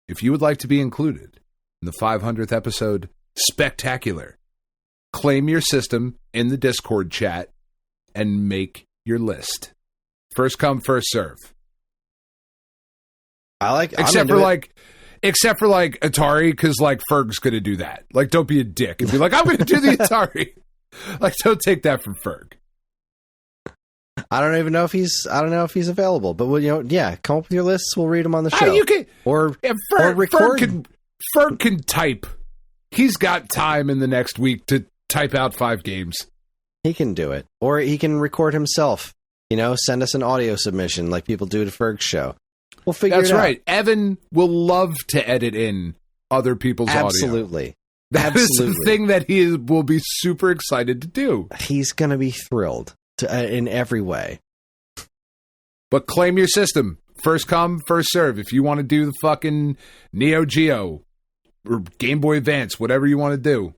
If you would like to be included in the 500th episode spectacular, claim your system in the Discord chat and make your list. First come, first serve. Except for Atari, because like Ferg's gonna do that. Like, don't be a dick and be like, I'm gonna do the Atari. Like, don't take that from Ferg. I don't even know if he's available, but come up with your lists. We'll read them on the show. You can, or record. Ferg can type. He's got time in the next week to type out 5 games. He can do it, or he can record himself. Send us an audio submission like people do to Ferg's show. We'll figure it out. That's right. Evan will love to edit in other people's audio. Absolutely. That is the thing that he will be super excited to do. He's going to be thrilled in every way. But claim your system. First come, first serve. If you want to do the fucking Neo Geo or Game Boy Advance, whatever you want to do.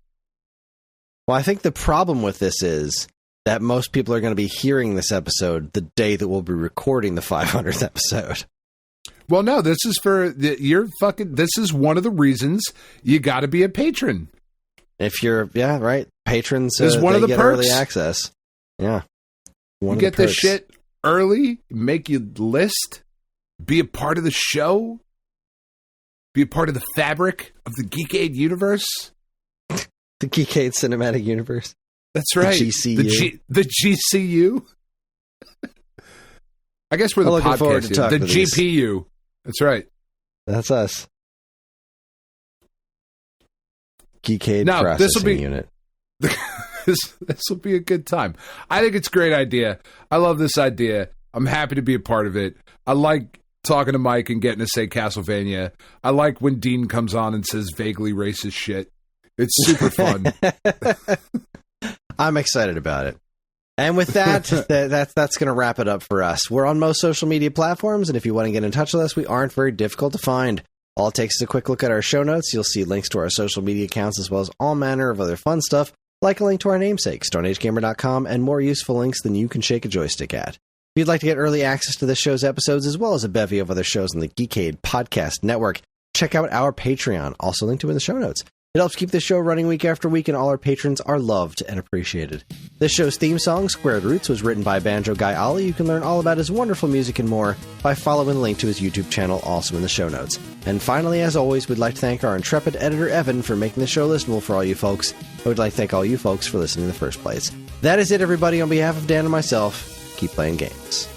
Well, I think the problem with this is that most people are going to be hearing this episode the day that we'll be recording the 500th episode. Well, no, this is this is one of the reasons you got to be a patron. If you're, patrons is one of the get perks. Early access. Yeah. You get this shit early, make your list, be a part of the show, be a part of the fabric of the Geekade universe. The Geekade cinematic universe. That's right. The GCU. The GCU. I guess we're the podcast. The GPU. That's right. That's us. Geekade processing unit. This will be a good time. I think it's a great idea. I love this idea. I'm happy to be a part of it. I like talking to Mike and getting to say Castlevania. I like when Dean comes on and says vaguely racist shit. It's super fun. I'm excited about it. And with that, that's going to wrap it up for us. We're on most social media platforms, and if you want to get in touch with us, we aren't very difficult to find. All it takes is a quick look at our show notes. You'll see links to our social media accounts as well as all manner of other fun stuff, like a link to our namesake, StoneAgeGamer.com, and more useful links than you can shake a joystick at. If you'd like to get early access to this show's episodes, as well as a bevy of other shows on the Geekade Podcast Network, check out our Patreon, also linked to in the show notes. It helps keep this show running week after week, and all our patrons are loved and appreciated. This show's theme song, Squared Roots, was written by Banjo Guy Ollie. You can learn all about his wonderful music and more by following the link to his YouTube channel, also in the show notes. And finally, as always, we'd like to thank our intrepid editor, Evan, for making the show listenable for all you folks. I would like to thank all you folks for listening in the first place. That is it, everybody. On behalf of Dan and myself, keep playing games.